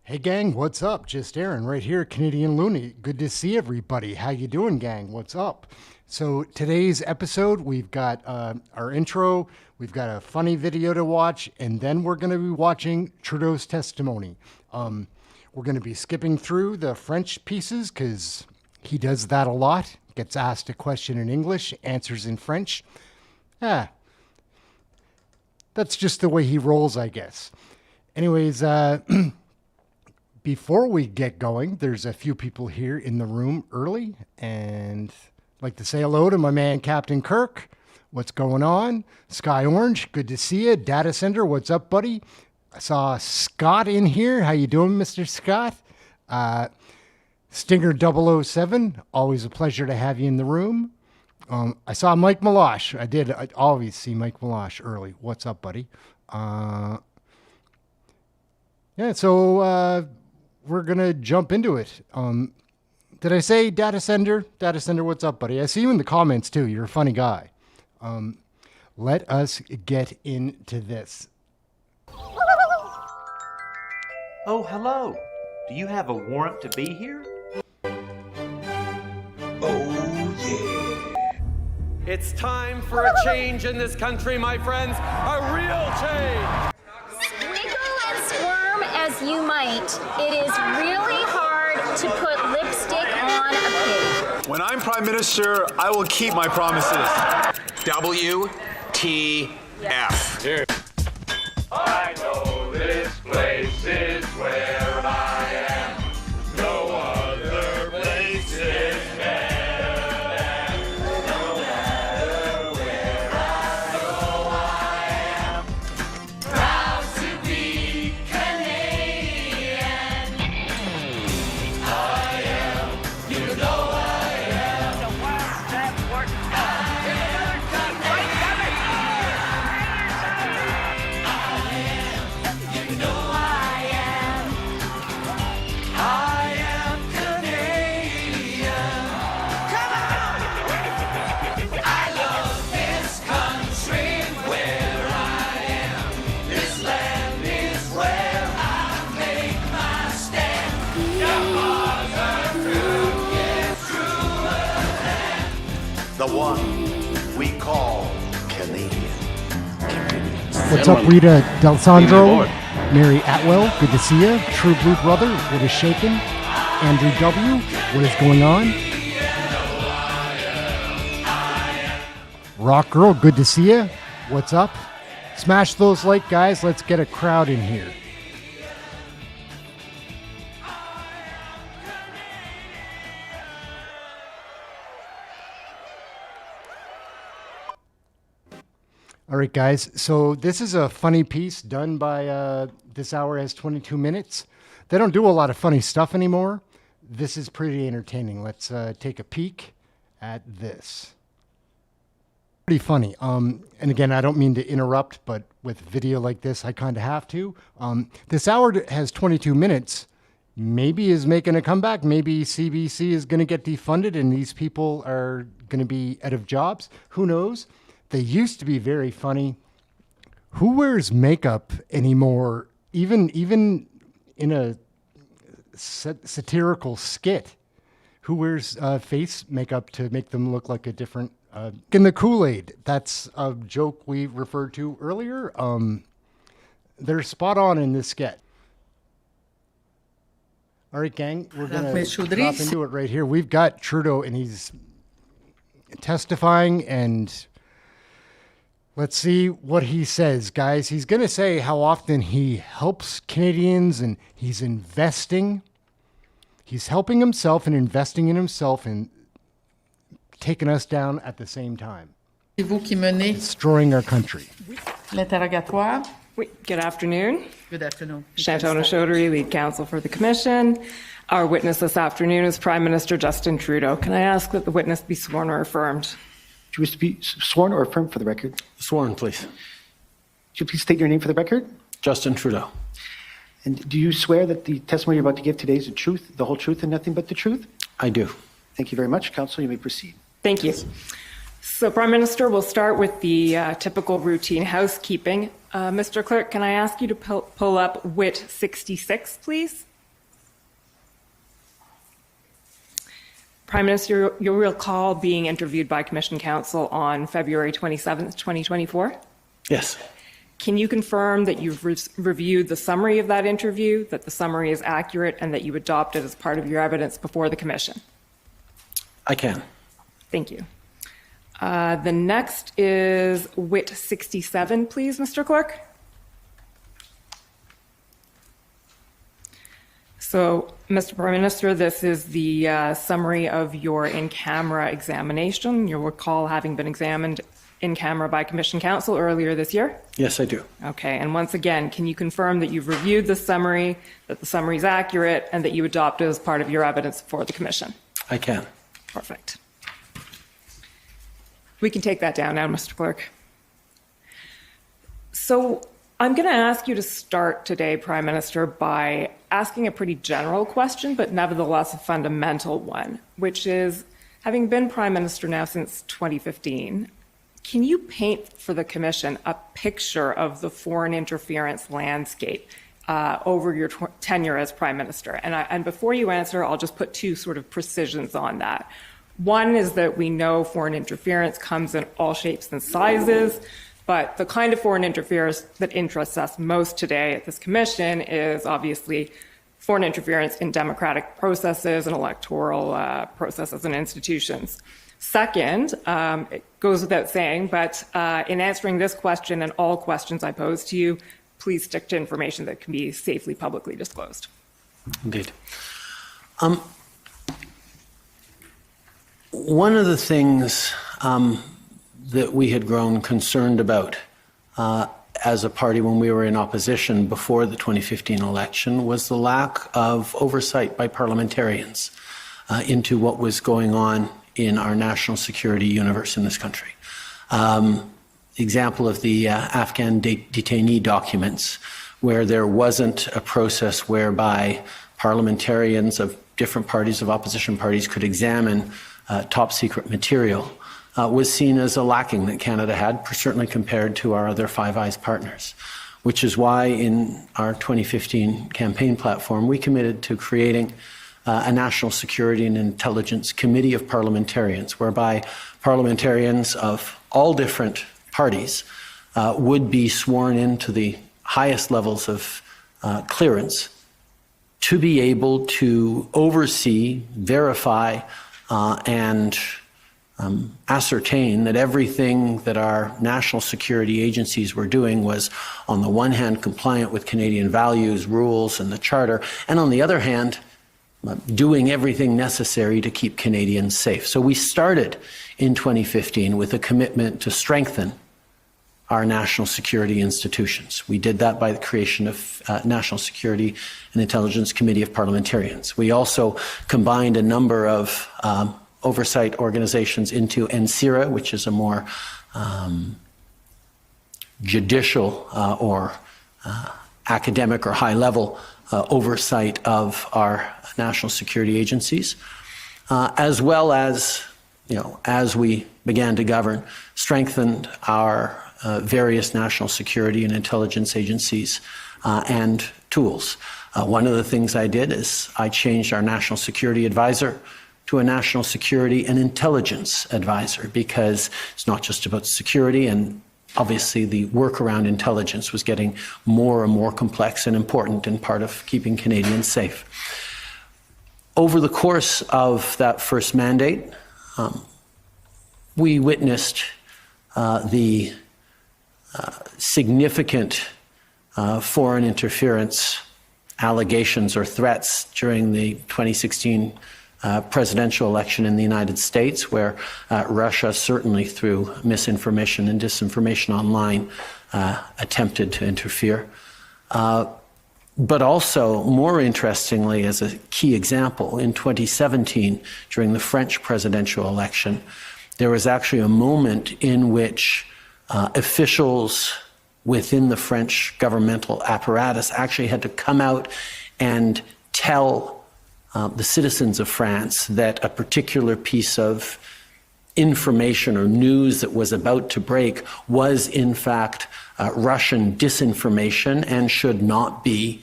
Hey gang, what's up? Just Ehren right here, Canadian Looney. Good to see everybody. How you doing, gang? What's up? So today's episode, we've got our intro, we've got a funny video to watch, and then we're going to be watching Trudeau's testimony. We're going to be skipping through the French pieces because he does that a lot. Gets asked a question in English, answers in French. That's just the way he rolls, I guess. Anyways, before we get going, there's a few people here in the room early, and I'd like to say hello to my man, Captain Kirk. What's going on? Sky Orange, good to see you. Data Center, what's up, buddy? I saw Scott in here. How you doing, Mr. Scott? Stinger 007, always a pleasure to have you in the room. I saw Mike Malash. I always see Mike Malash early. What's up, buddy? So we're going to jump into it. Did I say Data Center? Data Center, what's up, buddy? I see you in the comments, too. You're a funny guy. Let us get into this. Oh, hello. Do you have a warrant to be here? Oh, yeah. It's time for a change in this country, my friends. A real change. Wiggle and squirm as you might, it is really hard to put lipstick on a pig. When I'm Prime Minister, I will keep my promises. WTF. Here. I know this place is where I am. No other place is better than. No matter where I go, I am proud to be Canadian. I am, you know I am. The worst that works. The one we call Canadian. What's up, Rita D'Alessandro? Mary Atwell, good to see you. True Blue Brother, what is shaking? Andrew W., what is going on? Rock Girl, good to see you. What's up? Smash those like, guys. Let's get a crowd in here. All right, guys. So this is a funny piece done by This Hour Has 22 Minutes. They don't do a lot of funny stuff anymore. This is pretty entertaining. Let's take a peek at this. Pretty funny. And again, I don't mean to interrupt, but with video like this, I kind of have to. This Hour Has 22 Minutes maybe is making a comeback. Maybe CBC is going to get defunded and these people are going to be out of jobs. Who knows? They used to be very funny. Who wears makeup anymore, even in a satirical skit? Who wears face makeup to make them look like a different... in the Kool-Aid, that's a joke we referred to earlier. They're spot on in this sketch. All right, gang, we're going to drop into it right here. We've got Trudeau, and he's testifying, and... let's see what he says, guys. He's going to say how often he helps Canadians and he's investing. He's helping himself and investing in himself and taking us down at the same time. C'est vous qui menez destroying our country. l'interrogatoire. Oui, good afternoon. Good afternoon. Shantona Chaudhary, lead counsel for the commission. Our witness this afternoon is Prime Minister Justin Trudeau. Can I ask that the witness be sworn or affirmed? Do you wish to be sworn or affirmed for the record? Sworn, please. Could you please state your name for the record? Justin Trudeau. And do you swear that the testimony you're about to give today is the truth, the whole truth, and nothing but the truth? I do. Thank you very much. Counsel, you may proceed. Thank you. So, Prime Minister, we'll start with the typical routine housekeeping. Mr. Clerk, can I ask you to pull up WIT 66, please? Prime Minister, you'll recall being interviewed by Commission Counsel on February 27th, 2024. Yes, Can you confirm that you've reviewed the summary of that interview, that the summary is accurate, and that you adopt it as part of your evidence before the Commission? I can. Thank you. The next is WIT 67, please, Mr. Clerk. So, Mr. Prime Minister, this is the summary of your in-camera examination. You'll recall having been examined in camera by Commission Counsel earlier this year? Yes, I do. Okay, and once again, can you confirm that you've reviewed the summary, that the summary is accurate, and that you adopt it as part of your evidence for the Commission? I can. Perfect. We can take that down now, Mr. Clerk. So I'm going to ask you to start today, Prime Minister, by asking a pretty general question, but nevertheless a fundamental one, which is, having been Prime Minister now since 2015, can you paint for the Commission a picture of the foreign interference landscape over your tenure as Prime Minister? And before you answer, I'll just put two sort of precisions on that. One is that we know foreign interference comes in all shapes and sizes, but the kind of foreign interference that interests us most today at this Commission is obviously foreign interference in democratic processes and electoral processes and institutions. Second, it goes without saying, but in answering this question and all questions I pose to you, please stick to information that can be safely publicly disclosed. Indeed. One of the things that we had grown concerned about as a party when we were in opposition before the 2015 election was the lack of oversight by parliamentarians into what was going on in our national security universe in this country. The example of the Afghan detainee documents, where there wasn't a process whereby parliamentarians of different parties, of opposition parties, could examine top secret material, was seen as a lacking that Canada had, certainly compared to our other Five Eyes partners, which is why in our 2015 campaign platform, we committed to creating a National Security and Intelligence Committee of Parliamentarians, whereby parliamentarians of all different parties would be sworn into the highest levels of clearance to be able to oversee, verify, and ascertain that everything that our national security agencies were doing was, on the one hand, compliant with Canadian values, rules, and the Charter, and on the other hand, doing everything necessary to keep Canadians safe. So we started in 2015 with a commitment to strengthen our national security institutions. We did that by the creation of National Security and Intelligence Committee of Parliamentarians. We also combined a number of oversight organizations into NCIRA, which is a more judicial or academic or high-level oversight of our national security agencies, as well as, as we began to govern, strengthened our various national security and intelligence agencies and tools. One of the things I did is I changed our national security advisor to a national security and intelligence advisor, because it's not just about security, and obviously the work around intelligence was getting more and more complex and important in part of keeping Canadians safe. Over the course of that first mandate, we witnessed the significant foreign interference allegations or threats during the 2016 presidential election in the United States, where Russia, certainly through misinformation and disinformation online, attempted to interfere. But also, more interestingly, as a key example, in 2017, during the French presidential election, there was actually a moment in which officials within the French governmental apparatus actually had to come out and tell the citizens of France that a particular piece of information or news that was about to break was in fact Russian disinformation and should not be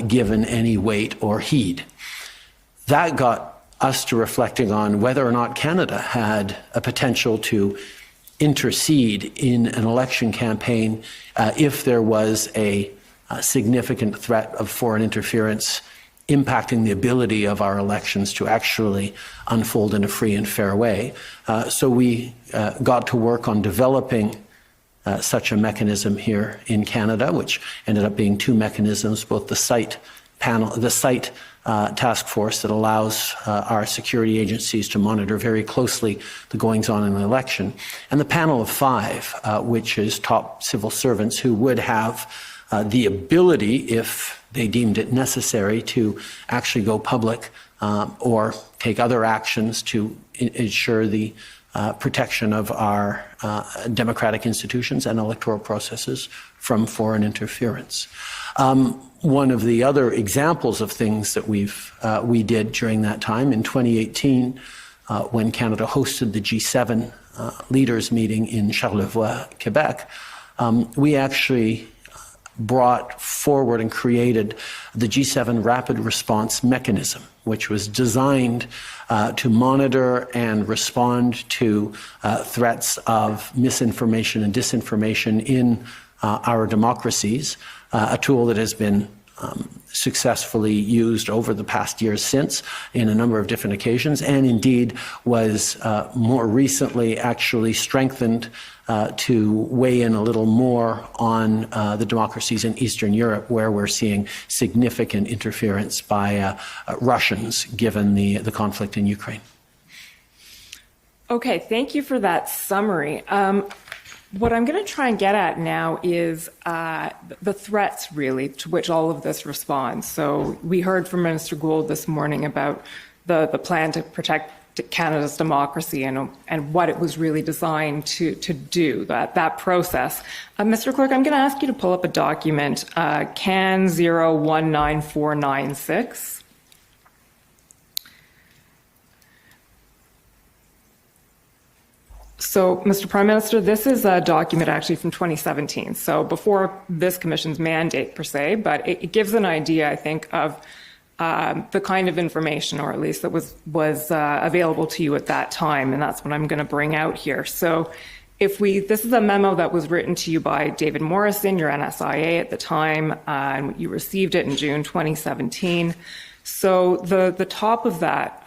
given any weight or heed. That got us to reflecting on whether or not Canada had a potential to intercede in an election campaign if there was a significant threat of foreign interference impacting the ability of our elections to actually unfold in a free and fair way. So we got to work on developing such a mechanism here in Canada, which ended up being two mechanisms, both the site task force that allows our security agencies to monitor very closely the goings-on in the election, and the panel of five, which is top civil servants who would have the ability, if they deemed it necessary, to actually go public or take other actions to ensure the protection of our democratic institutions and electoral processes from foreign interference. One of the other examples of things that we did during that time in 2018, when Canada hosted the G7 leaders meeting in Charlevoix, Quebec, we actually brought forward and created the G7 Rapid Response Mechanism, which was designed to monitor and respond to threats of misinformation and disinformation in our democracies, a tool that has been successfully used over the past years since in a number of different occasions, and indeed was more recently actually strengthened to weigh in a little more on the democracies in Eastern Europe, where we're seeing significant interference by Russians, given the conflict in Ukraine. Okay, thank you for that summary. What I'm going to try and get at now is the threats, really, to which all of this responds. So we heard from Minister Gould this morning about the plan to protect Canada's democracy and what it was really designed to do, that process. Mr. Clerk, I'm going to ask you to pull up a document, CAN 019496. So, Mr. Prime Minister, this is a document actually from 2017, so before this Commission's mandate per se, but it gives an idea, I think, of the kind of information, or at least that was available to you at that time, and that's what I'm going to bring out here. So, this is a memo that was written to you by David Morrison, your NSIA at the time, and you received it in June 2017. So, the top of that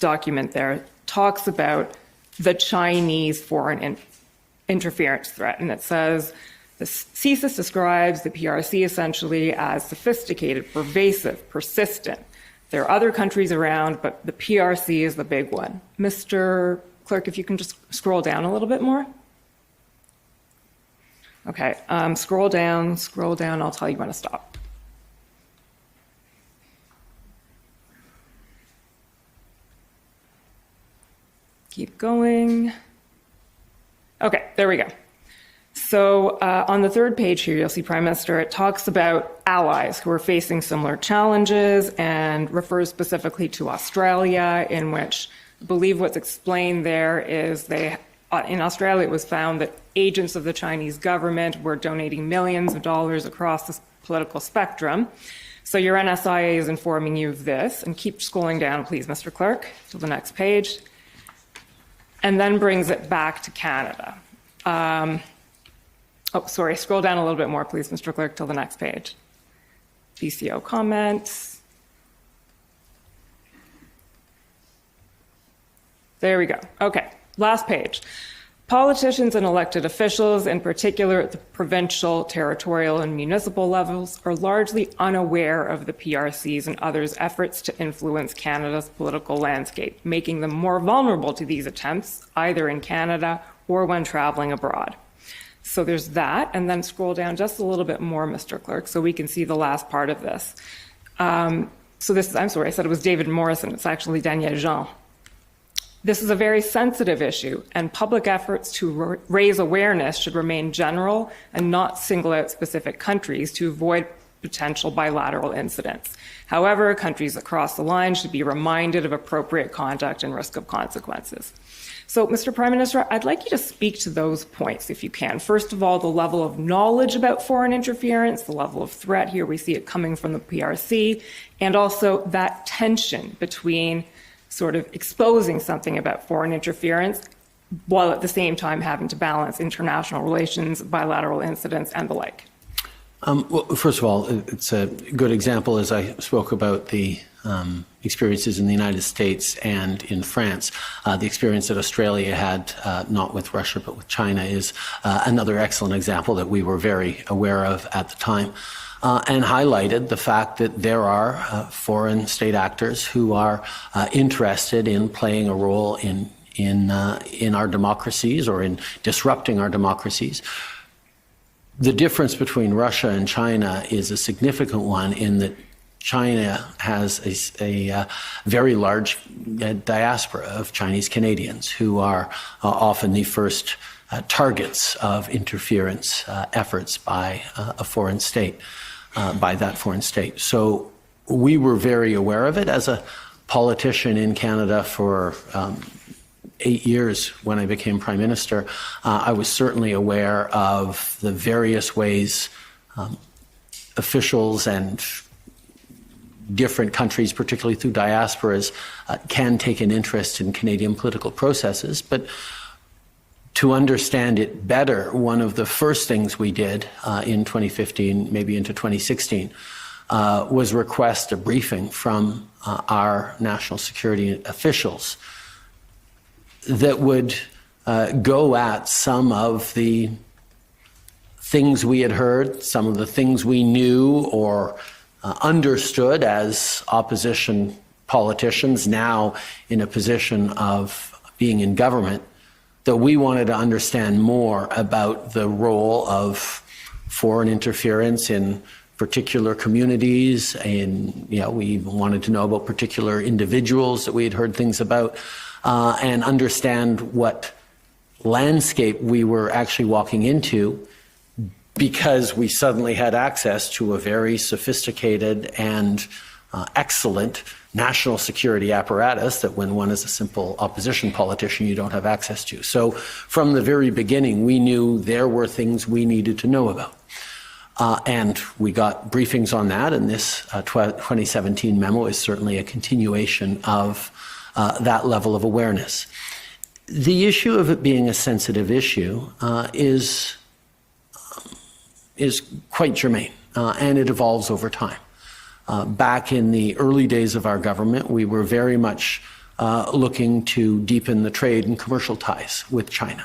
document there talks about the Chinese foreign interference threat. And it says, the CSIS describes the PRC essentially as sophisticated, pervasive, persistent. There are other countries around, but the PRC is the big one. Mr. Clerk, if you can just scroll down a little bit more. Okay, scroll down, I'll tell you when to stop. Keep going. Okay, there we go. So on the third page here, you'll see, Prime Minister, it talks about allies who are facing similar challenges and refers specifically to Australia, in which I believe what's explained there is in Australia, it was found that agents of the Chinese government were donating millions of dollars across the political spectrum. So your NSIA is informing you of this. And keep scrolling down, please, Mr. Clerk, to the next page. And then brings it back to Canada. Scroll down a little bit more, please, Mr. Clerk, till the next page. BCO comments. There we go. Okay, last page. Politicians and elected officials, in particular at the provincial, territorial, and municipal levels, are largely unaware of the PRC's and others' efforts to influence Canada's political landscape, making them more vulnerable to these attempts, either in Canada or when traveling abroad. So there's that, and then scroll down just a little bit more, Mr. Clerk, so we can see the last part of this. So this is, I'm sorry, I said it was David Morrison, it's actually Daniel Jean. This is a very sensitive issue, and public efforts to raise awareness should remain general and not single out specific countries to avoid potential bilateral incidents. However, countries across the line should be reminded of appropriate conduct and risk of consequences. So, Mr. Prime Minister, I'd like you to speak to those points if you can. First of all, the level of knowledge about foreign interference, the level of threat, here we see it coming from the PRC, and also that tension between sort of exposing something about foreign interference, while at the same time having to balance international relations, bilateral incidents, and the like? Well, first of all, it's a good example, as I spoke about the experiences in the United States and in France. The experience that Australia had, not with Russia, but with China, is another excellent example that we were very aware of at the time, and highlighted the fact that there are foreign state actors who are interested in playing a role in our democracies or in disrupting our democracies. The difference between Russia and China is a significant one in that China has a very large diaspora of Chinese Canadians who are often the first targets of interference efforts by a foreign state, by that foreign state. So we were very aware of it. As a politician in Canada for 8 years when I became Prime Minister, I was certainly aware of the various ways officials and different countries, particularly through diasporas, can take an interest in Canadian political processes. But to understand it better, one of the first things we did in 2015, maybe into 2016, was request a briefing from our national security officials that would go at some of the things we had heard, some of the things we knew or understood as opposition politicians now in a position of being in government, that we wanted to understand more about the role of foreign interference in particular communities, and we even wanted to know about particular individuals that we had heard things about, and understand what landscape we were actually walking into, because we suddenly had access to a very sophisticated and excellent national security apparatus that when one is a simple opposition politician, you don't have access to. So from the very beginning, we knew there were things we needed to know about. And we got briefings on that, and this 2017 memo is certainly a continuation of that level of awareness. The issue of it being a sensitive issue is quite germane, and it evolves over time. Back in the early days of our government, we were very much looking to deepen the trade and commercial ties with China,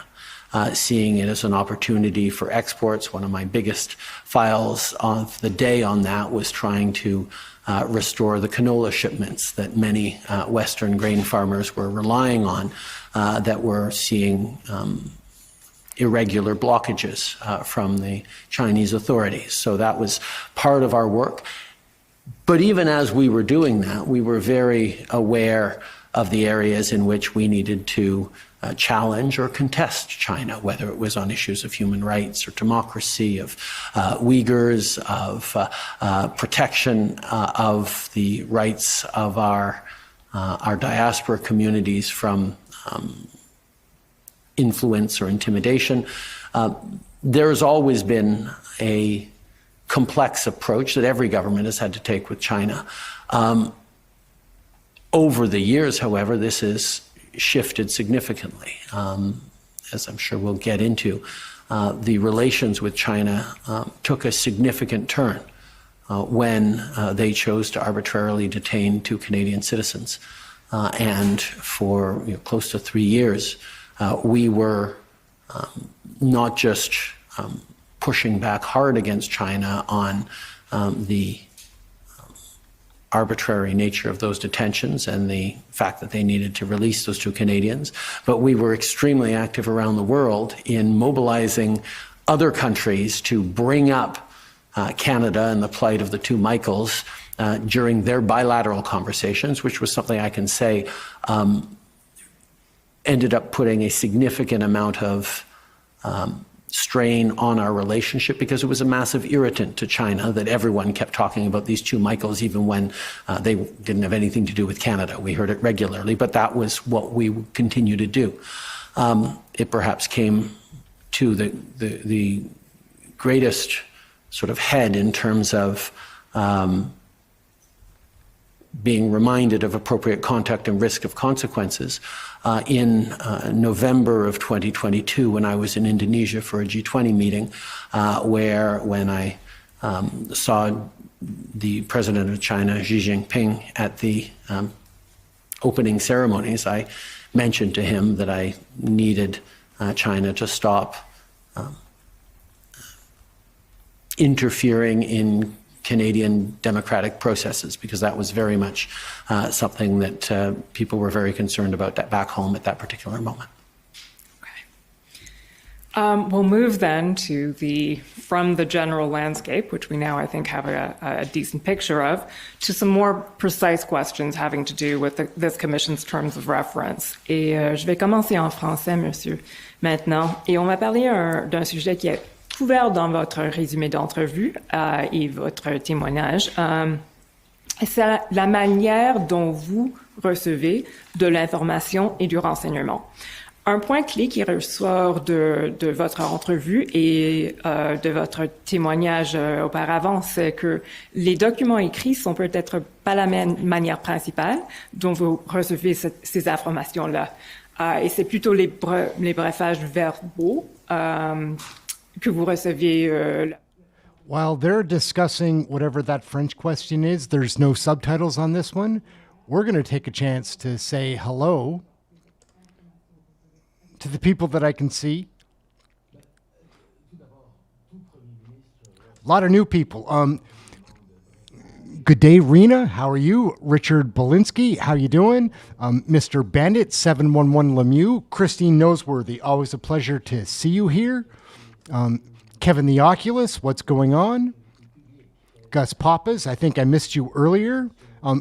seeing it as an opportunity for exports. One of my biggest files of the day on that was trying to restore the canola shipments that many Western grain farmers were relying on, that were seeing irregular blockages from the Chinese authorities. So that was part of our work. But even as we were doing that, we were very aware of the areas in which we needed to challenge or contest China, whether it was on issues of human rights or democracy, of Uyghurs, of protection of the rights of our diaspora communities from influence or intimidation. There's always been a complex approach that every government has had to take with China. Over the years, however, this has shifted significantly. As I'm sure we'll get into, the relations with China took a significant turn when they chose to arbitrarily detain 2 Canadian citizens. And for close to 3 years, we were not just pushing back hard against China on the arbitrary nature of those detentions and the fact that they needed to release those 2 Canadians, but we were extremely active around the world in mobilizing other countries to bring up Canada and the plight of the 2 Michaels during their bilateral conversations, which was something I can say ended up putting a significant amount of strain on our relationship, because it was a massive irritant to China that everyone kept talking about these 2 Michaels, even when they didn't have anything to do with Canada. We heard it regularly, but that was what we would continue to do. It perhaps came to the greatest sort of head in terms of being reminded of appropriate contact and risk of consequences in November of 2022 when I was in Indonesia for a G20 meeting, when I saw the President of China, Xi Jinping, at the opening ceremonies. I mentioned to him that I needed China to stop interfering in Canadian democratic processes, because that was very much something that people were very concerned about back home at that particular moment. We'll move then to from the general landscape, which we now I think have a decent picture of, to some more precise questions having to do with this Commission's terms of reference. Et je vais commencer en français, monsieur, maintenant. Et on va parler d'un sujet qui est couvert dans votre résumé d'entrevue et votre témoignage. C'est la manière dont vous recevez de l'information et du renseignement. Un point clé qui ressort de votre entrevue et de votre témoignage auparavant, c'est que les documents écrits sont peut-être pas la manière principale dont vous recevez ces informations-là. Et c'est plutôt les briefages verbaux que vous receviez. While they're discussing whatever that French question is, there's no subtitles on this one. We're going to take a chance to say hello to the people that I can see. A lot of new people. Good day, Rena. How are you? Richard Belinsky, how you doing? Mr. Bandit, 711 Lemieux. Christine Noseworthy, always a pleasure to see you here. Kevin the Oculus, what's going on? Gus Pappas, I think I missed you earlier.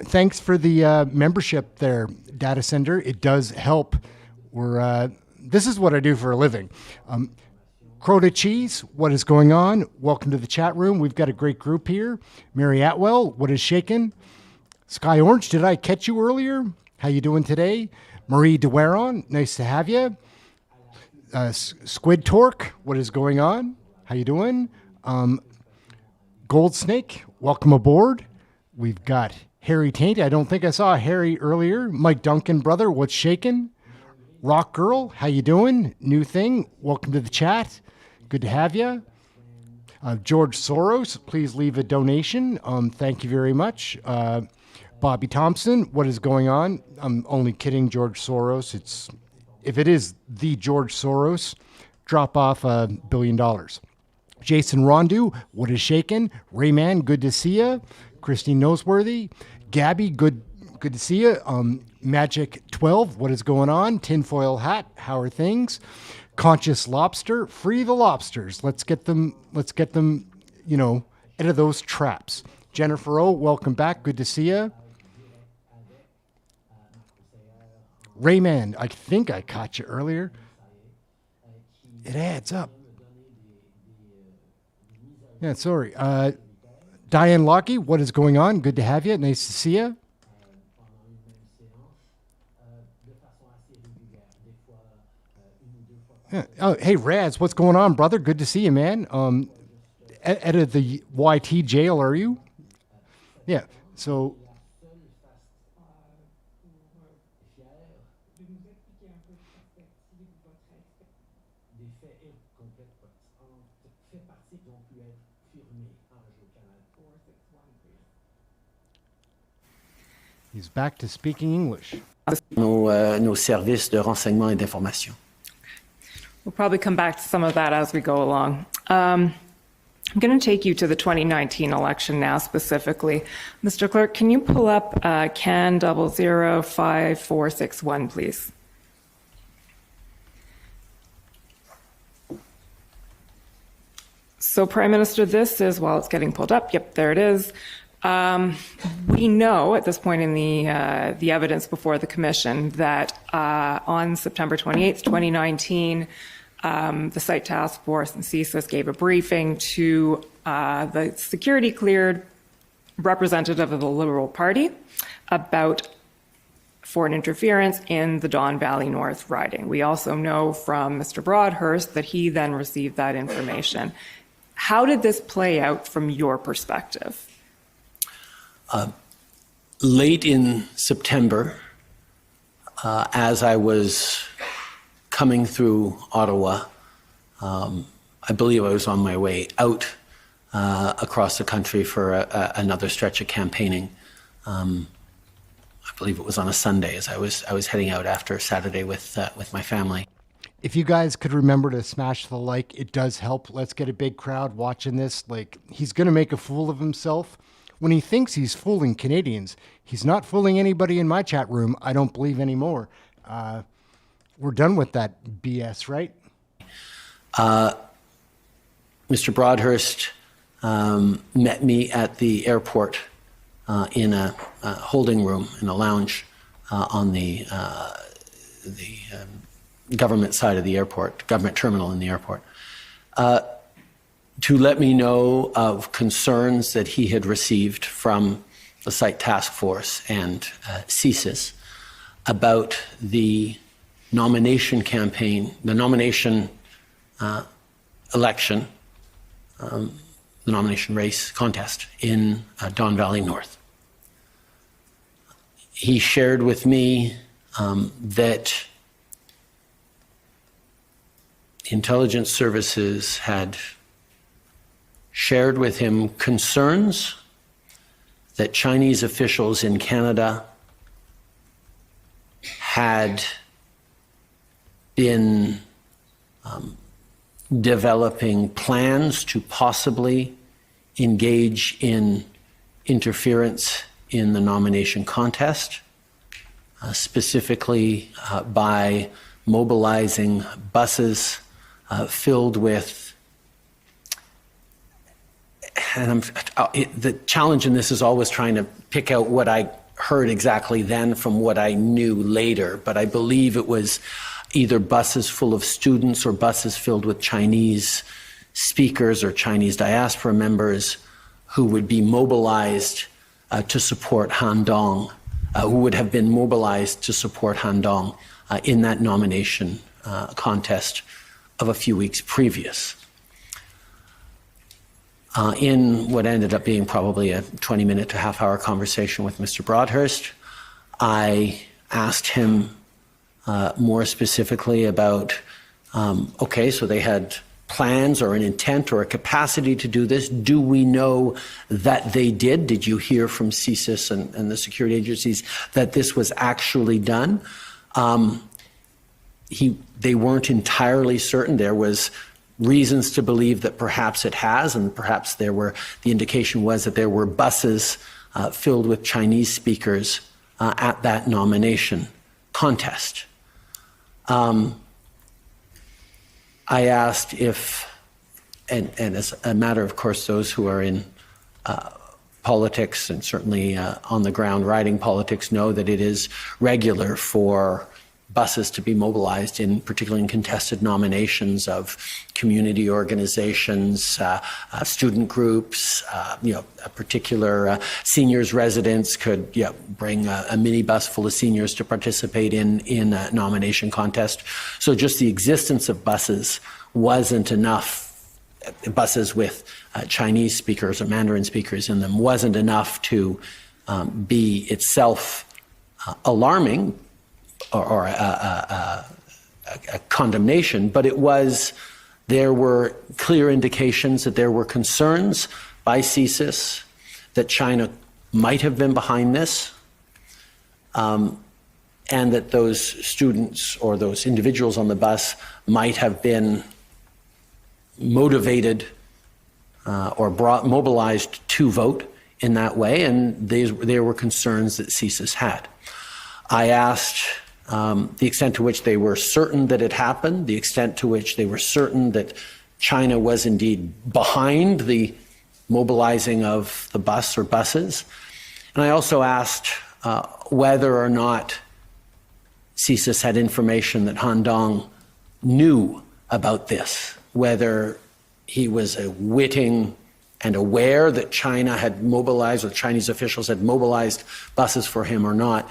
Thanks for the membership there, Data Center. It does help. This is what I do for a living. Crota Cheese, what is going on? Welcome to the chat room. We've got a great group here. Mary Atwell, what is shaking? Sky Orange, did I catch you earlier? How you doing today? Marie DeWaron, nice to have you. Squid Torque, what is going on? How you doing? Gold Snake, welcome aboard. We've got Harry Taint. I don't think I saw Harry earlier. Mike Duncan, brother, what's shaking? Rock Girl, how you doing? New thing, welcome to the chat. Good to have you. George Soros, please leave a donation. Thank you very much. Bobby Thompson, what is going on? I'm only kidding, George Soros. If it is the George Soros, drop off $1 billion. Jason Rondu, what is shaking? Rayman, good to see you. Christine Noseworthy. Gabby, good to see you. Magic 12, what is going on? Tinfoil Hat, how are things? Conscious Lobster, free the lobsters. Let's get them, out of those traps. Jennifer O, welcome back. Good to see you. Rayman, I think I caught you earlier. It adds up. Yeah, sorry. Diane Lockie, what is going on? Good to have you. Nice to see you. Yeah. Oh, hey, Raz, what's going on, brother? Good to see you, man. Out of the YT jail, are you? Yeah, so... He's back to speaking English. Nos services de renseignement et d'information. We'll probably come back to some of that as we go along. I'm going to take you to the 2019 election now specifically. Mr. Clerk, can you pull up CAN 005461, please? So, Prime Minister, this is, while it's getting pulled up, yep, there it is. We know at this point in the evidence before the Commission that on September 28th, 2019, the Site Task Force and CSIS gave a briefing to the security-cleared representative of the Liberal Party about foreign interference in the Don Valley North riding. We also know from Mr. Broadhurst that he then received that information. How did this play out from your perspective? Late in September, as I was coming through Ottawa, I believe I was on my way out across the country for another stretch of campaigning. I believe it was on a Sunday as I was heading out after Saturday with my family. If you guys could remember to smash the like, it does help. Let's get a big crowd watching this. Like, he's going to make a fool of himself. When he thinks he's fooling Canadians, he's not fooling anybody in my chat room, I don't believe anymore. We're done with that BS, right? Mr. Broadhurst met me at the airport in a holding room, in a lounge on the government side of the airport, government terminal in the airport, to let me know of concerns that he had received from the site task force and CSIS about the nomination campaign, the nomination election, the nomination race contest in Don Valley North. He shared with me that intelligence services had shared with him concerns that Chinese officials in Canada had been developing plans to possibly engage in interference in the nomination contest, specifically by mobilizing buses filled with, and the challenge in this is always trying to pick out what I heard exactly then from what I knew later, but I believe it was either buses full of students or buses filled with Chinese speakers or Chinese diaspora members who would be mobilized to support Han Dong, who would have been mobilized to support Han Dong in that nomination contest of a few weeks previous. In what ended up being probably a 20-minute to half-hour conversation with Mr. Broadhurst, I asked him more specifically about, okay, so they had plans or an intent or a capacity to do this. Do we know that they did? Did you hear from CSIS and the security agencies that this was actually done? They weren't entirely certain. There was reasons to believe that perhaps it has, and perhaps the indication was that there were buses filled with Chinese speakers at that nomination contest. I asked if, and as a matter of course, those who are in politics and certainly on the ground riding politics know that it is regular for buses to be mobilized, particularly in contested nominations of community organizations, student groups. A particular seniors residence could bring a minibus full of seniors to participate in a nomination contest. So just the existence of buses wasn't enough. Buses with Chinese speakers or Mandarin speakers in them wasn't enough to be itself alarming or a condemnation, but there were clear indications that there were concerns by CSIS that China might have been behind this, and that those students or those individuals on the bus might have been motivated or mobilized to vote in that way, and there were concerns that CSIS had. I asked the extent to which they were certain that it happened, the extent to which they were certain that China was indeed behind the mobilizing of the bus or buses. And I also asked whether or not CSIS had information that Han Dong knew about this, whether he was witting and aware that China had mobilized, or Chinese officials had mobilized buses for him or not.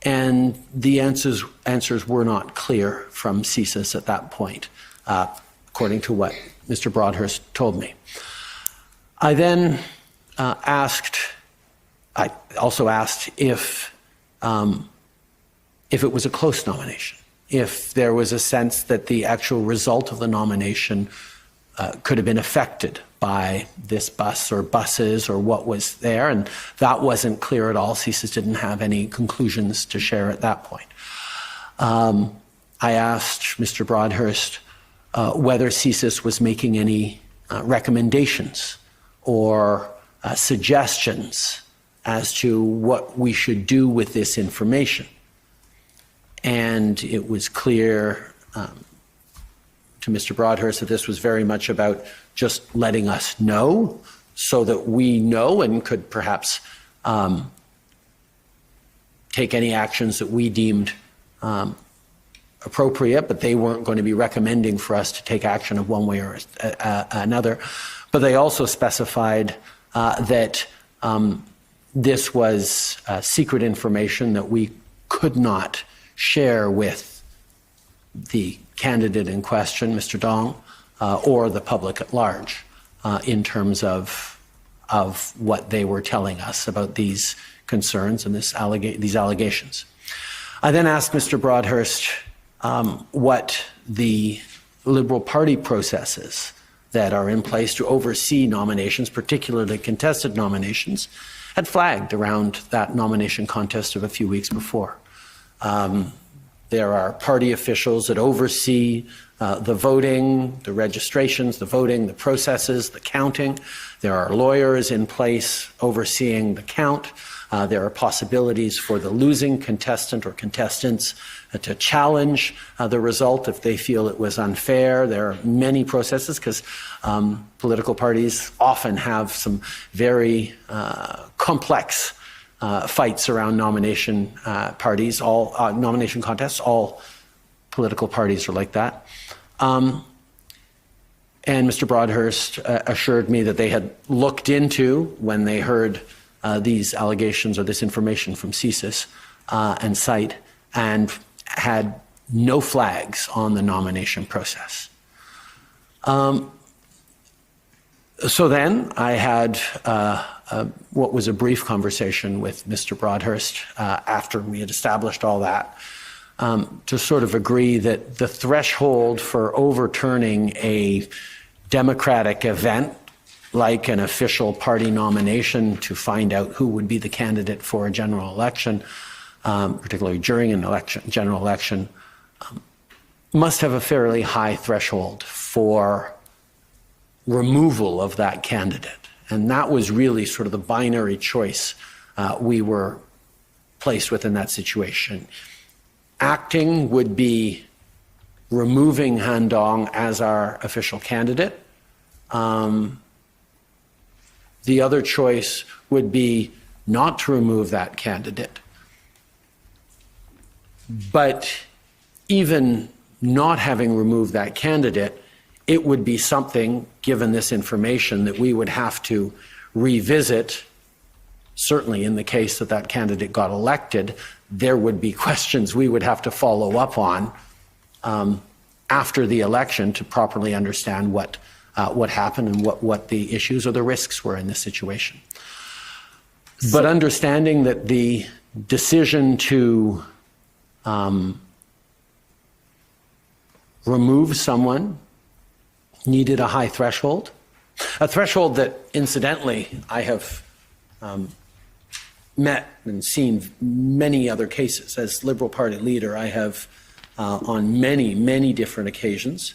And the answers were not clear from CSIS at that point, according to what Mr. Broadhurst told me. I then asked I also asked if it was a close nomination, if there was a sense that the actual result of the nomination could have been affected by this bus or buses or what was there, and that wasn't clear at all. CSIS didn't have any conclusions to share at that point. I asked Mr. Broadhurst whether CSIS was making any recommendations or suggestions as to what we should do with this information. And it was clear to Mr. Broadhurst that this was very much about just letting us know so that we know and could perhaps take any actions that we deemed appropriate, but they weren't going to be recommending for us to take action of one way or another. But they also specified that this was secret information that we could not share with the candidate in question, Mr. Dong, or the public at large in terms of what they were telling us about these concerns and these allegations. I then asked Mr. Broadhurst what the Liberal Party processes that are in place to oversee nominations, particularly contested nominations, had flagged around that nomination contest of a few weeks before. There are party officials that oversee the voting, the registrations, the voting, the processes, the counting. There are lawyers in place overseeing the count. There are possibilities for the losing contestant or contestants to challenge the result if they feel it was unfair. There are many processes because political parties often have some very complex fights around nomination parties, all nomination contests. All political parties are like that. And Mr. Broadhurst assured me that they had looked into, when they heard these allegations or this information from CSIS and CITE, and had no flags on the nomination process. So then I had what was a brief conversation with Mr. Broadhurst after we had established all that, to sort of agree that the threshold for overturning a democratic event like an official party nomination to find out who would be the candidate for a general election, particularly during an election, general election, must have a fairly high threshold for removal of that candidate. And that was really sort of the binary choice we were placed with in that situation. Acting would be removing Han Dong as our official candidate. The other choice would be not to remove that candidate. But even not having removed that candidate, it would be something, given this information, that we would have to revisit. Certainly in the case that that candidate got elected, there would be questions we would have to follow up on after the election to properly understand what happened and what the issues or the risks were in this situation. But understanding that the decision to remove someone needed a high threshold, a threshold that, incidentally, I have met and seen many other cases. As Liberal Party leader, I have, on many, many different occasions,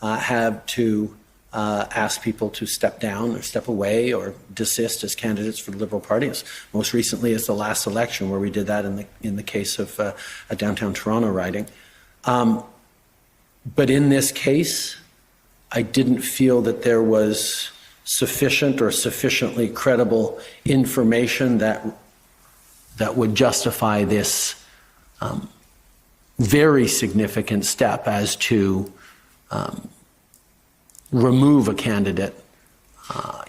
had to ask people to step down or step away or desist as candidates for the Liberal Party. Most recently as the last election, where we did that in the case of a downtown Toronto riding. But in this case, I didn't feel that there was sufficient or sufficiently credible information that would justify this very significant step as to remove a candidate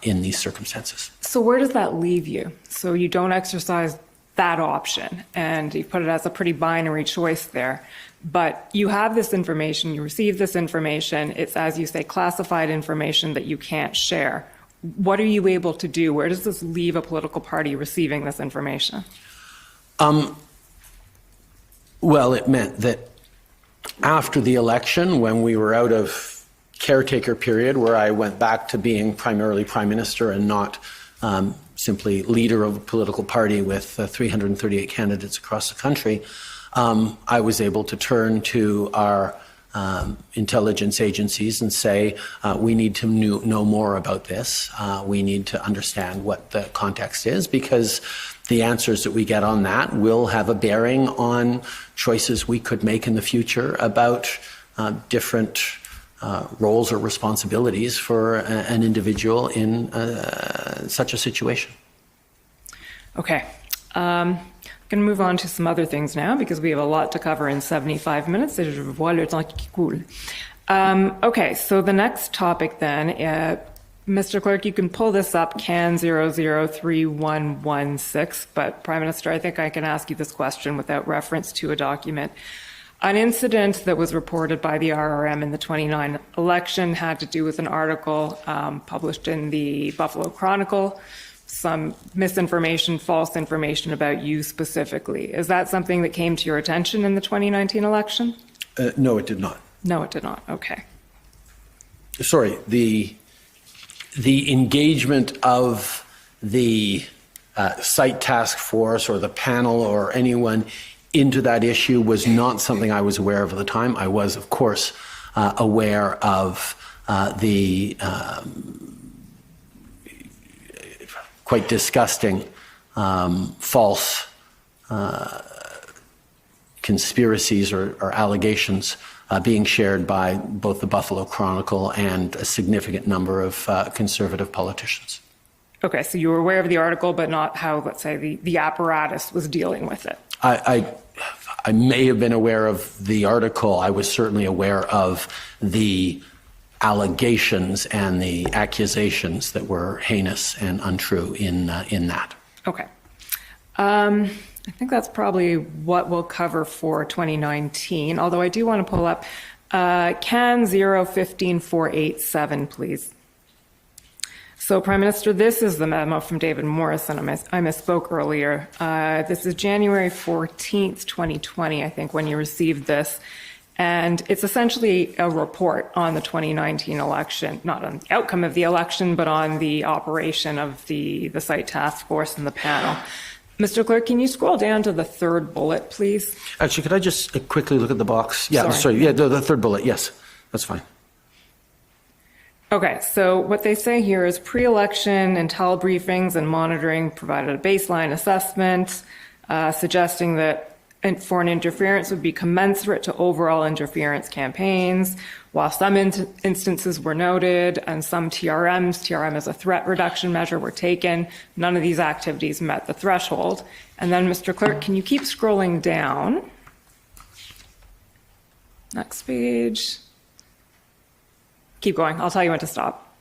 in these circumstances. So where does that leave you? So you don't exercise that option, and you put it as a pretty binary choice there. But you have this information, you receive this information, it's, as you say, classified information that you can't share. what are you able to do? Where does this leave a political party receiving this information? Well, it meant that after the election, when we were out of caretaker period, where I went back to being primarily prime minister and not simply leader of a political party with 338 candidates across the country, I was able to turn to our intelligence agencies and say, we need to know more about this. We need to understand what the context is, because the answers that we get on that will have a bearing on choices we could make in the future about different roles or responsibilities for an individual in such a situation. Okay. I'm going to move on to some other things now because we have a lot to cover in 75 minutes. Et je vois le temps qui coule. Okay, so the next topic then, Mr. Clerk, you can pull this up, CAN 003116, but Prime Minister, I think I can ask you this question without reference to a document. An incident that was reported by the RRM in the 29 election had to do with an article published in the Buffalo Chronicle, some misinformation, false information about you specifically. Is that something that came to your attention in the 2019 election? No, it did not. No, it did not. Okay. Sorry, the engagement of the site task force or the panel or anyone into that issue was not something I was aware of at the time. I was, of course, aware of the quite disgusting false conspiracies or allegations being shared by both the Buffalo Chronicle and a significant number of conservative politicians. Okay, so you were aware of the article, but not how, let's say, the apparatus was dealing with it. I may have been aware of the article. I was certainly aware of the allegations and the accusations that were heinous and untrue in that. Okay. I think that's probably what we'll cover for 2019, although I do want to pull up CAN 015487, please. So, Prime Minister, this is the memo from David Morrison. I misspoke earlier. This is January 14th, 2020, I think, when you received this. And it's essentially a report on the 2019 election, not on the outcome of the election, but on the operation of the site task force and the panel. Mr. Clerk, can you scroll down to the third bullet, please? Actually, could I just quickly look at the box? Yeah, sorry. Yeah, the third bullet. Yes, that's fine. Okay, so what they say here is pre-election intel briefings and monitoring provided a baseline assessment, suggesting that foreign interference would be commensurate to overall interference campaigns, while some instances were noted and some TRM as a threat reduction measure were taken. None of these activities met the threshold. And then, Mr. Clerk, can you keep scrolling down? Next page. Keep going. I'll tell you when to stop.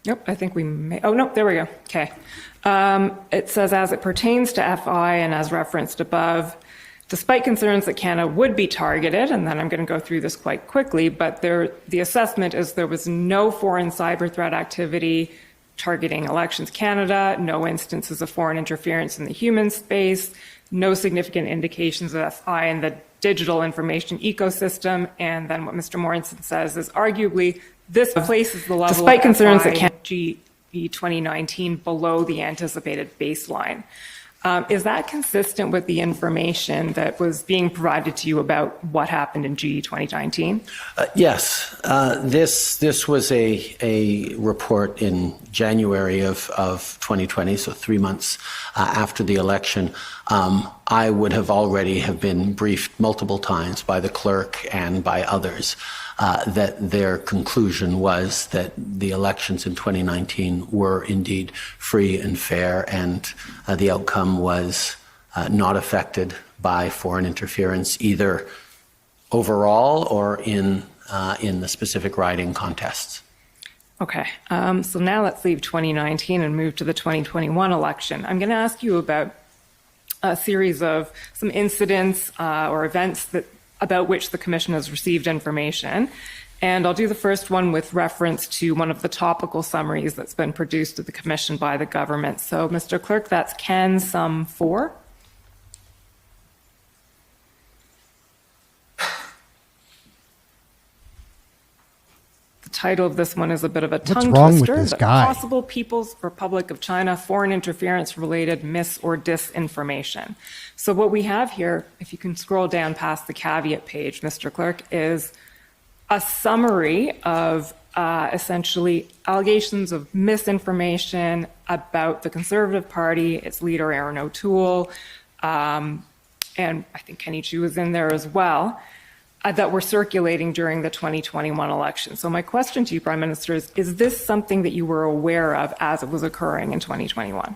Yep, I think we may. Oh, no, there we go. Okay. It says, as it pertains to FI and as referenced above, despite concerns that Canada would be targeted, and then I'm going to go through this quite quickly, but the assessment is there was no foreign cyber threat activity targeting Elections Canada, no instances of foreign interference in the human space, no significant indications of FI in the digital information ecosystem, and then what Mr. Morrison says is arguably this places the level Despite of concerns FI that GE 2019 below the anticipated baseline. Is that consistent with the information that was being provided to you about what happened in GE 2019? Yes. This was a report in January of 2020, so 3 months after the election. I would have already have been briefed multiple times by the clerk and by others that their conclusion was that the elections in 2019 were indeed free and fair, and the outcome was not affected by foreign interference, either overall or in the specific riding contests. Okay, so now let's leave 2019 and move to the 2021 election. I'm going to ask you about a series of some incidents or events about which the Commission has received information. And I'll do the first one with reference to one of the topical summaries that's been produced to the Commission by the government. So, Mr. Clerk, that's Can Sum 4. The title of this one is a bit of a tongue wrong with twister. this The guy? Possible People's Republic of China foreign interference related mis or disinformation. So what we have here, if you can scroll down past the caveat page, Mr. Clerk, is a summary of essentially allegations of misinformation about the Conservative Party, its leader Ehren O'Toole, and I think Kenny Chu was in there as well, that were circulating during the 2021 election. So my question to you, Prime Minister, is this something that you were aware of as it was occurring in 2021?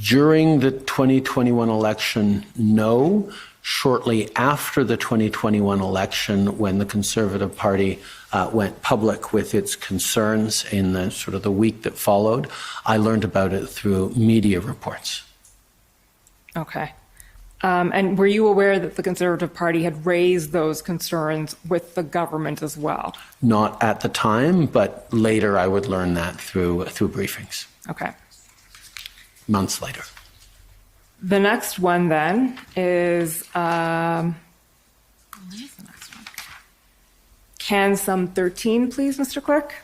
During the 2021 election, no. Shortly after the 2021 election, when the Conservative Party went public with its concerns in the sort of the week that followed, I learned about it through media reports. Okay. And were you aware that the Conservative Party had raised those concerns with the government as well? Not at the time, but later I would learn that through briefings. Okay. Months later. The next one then is, where is the next one? Can Sum 13, please, Mr. Clerk?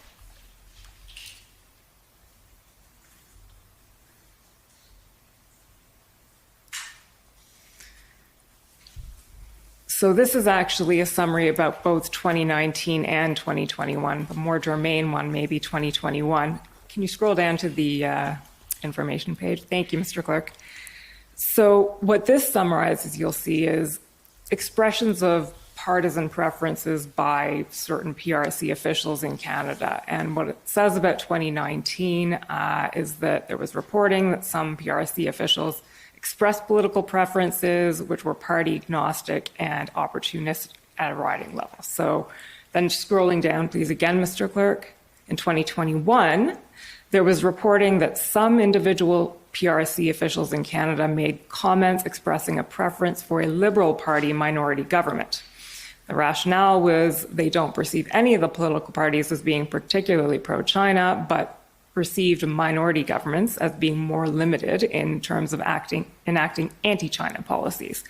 So this is actually a summary about both 2019 and 2021. The more germane one may be 2021. Can you scroll down to the information page? Thank you, Mr. Clerk. So what this summarizes, you'll see, is expressions of partisan preferences by certain PRC officials in Canada. And what it says about 2019 is that there was reporting that some PRC officials expressed political preferences which were party agnostic and opportunistic at a riding level. So then scrolling down, please, again, Mr. Clerk, in 2021, there was reporting that some individual PRC officials in Canada made comments expressing a preference for a Liberal Party minority government. The rationale was they don't perceive any of the political parties as being particularly pro-China, but perceived minority governments as being more limited in terms of enacting anti-China policies.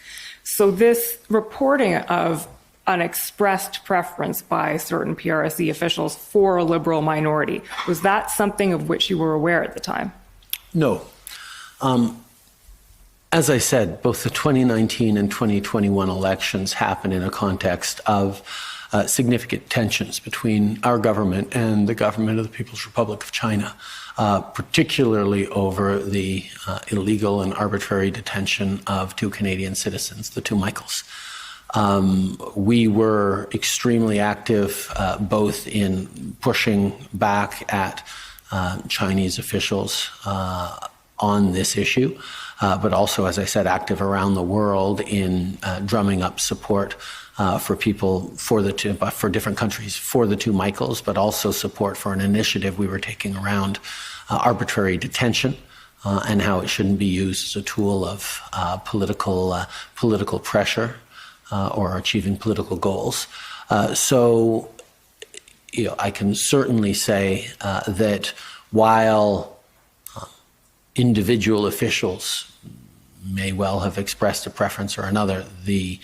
So this reporting of an expressed preference by certain PRC officials for a Liberal minority, was that something of which you were aware at the time? No. As I said, both the 2019 and 2021 elections happened in a context of significant tensions between our government and the government of the People's Republic of China, particularly over the illegal and arbitrary detention of 2 Canadian citizens, the 2 Michaels. We were extremely active both in pushing back at Chinese officials on this issue, but also, as I said, active around the world in drumming up support for people, for different countries, for the 2 Michaels, but also support for an initiative we were taking around arbitrary detention and how it shouldn't be used as a tool of political pressure or achieving political goals. So, I can certainly say that while individual officials may well have expressed a preference or another, the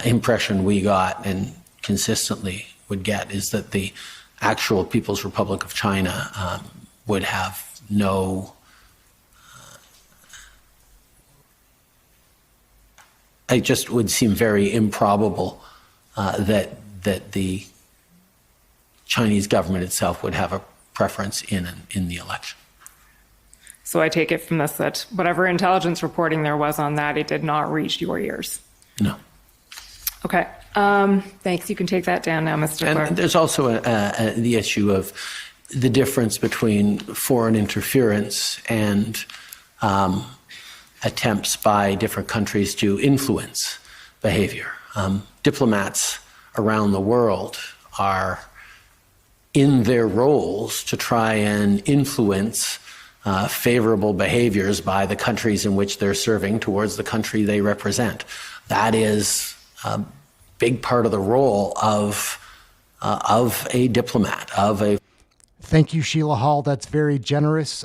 impression we got and consistently would get is that the actual People's Republic of China would have no it just would seem very improbable that the Chinese government itself would have a preference in the election. So I take it from this that whatever intelligence reporting there was on that, it did not reach your ears? No. Okay. Thanks. You can take that down now, Mr. Clerk. And there's also the issue of the difference between foreign interference and attempts by different countries to influence behavior. Diplomats around the world are in their roles to try and influence favorable behaviors by the countries in which they're serving towards the country they represent. That is a big part of the role of a diplomat, of a... Thank you, Sheila Hall. That's very generous.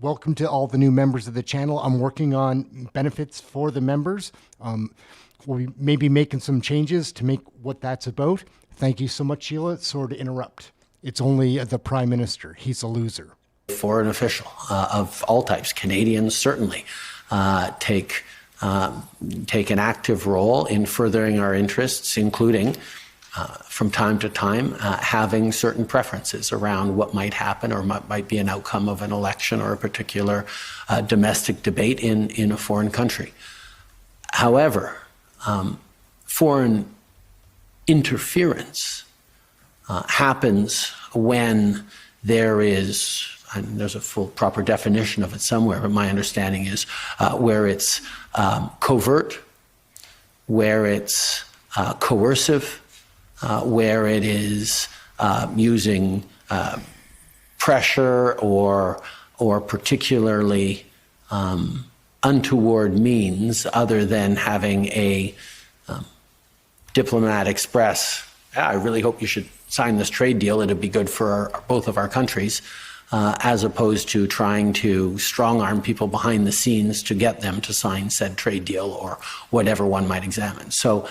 Welcome to all the new members of the channel. I'm working on benefits for the members. We'll may be making some changes to make what that's about. Thank you so much, Sheila. Sorry to interrupt. It's only the Prime Minister. He's a loser. Foreign official of all types, Canadians certainly, take an active role in furthering our interests, including from time to time having certain preferences around what might happen or might be an outcome of an election or a particular domestic debate in a foreign country. However, foreign interference happens when there's a full proper definition of it somewhere, but my understanding is where it's covert, where it's coercive, where it is using pressure or particularly untoward means other than having a diplomat express, I really hope you should sign this trade deal, it'd be good for both of our countries, as opposed to trying to strong-arm people behind the scenes to get them to sign said trade deal or whatever one might examine. So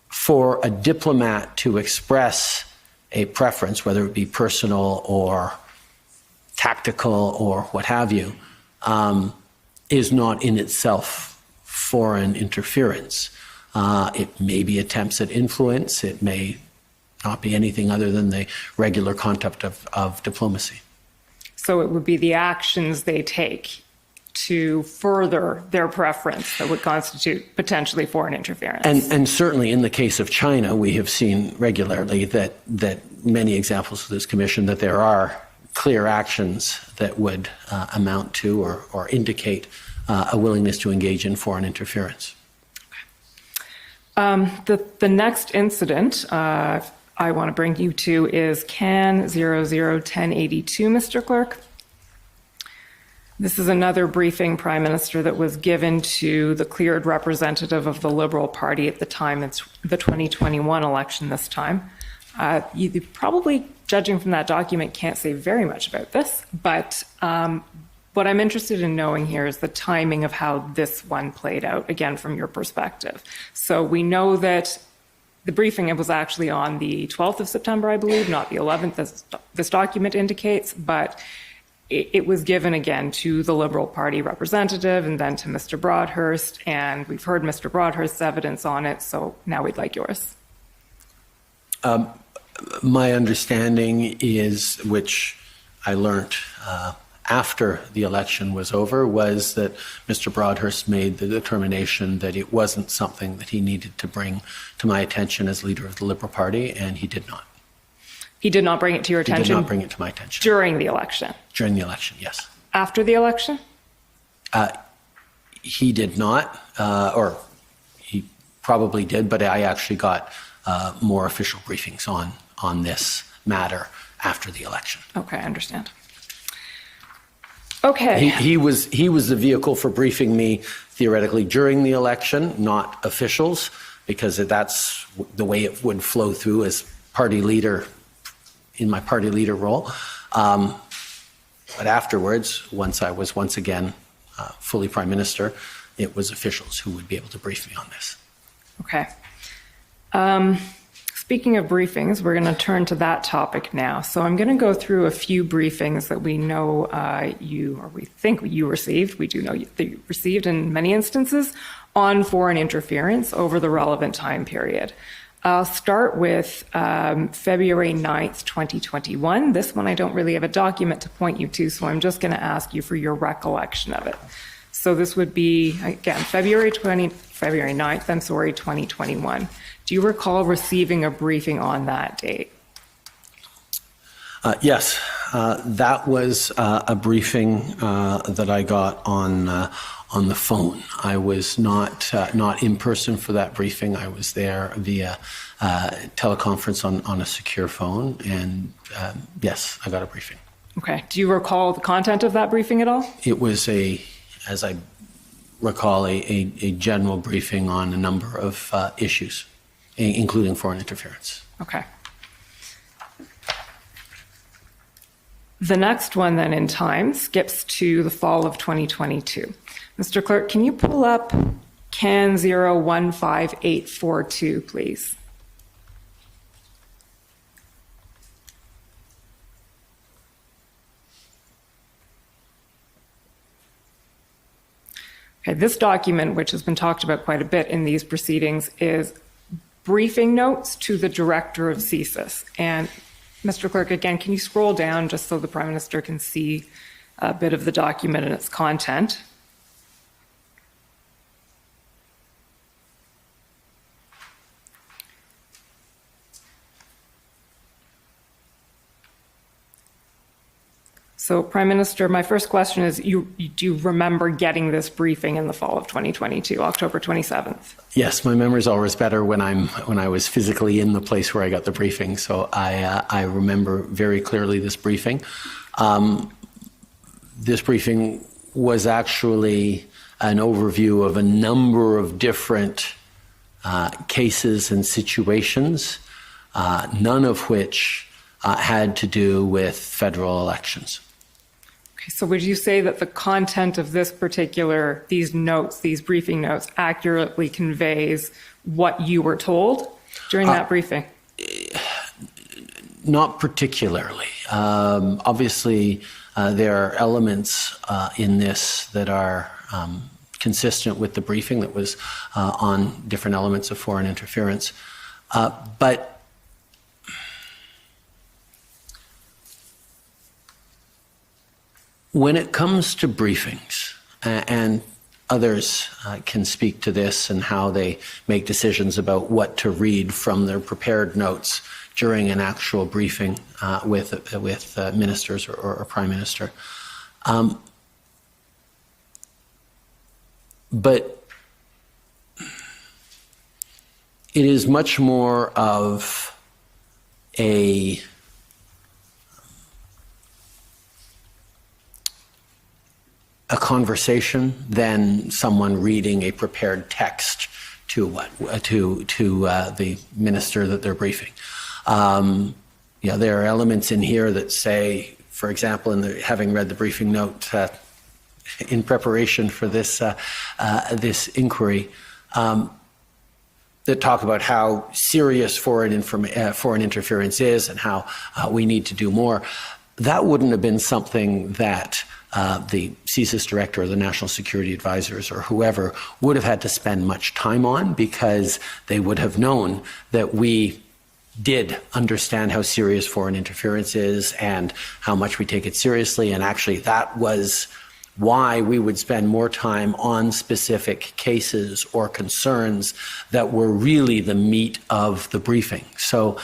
for a diplomat to express a preference, whether it be personal or tactical or what have you, is not in itself foreign interference. It may be attempts at influence. It may not be anything other than the regular conduct of diplomacy. So it would be the actions they take to further their preference that would constitute potentially foreign interference. And certainly in the case of China, we have seen regularly that many examples of this commission that there are clear actions that would amount to or indicate a willingness to engage in foreign interference. The next incident I want to bring you to is CAN 001082, Mr. Clerk. This is another briefing, Prime Minister, that was given to the cleared representative of the Liberal Party at the time. It's the 2021 election this time. You probably, judging from that document, can't say very much about this, but what I'm interested in knowing here is the timing of how this one played out, again, from your perspective. So we know that the briefing, it was actually on the 12th of September, I believe, not the 11th, as this document indicates, but it was given again to the Liberal Party representative and then to Mr. Broadhurst, and we've heard Mr. Broadhurst's evidence on it, so now we'd like yours. My understanding is, which I learned after the election was over, was that Mr. Broadhurst made the determination that it wasn't something that he needed to bring to my attention as leader of the Liberal Party, and he did not. He did not bring it to your attention? He did not bring it to my attention. During the election? During the election, yes. After the election? He did not, or he probably did, but I actually got more official briefings on this matter after the election. Okay, I understand. Okay. He was the vehicle for briefing me theoretically during the election, not officials, because that's the way it would flow through as party leader, in my party leader role. But afterwards, once I was once again fully Prime Minister, it was officials who would be able to brief me on this. Okay. Speaking of briefings, we're going to turn to that topic now. So I'm going to go through a few briefings that we know we think you received. We do know that you received in many instances on foreign interference over the relevant time period. I'll start with February 9th, 2021. This one I don't really have a document to point you to, so I'm just going to ask you for your recollection of it. So this would be, again, February 9th, 2021. Do you recall receiving a briefing on that date? Yes, that was a briefing that I got on the phone. I was not in person for that briefing. I was there via teleconference on a secure phone, and yes, I got a briefing. Okay. Do you recall the content of that briefing at all? It was as I recall, a general briefing on a number of issues, including foreign interference. Okay. The next one then in time skips to the fall of 2022. Mr. Clerk, can you pull up CAN 015842, please? Okay, this document, which has been talked about quite a bit in these proceedings, is briefing notes to the director of CSIS. And Mr. Clerk, again, can you scroll down just so the Prime Minister can see a bit of the document and its content? So, Prime Minister, my first question is, do you remember getting this briefing in the fall of 2022, October 27th? Yes, my memory is always better when I was physically in the place where I got the briefing. So I remember very clearly this briefing. This briefing was actually an overview of a number of different cases and situations, none of which had to do with federal elections. Okay, so would you say that the content of these briefing notes, accurately conveys what you were told during that briefing? Not particularly. Obviously, there are elements in this that are consistent with the briefing that was on different elements of foreign interference. But when it comes to briefings, and others can speak to this and how they make decisions about what to read from their prepared notes during an actual briefing with ministers or Prime Minister. But it is much more of a conversation than someone reading a prepared text to the minister that they're briefing. There are elements in here that say, for example, having read the briefing note in preparation for this this inquiry, that talk about how serious foreign interference is and how we need to do more. That wouldn't have been something that the CSIS director or the national security advisors or whoever would have had to spend much time on, because they would have known that we did understand how serious foreign interference is and how much we take it seriously. And actually, that was why we would spend more time on specific cases or concerns that were really the meat of the briefing. So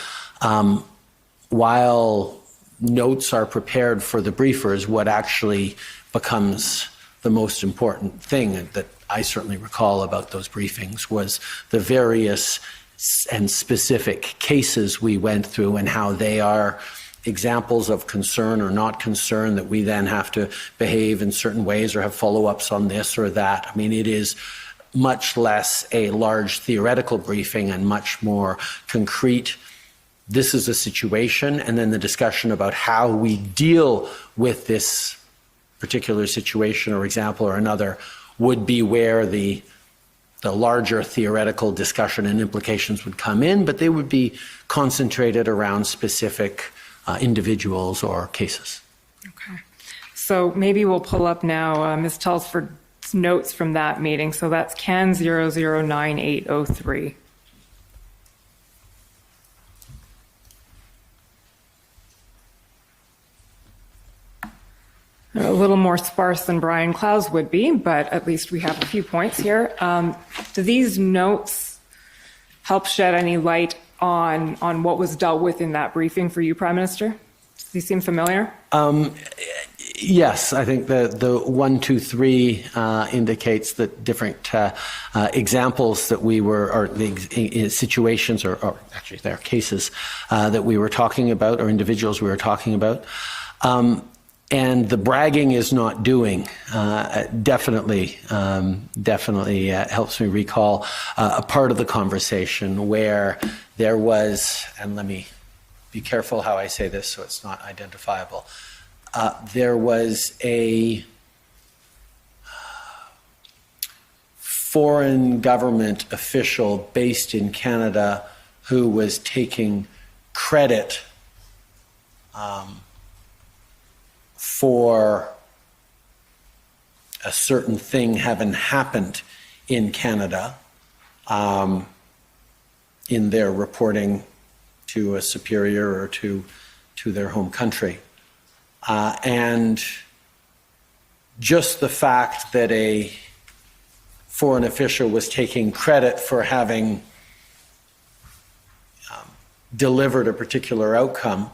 while notes are prepared for the briefers, what actually becomes the most important thing that I certainly recall about those briefings was the various and specific cases we went through and how they are examples of concern or not concern, that we then have to behave in certain ways or have follow-ups on this or that. I mean, it is much less a large theoretical briefing and much more concrete. This is a situation, and then the discussion about how we deal with this particular situation or example or another would be where the larger theoretical discussion and implications would come in, but they would be concentrated around specific individuals or cases. Okay. So maybe we'll pull up now Ms. Telford's notes from that meeting. So that's CAN 009803. A little more sparse than Brian Clow's would be, but at least we have a few points here. Do these notes help shed any light on what was dealt with in that briefing for you, Prime Minister? Does these seem familiar? Yes, I think the 1, 2, 3 indicates that different examples that we were, or the situations, or actually there are cases that we were talking about, or individuals we were talking about. And the bragging is not doing definitely helps me recall a part of the conversation where there was, and let me be careful how I say this so it's not identifiable. There was a foreign government official based in Canada who was taking credit for a certain thing having happened in Canada in their reporting to a superior or to their home country. And just the fact that a foreign official was taking credit for having delivered a particular outcome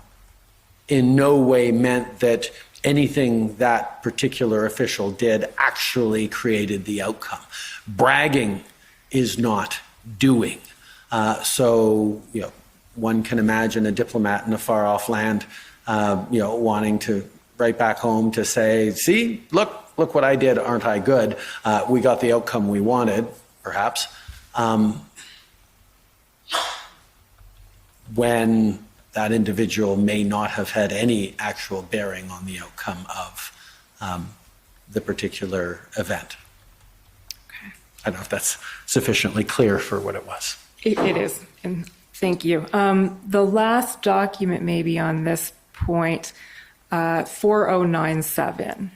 in no way meant that anything that particular official did actually created the outcome. Bragging is not doing. So, one can imagine a diplomat in a far off land, wanting to write back home to say, see, look what I did, aren't I good? We got the outcome we wanted, perhaps. When that individual may not have had any actual bearing on the outcome of the particular event. Okay. I don't know if that's sufficiently clear for what it was. It is, and thank you. The last document maybe on this point, 4097.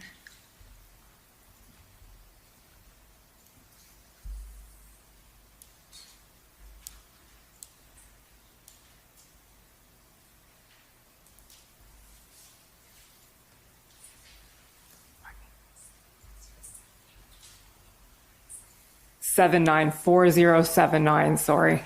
$4079, sorry.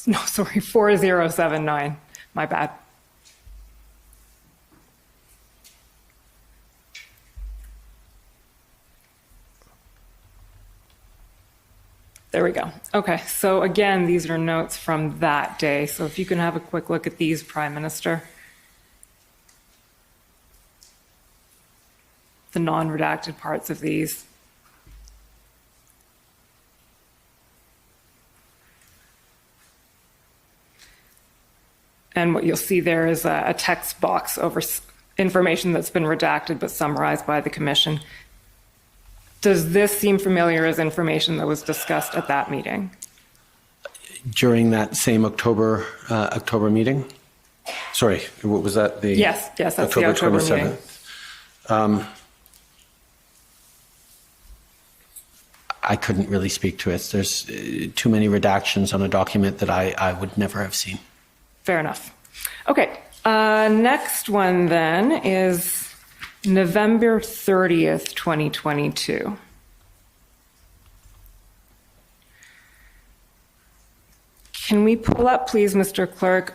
No, sorry, 4079. My bad. There we go. Okay, so again, these are notes from that day. So if you can have a quick look at these, Prime Minister. The non-redacted parts of these. And what you'll see there is a text box over information that's been redacted but summarized by the Commission. Does this seem familiar as information that was discussed at that meeting? During that same October meeting? Sorry, what was that? Yes, that's the October meeting. I couldn't really speak to it. There's too many redactions on a document that I would never have seen. Fair enough. Okay, next one then is November 30th, 2022. Can we pull up, please, Mr. Clerk,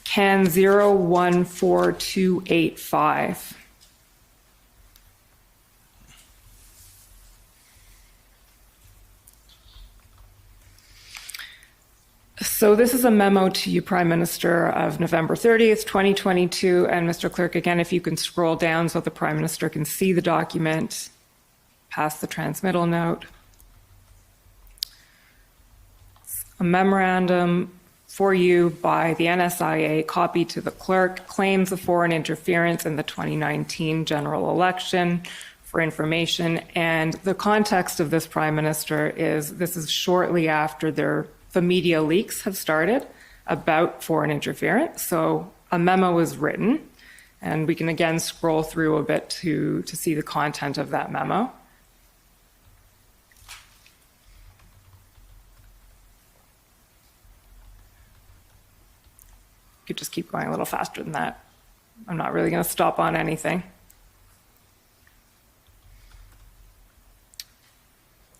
can 014285? So this is a memo to you, Prime Minister, of November 30th, 2022. And Mr. Clerk, again, if you can scroll down so the Prime Minister can see the document, past the transmittal note. A memorandum for you by the NSIA, copied to the clerk, claims of foreign interference in the 2019 general election for information. And the context of this, Prime Minister, is this is shortly after the media leaks have started about foreign interference. So a memo was written, and we can again scroll through a bit to see the content of that memo. You could just keep going a little faster than that. I'm not really going to stop on anything.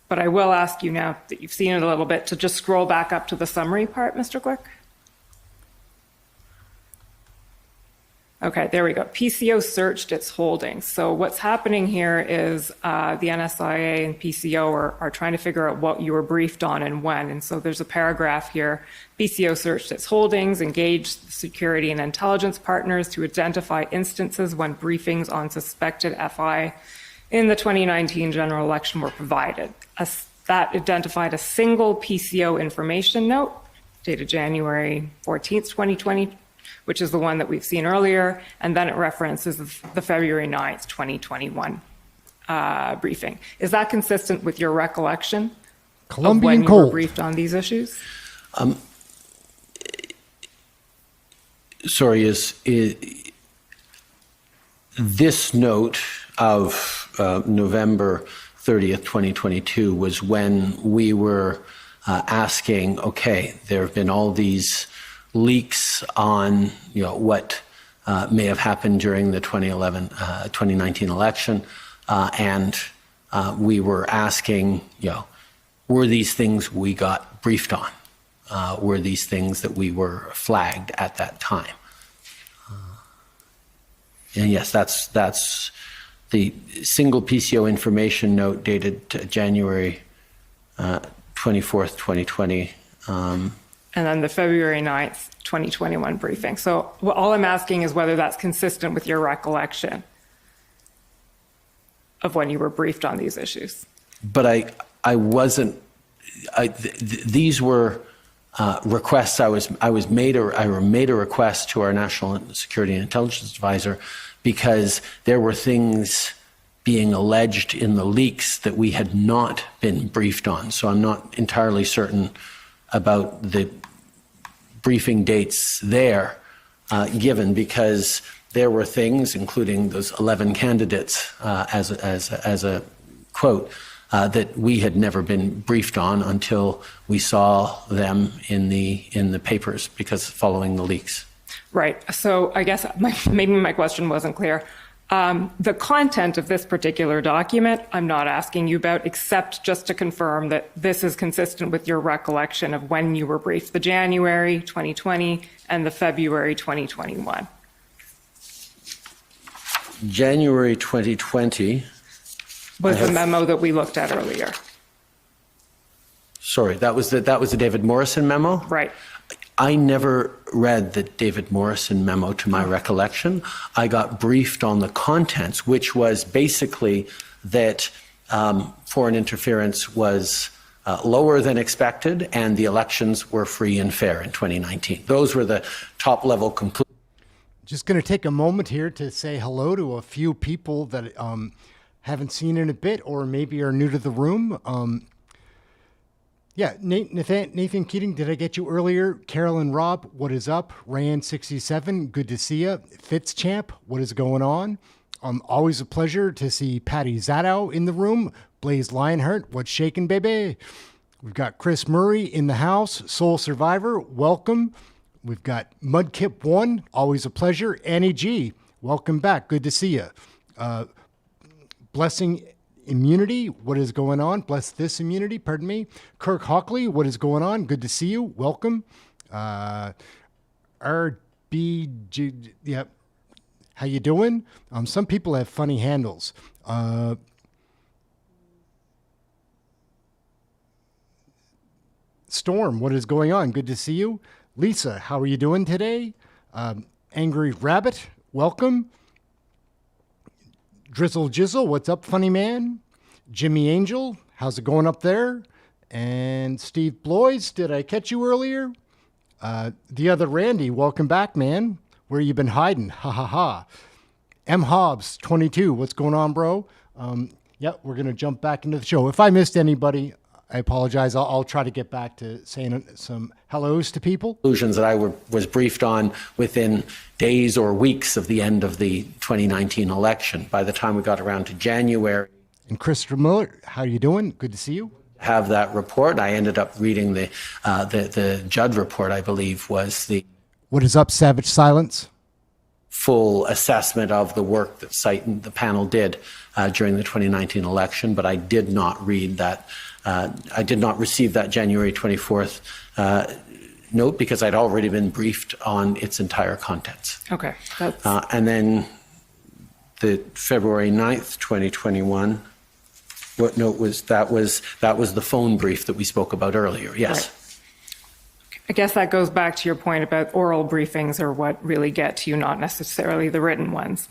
But I will ask you now that you've seen it a little bit to just scroll back up to the summary part, Mr. Clerk. Okay, there we go. PCO searched its holdings. So what's happening here is the NSIA and PCO are trying to figure out what you were briefed on and when. And so there's a paragraph here. PCO searched its holdings, engaged security and intelligence partners to identify instances when briefings on suspected FI in the 2019 general election were provided. That identified a single PCO information note dated January 14th, 2020, which is the one that we've seen earlier, and then it references the February 9th, 2021 briefing. Is that consistent with your recollection of when you were briefed on these issues? Sorry, is this note of November 30th, 2022 was when we were asking, okay, there have been all these leaks on, what may have happened during the 2019 election, and we were asking, were these things we got briefed on? Were these things that we were flagged at that time? And yes, that's the single PCO information note dated January 24th, 2020. And then the February 9th, 2021 briefing. So all I'm asking is whether that's consistent with your recollection of when you were briefed on these issues. But I wasn't, these were requests I made a request to our National Security and Intelligence Advisor because there were things being alleged in the leaks that we had not been briefed on. So I'm not entirely certain about the briefing dates there given, because there were things, including those 11 candidates as a quote, that we had never been briefed on until we saw them in the papers, because following the leaks. Right. So I guess maybe my question wasn't clear. The content of this particular document, I'm not asking you about, except just to confirm that this is consistent with your recollection of when you were briefed, the January 2020 and the February 2021. January 2020 was the memo that we looked at earlier. Sorry, that was the David Morrison memo? Right. I never read the David Morrison memo to my recollection. I got briefed on the contents, which was basically that foreign interference was lower than expected and the elections were free and fair in 2019. Those were the top level conclusions. Just going to take a moment here to say hello to a few people that haven't seen in a bit or maybe are new to the room. Yeah, Nathan Keating, did I get you earlier? Carolyn Robb, what is up? Ryan67, good to see you. Fitzchamp, what is going on? Always a pleasure to see Patty Zadow in the room. Blaze Lionheart, what's shaking, baby? We've got Chris Murray in the house. Soul Survivor, welcome. We've got Mudkip1, always a pleasure. Annie G, welcome back, good to see you. Blessing Immunity, what is going on? Bless this immunity, pardon me. Kirk Hockley, what is going on? Good to see you. Welcome. RBG, yep. How you doing? Some people have funny handles. Storm, what is going on? Good to see you. Lisa, how are you doing today? Angry Rabbit, welcome. Drizzle Jizzle, what's up, funny man? Jimmy Angel, how's it going up there? And Steve Bloys, did I catch you earlier? The other Randy, welcome back, man. Where you been hiding? Ha ha ha. M Hobbs, 22, what's going on, bro? Yep, we're going to jump back into the show. If I missed anybody, I apologize. I'll try to get back to saying some hellos to people. Conclusions that I was briefed on within days or weeks of the end of the 2019 election. By the time we got around to January. And Christopher Miller, how are you doing? Good to see you. Have that report. I ended up reading the Judd report, I believe, was the... What is up, Savage Silence? Full assessment of the work that the panel did during the 2019 election, but I did not read that. I did not receive that January 24th note because I'd already been briefed on its entire contents. Okay. That's... And then the February 9th, 2021, what note was that? Was the phone brief that we spoke about earlier? Yes. Right. I guess that goes back to your point about oral briefings are what really get to you, not necessarily the written ones.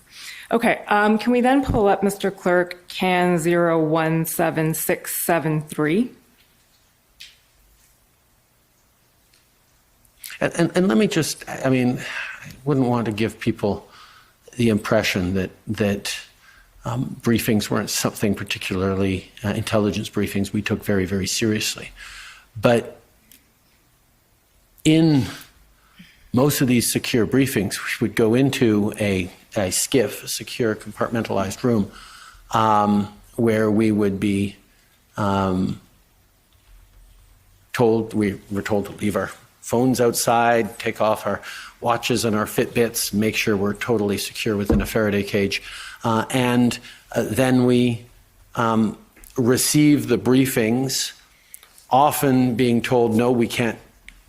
Okay, can we then pull up, Mr. Clerk, CAN 017673? And let me just, I mean, I wouldn't want to give people the impression that briefings weren't something particularly, intelligence briefings we took very, very seriously. But in most of these secure briefings, we would go into a SCIF, a secure compartmentalized room, where we would be told, we were told to leave our phones outside, take off our watches and our Fitbits, make sure we're totally secure within a Faraday cage. And then we receive the briefings, often being told, no, we can't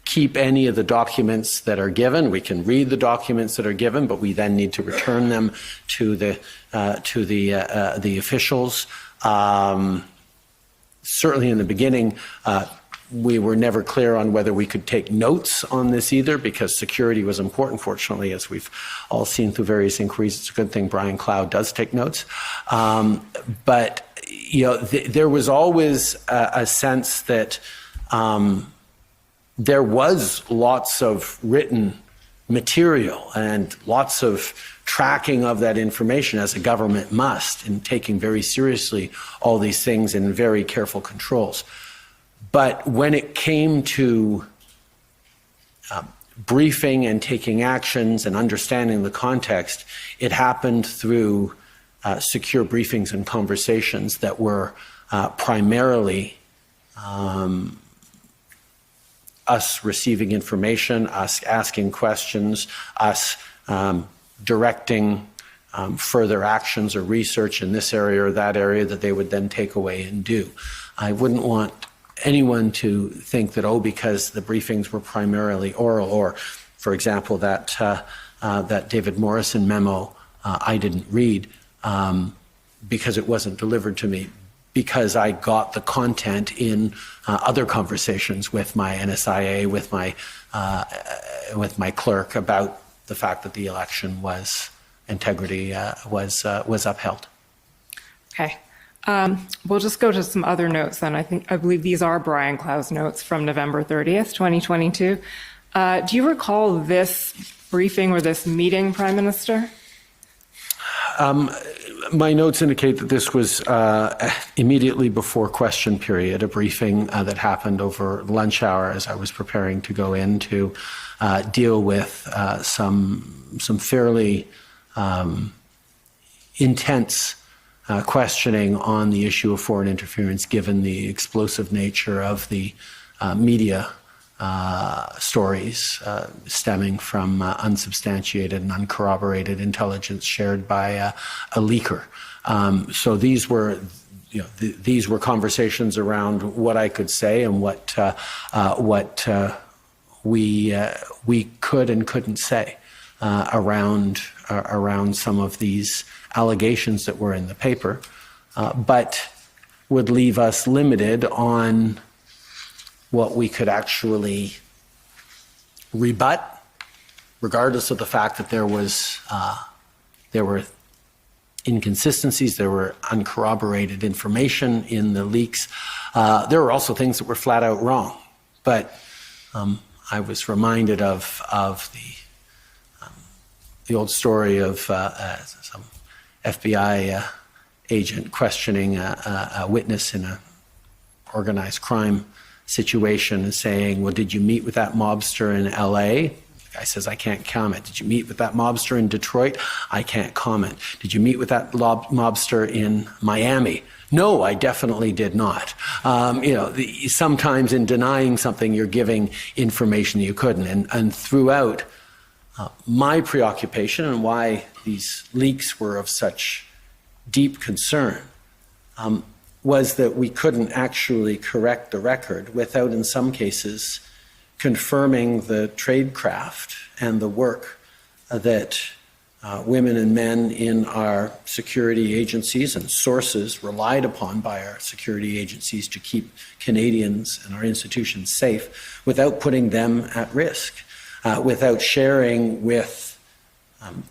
keep any of the documents that are given. We can read the documents that are given, but we then need to return them to the officials. Certainly in the beginning, we were never clear on whether we could take notes on this either, because security was important. Fortunately, as we've all seen through various inquiries, it's a good thing Brian Cloud does take notes. But you know, there was always a sense that there was lots of written material and lots of tracking of that information, as a government must, in taking very seriously all these things and very careful controls. But when it came to briefing and taking actions and understanding the context, it happened through secure briefings and conversations that were primarily us receiving information, us asking questions, us directing further actions or research in this area or that area that they would then take away and do. I wouldn't want anyone to think that, oh, because the briefings were primarily oral, or, for example, that David Morrison memo I didn't read because it wasn't delivered to me, because I got the content in other conversations with my NSIA, with my clerk, about the fact that the election integrity was upheld. Okay. We'll just go to some other notes then. I believe these are Brian Cloud's notes from November 30th, 2022. Do you recall this briefing or this meeting, Prime Minister? My notes indicate that this was immediately before question period, a briefing that happened over lunch hour as I was preparing to go in to deal with some fairly intense questioning on the issue of foreign interference, given the explosive nature of the media stories stemming from unsubstantiated and uncorroborated intelligence shared by a leaker. So these were, these were conversations around what I could say and what we could and couldn't say around some of these allegations that were in the paper, but would leave us limited on what we could actually rebut, regardless of the fact that there were inconsistencies, there were uncorroborated information in the leaks. There were also things that were flat out wrong. But I was reminded of the old story of some FBI agent questioning a witness in an organized crime situation and saying, well, did you meet with that mobster in LA? The guy says, I can't comment. Did you meet with that mobster in Detroit? I can't comment. Did you meet with that mobster in Miami? No, I definitely did not. Sometimes in denying something, you're giving information you couldn't. And throughout my preoccupation and why these leaks were of such deep concern was that we couldn't actually correct the record without, in some cases, confirming the tradecraft and the work that women and men in our security agencies and sources relied upon by our security agencies to keep Canadians and our institutions safe without putting them at risk, without sharing with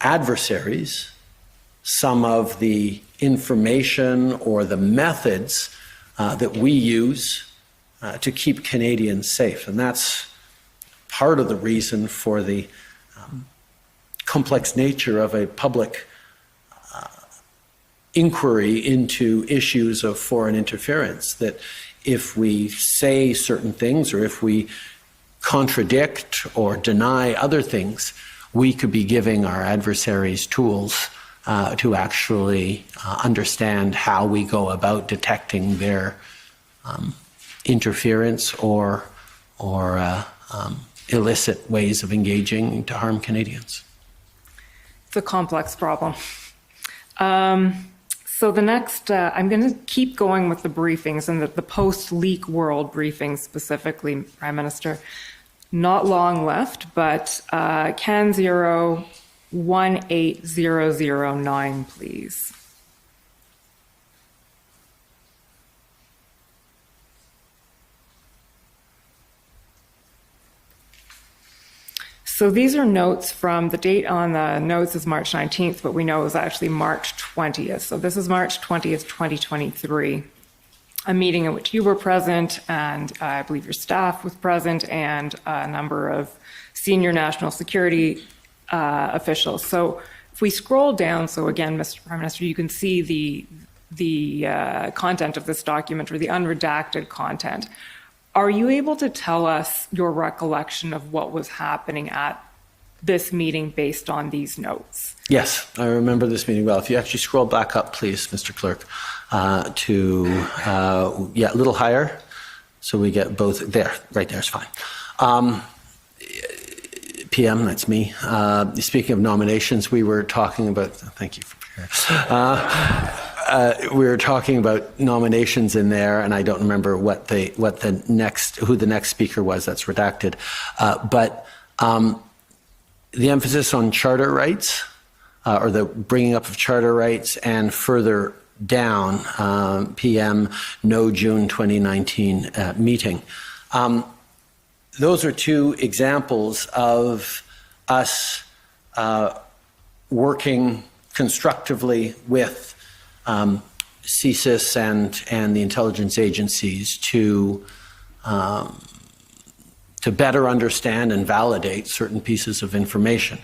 adversaries some of the information or the methods that we use to keep Canadians safe. And that's part of the reason for the complex nature of a public inquiry into issues of foreign interference, that if we say certain things or if we contradict or deny other things, we could be giving our adversaries tools to actually understand how we go about detecting their interference or illicit ways of engaging to harm Canadians. It's a complex problem. So the next, I'm going to keep going with the briefings and the post-leak world briefings specifically, Prime Minister. Not long left, but CAN 018009, please. So these are notes from, the date on the notes is March 19th, but we know it was actually March 20th. So this is March 20th, 2023, a meeting in which you were present, and I believe your staff was present, and a number of senior national security officials. So if we scroll down, so again, Mr. Prime Minister, you can see the content of this document, or the unredacted content. Are you able to tell us your recollection of what was happening at this meeting based on these notes? Yes, I remember this meeting well. If you actually scroll back up, please, Mr. Clerk, a little higher, so we get both. There, right there is fine. PM, that's me. Speaking of nominations, we were talking about. Thank you for we were talking about nominations in there, and I don't remember who the next speaker was. That's redacted. But the emphasis on charter rights, or the bringing up of charter rights, and further down, PM, no June 2019 meeting. Those are two examples of us working constructively with CSIS and the intelligence agencies to better understand and validate certain pieces of information.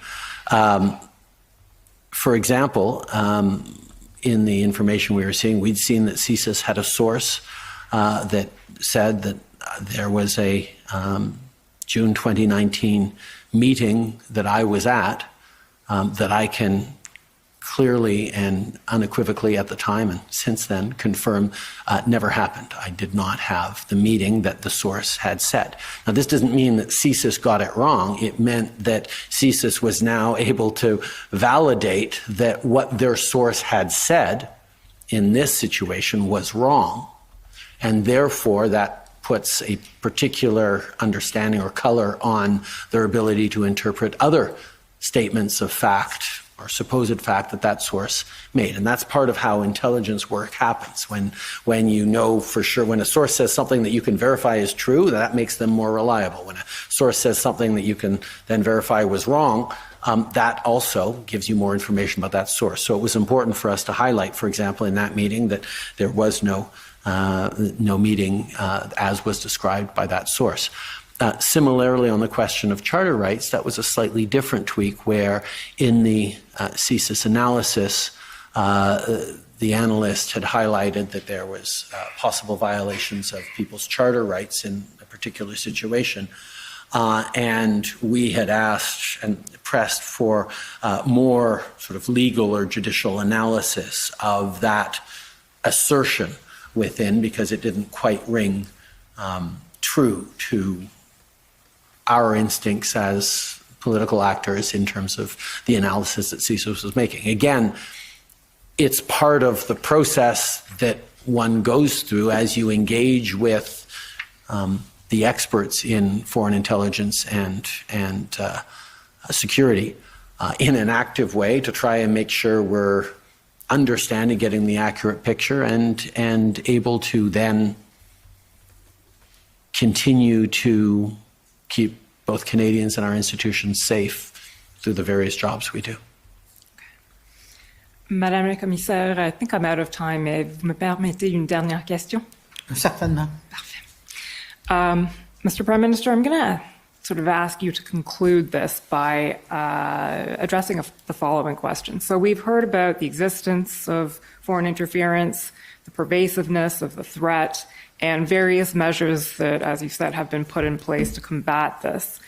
For example, in the information we were seeing, we'd seen that CSIS had a source that said that there was a June 2019 meeting that I was at that I can clearly and unequivocally at the time and since then confirm never happened. I did not have the meeting that the source had said. Now, this doesn't mean that CSIS got it wrong. It meant that CSIS was now able to validate that what their source had said in this situation was wrong, and therefore that puts a particular understanding or color on their ability to interpret other statements of fact or supposed fact that that source made. And that's part of how intelligence work happens. When you know for sure, when a source says something that you can verify is true, that makes them more reliable. When a source says something that you can then verify was wrong, that also gives you more information about that source. So it was important for us to highlight, for example, in that meeting that there was no meeting as was described by that source. Similarly, on the question of charter rights, that was a slightly different tweak where in the CSIS analysis, the analyst had highlighted that there was possible violations of people's charter rights in a particular situation. And we had asked and pressed for more sort of legal or judicial analysis of that assertion within, because it didn't quite ring true to our instincts as political actors in terms of the analysis that CSIS was making. Again, it's part of the process that one goes through as you engage with the experts in foreign intelligence and security in an active way to try and make sure we're understanding, getting the accurate picture, and able to then continue to keep both Canadians and our institutions safe through the various jobs we do. Madame la Commissaire, I think I'm out of time, mais vous me permettez une dernière question? Certainement. Parfait. Mr. Prime Minister, I'm going to sort of ask you to conclude this by addressing the following question. So we've heard about the existence of foreign interference, the pervasiveness of the threat, and various measures that, as you said, have been put in place to combat this.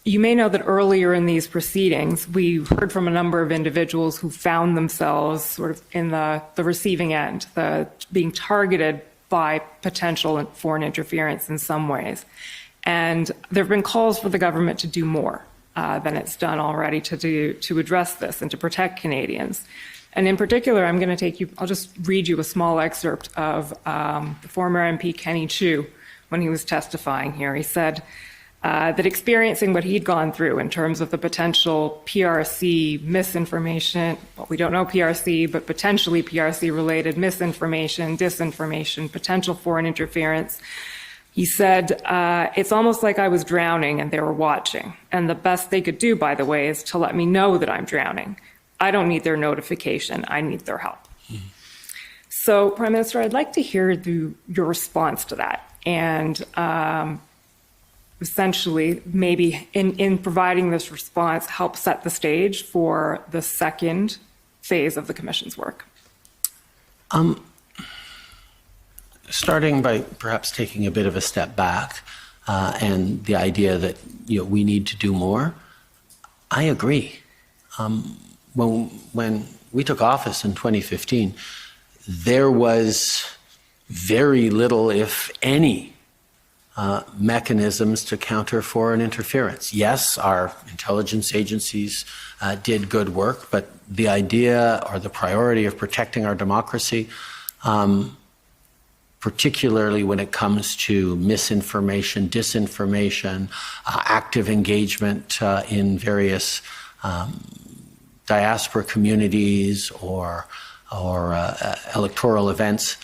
You may know that earlier in these proceedings, we heard from a number of individuals who found themselves sort of in the receiving end, being targeted by potential foreign interference in some ways. And there have been calls for the government to do more than it's done already to address this and to protect Canadians. And in particular, I'll just read you a small excerpt of the former MP Kenny Chu when he was testifying here. He said that experiencing what he'd gone through in terms of the potential PRC misinformation, well, we don't know PRC, but potentially PRC-related misinformation, disinformation, potential foreign interference, he said, it's almost like I was drowning and they were watching. And the best they could do, by the way, is to let me know that I'm drowning. I don't need their notification. I need their help. Mm-hmm. So, Prime Minister, I'd like to hear your response to that. And essentially, maybe in providing this response, help set the stage for the second phase of the Commission's work. Starting by perhaps taking a bit of a step back and the idea that we need to do more, I agree. When we took office in 2015, there was very little, if any, mechanisms to counter foreign interference. Yes, our intelligence agencies did good work, but the idea or the priority of protecting our democracy, particularly when it comes to misinformation, disinformation, active engagement in various diaspora communities or electoral events,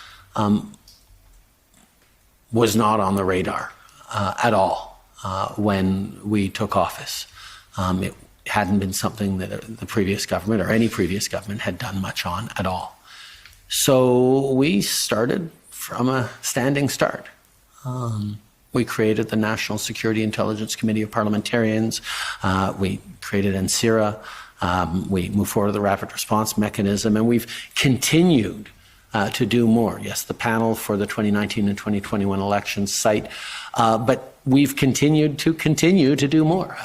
was not on the radar at all when we took office. It hadn't been something that the previous government or any previous government had done much on at all. So we started from a standing start. We created the National Security Intelligence Committee of Parliamentarians. We created NCIRA. We moved forward to the Rapid Response Mechanism, and we've continued to do more. Yes, the panel for the 2019 and 2021 elections cite, but we've continued to do more.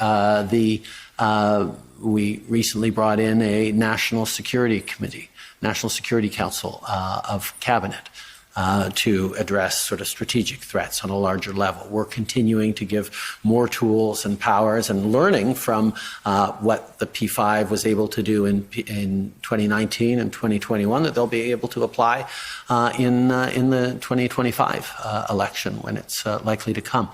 We recently brought in a National Security Committee, National Security Council of Cabinet to address sort of strategic threats on a larger level. We're continuing to give more tools and powers and learning from what the P5 was able to do in 2019 and 2021 that they'll be able to apply in the 2025 election when it's likely to come.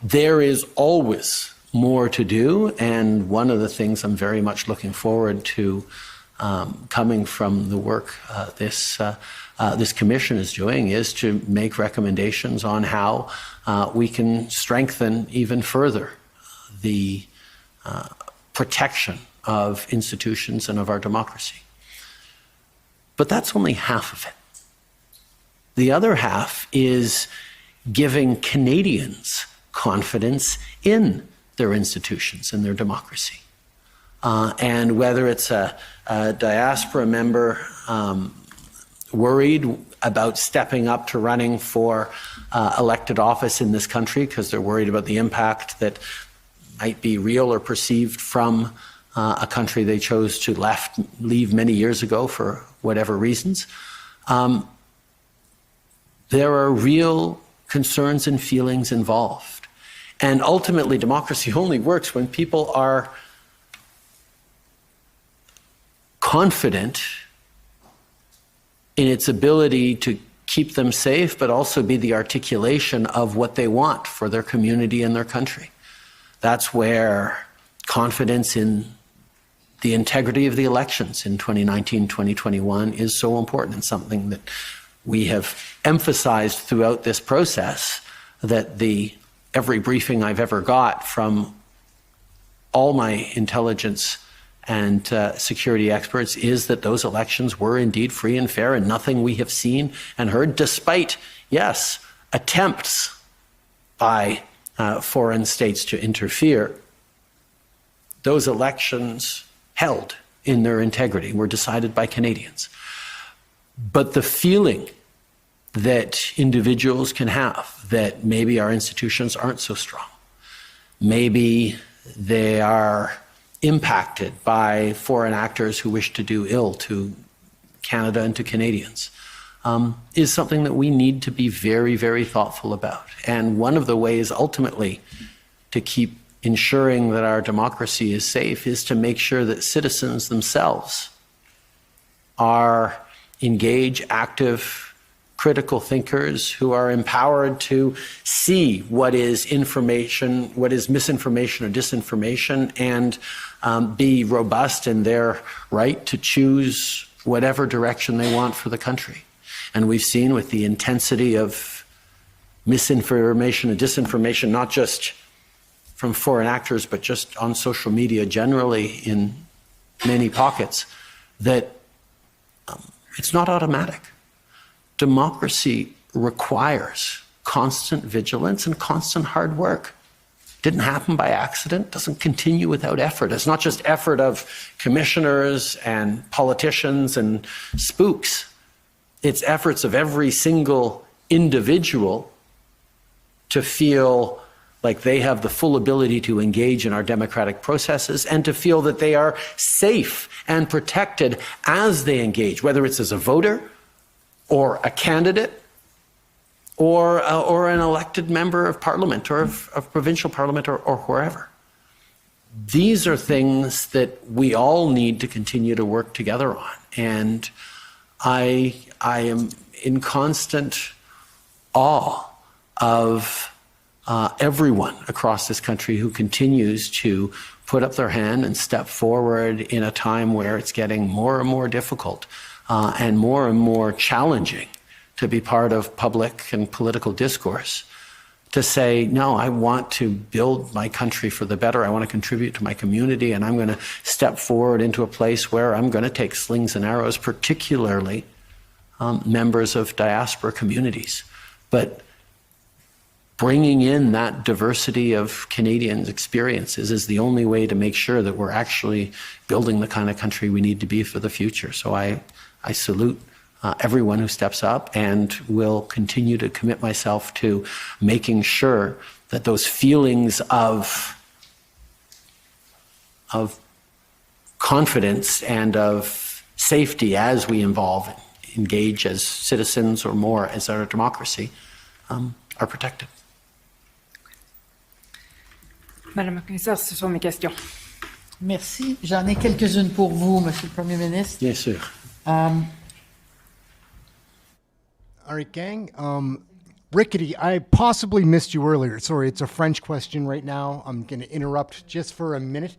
There is always more to do, and one of the things I'm very much looking forward to coming from the work this commission is doing is to make recommendations on how we can strengthen even further the protection of institutions and of our democracy. But that's only half of it. The other half is giving Canadians confidence in their institutions and their democracy. And whether it's a diaspora member worried about stepping up to running for elected office in this country because they're worried about the impact that might be real or perceived from a country they chose to leave many years ago for whatever reasons. There are real concerns and feelings involved. And ultimately, democracy only works when people are confident in its ability to keep them safe, but also be the articulation of what they want for their community and their country. That's where confidence in the integrity of the elections in 2019, 2021 is so important, and something that we have emphasized throughout this process, that every briefing I've ever got from all my intelligence and security experts is that those elections were indeed free and fair, and nothing we have seen and heard, despite, yes, attempts by foreign states to interfere, those elections held in their integrity were decided by Canadians. But the feeling that individuals can have that maybe our institutions aren't so strong, maybe they are impacted by foreign actors who wish to do ill to Canada and to Canadians, is something that we need to be very, very thoughtful about. And one of the ways ultimately to keep ensuring that our democracy is safe is to make sure that citizens themselves are engaged, active, critical thinkers who are empowered to see what is information, what is misinformation or disinformation, and be robust in their right to choose whatever direction they want for the country. And we've seen with the intensity of misinformation and disinformation, not just from foreign actors, but just on social media generally in many pockets, that it's not automatic. Democracy requires constant vigilance and constant hard work. Didn't happen by accident, doesn't continue without effort. It's not just effort of commissioners and politicians and spooks. It's efforts of every single individual to feel like they have the full ability to engage in our democratic processes and to feel that they are safe and protected as they engage, whether it's as a voter or a candidate or an elected member of parliament or of provincial parliament or wherever. These are things that we all need to continue to work together on. And I am in constant awe of everyone across this country who continues to put up their hand and step forward in a time where it's getting more and more difficult and more challenging to be part of public and political discourse, to say, no, I want to build my country for the better. I want to contribute to my community, and I'm going to step forward into a place where I'm going to take slings and arrows, particularly members of diaspora communities. But bringing in that diversity of Canadians' experiences is the only way to make sure that we're actually building the kind of country we need to be for the future. So I salute everyone who steps up, and will continue to commit myself to making sure that those feelings of confidence and of safety as we engage as citizens or more as our democracy are protected. Madame la Commissaire, ce sont mes questions. Merci. J'en ai quelques-unes pour vous, Monsieur le Premier ministre. Bien sûr. All right, gang. Rickety, I possibly missed you earlier. Sorry, it's a French question right now. I'm going to interrupt just for a minute.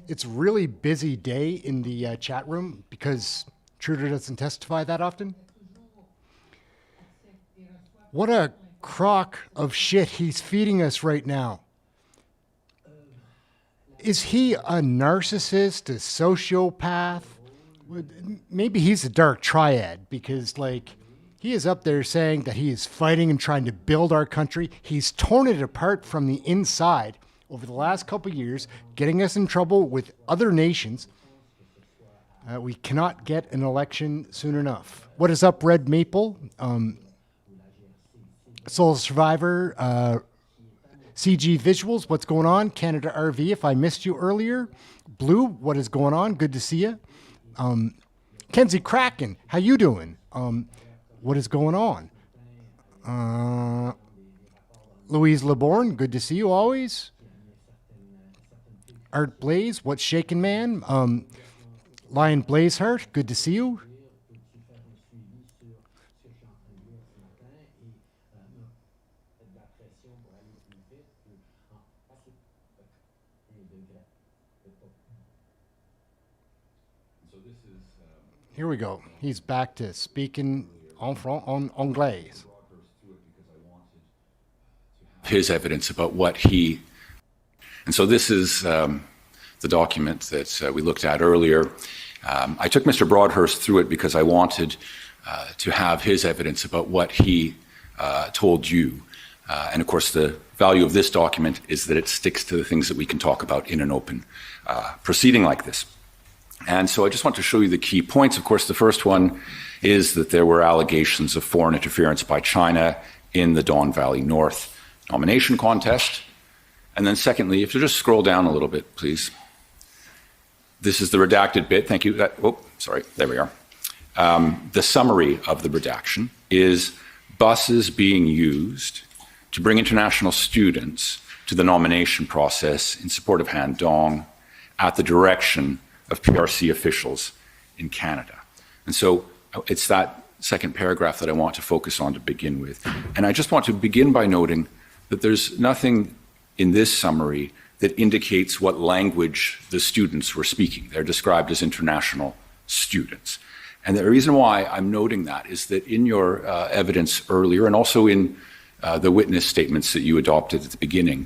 It's a really busy day in the chat room because Trudeau doesn't testify that often. What a crock of shit he's feeding us right now. Is he a narcissist, a sociopath? Maybe he's a dark triad, because, like, he is up there saying that he is fighting and trying to build our country. He's torn it apart from the inside over the last couple of years, getting us in trouble with other nations. We cannot get an election soon enough. What is up, Red Maple? Soul Survivor, CG Visuals, what's going on? Canada RV, if I missed you earlier. Blue, what is going on? Good to see you. Kenzie Kraken, how you doing? What is going on? Louise Leborn, good to see you always. Art Blaze, what's shaking, man? Lion Blazeheart, good to see you. Here we go. He's back to speaking en anglais. His evidence about what he, and so this is the document that we looked at earlier. I took Mr. Broadhurst through it because I wanted to have his evidence about what he told you. And of course, the value of this document is that it sticks to the things that we can talk about in an open proceeding like this. And so I just want to show you the key points. Of course, the first one is that there were allegations of foreign interference by China in the Don Valley North nomination contest. And then secondly, if you just scroll down a little bit, please. This is the redacted bit. Thank you. Oh, sorry. There we are. The summary of the redaction is buses being used to bring international students to the nomination process in support of Han Dong at the direction of PRC officials in Canada. And so it's that second paragraph that I want to focus on to begin with. And I just want to begin by noting that there's nothing in this summary that indicates what language the students were speaking. They're described as international students. And the reason why I'm noting that is that in your evidence earlier, and also in the witness statements that you adopted at the beginning,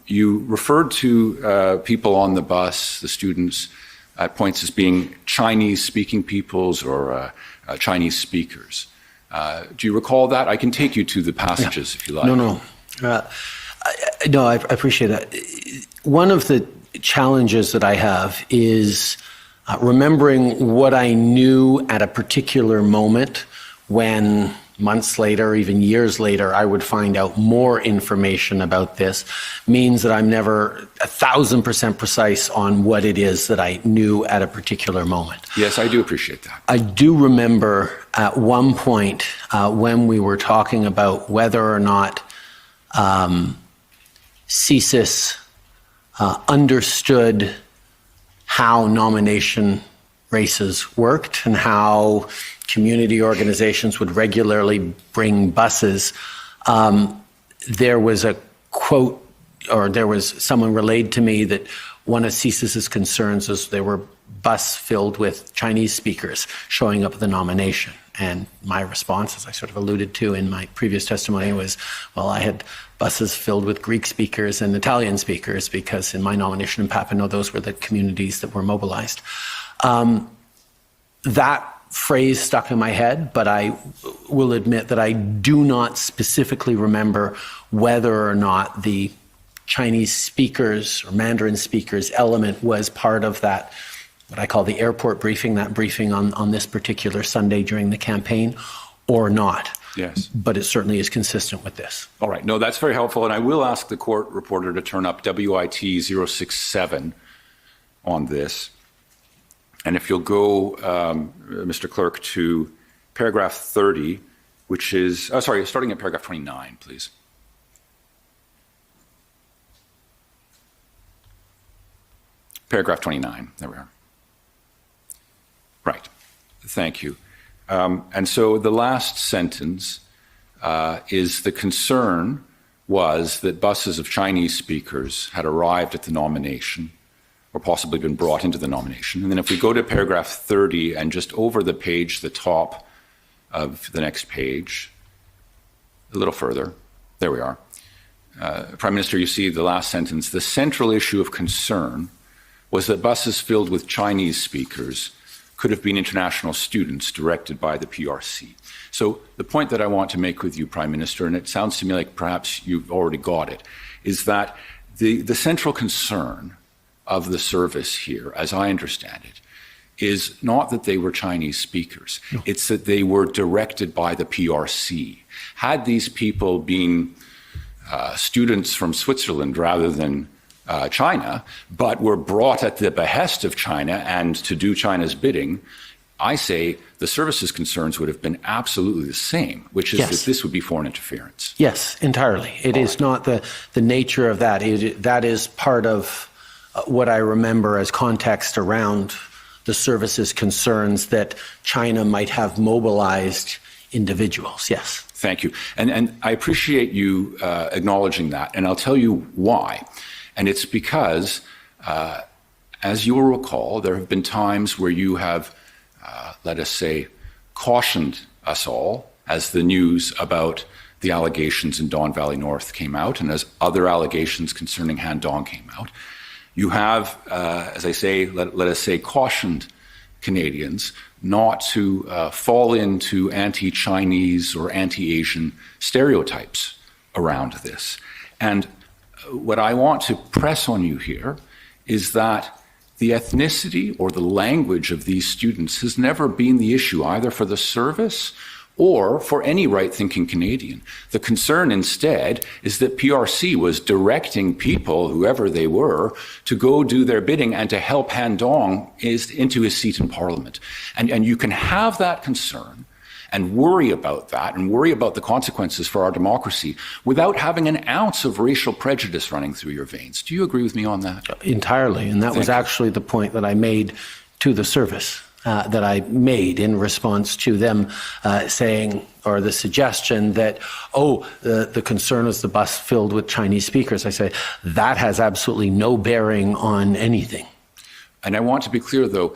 you referred to people on the bus, the students, at points as being Chinese-speaking peoples or Chinese speakers. Do you recall that? I can take you to the passages if you like. No. No, I appreciate that. One of the challenges that I have is remembering what I knew at a particular moment when months later, even years later, I would find out more information about this, means that I'm never 1,000% precise on what it is that I knew at a particular moment. Yes, I do appreciate that. I do remember at one point when we were talking about whether or not CSIS understood how nomination races worked and how community organizations would regularly bring buses. There was a quote, or there was someone relayed to me that one of CSIS's concerns was there were buses filled with Chinese speakers showing up at the nomination. And my response, as I sort of alluded to in my previous testimony, was, well, I had buses filled with Greek speakers and Italian speakers because in my nomination in Papineau, those were the communities that were mobilized. That phrase stuck in my head, but I will admit that I do not specifically remember whether or not the Chinese speakers or Mandarin speakers element was part of that, what I call the airport briefing, that briefing on this particular Sunday during the campaign, or not. Yes. But it certainly is consistent with this. All right. No, that's very helpful. And I will ask the court reporter to turn up WIT 067 on this. And if you'll go, Mr. Clerk, to paragraph 30, which is, starting at paragraph 29, please. Paragraph 29, there we are. Right, thank you. And so the last sentence is the concern was that buses of Chinese speakers had arrived at the nomination or possibly been brought into the nomination. And then if we go to paragraph 30 and just over the page, the top of the next page, a little further, there we are. Prime Minister, you see the last sentence. The central issue of concern was that buses filled with Chinese speakers could have been international students directed by the PRC. So the point that I want to make with you, Prime Minister, and it sounds to me like perhaps you've already got it, is that the central concern of the service here, as I understand it, is not that they were Chinese speakers. No. It's that they were directed by the PRC. Had these people been students from Switzerland rather than China, but were brought at the behest of China and to do China's bidding, I say the service's concerns would have been absolutely the same, which is that this would be foreign interference. Yes, entirely. It is not the nature of that. That is part of what I remember as context around the service's concerns that China might have mobilized individuals. Yes. Thank you. And I appreciate you acknowledging that, and I'll tell you why. And it's because, as you will recall, there have been times where you have let us say, cautioned us all as the news about the allegations in Don Valley North came out and as other allegations concerning Han Dong came out. You have, as I say, let us say, cautioned Canadians not to fall into anti-Chinese or anti-Asian stereotypes around this. And what I want to press on you here is that the ethnicity or the language of these students has never been the issue either for the service or for any right-thinking Canadian. The concern instead is that PRC was directing people, whoever they were, to go do their bidding and to help Han Dong into his seat in Parliament. And you can have that concern and worry about that and worry about the consequences for our democracy without having an ounce of racial prejudice running through your veins. Do you agree with me on that? Entirely. And that was actually the point that I made to the service. That I made in response to them saying, or the suggestion that, the concern is the bus filled with Chinese speakers. I say, that has absolutely no bearing on anything. And I want to be clear, though,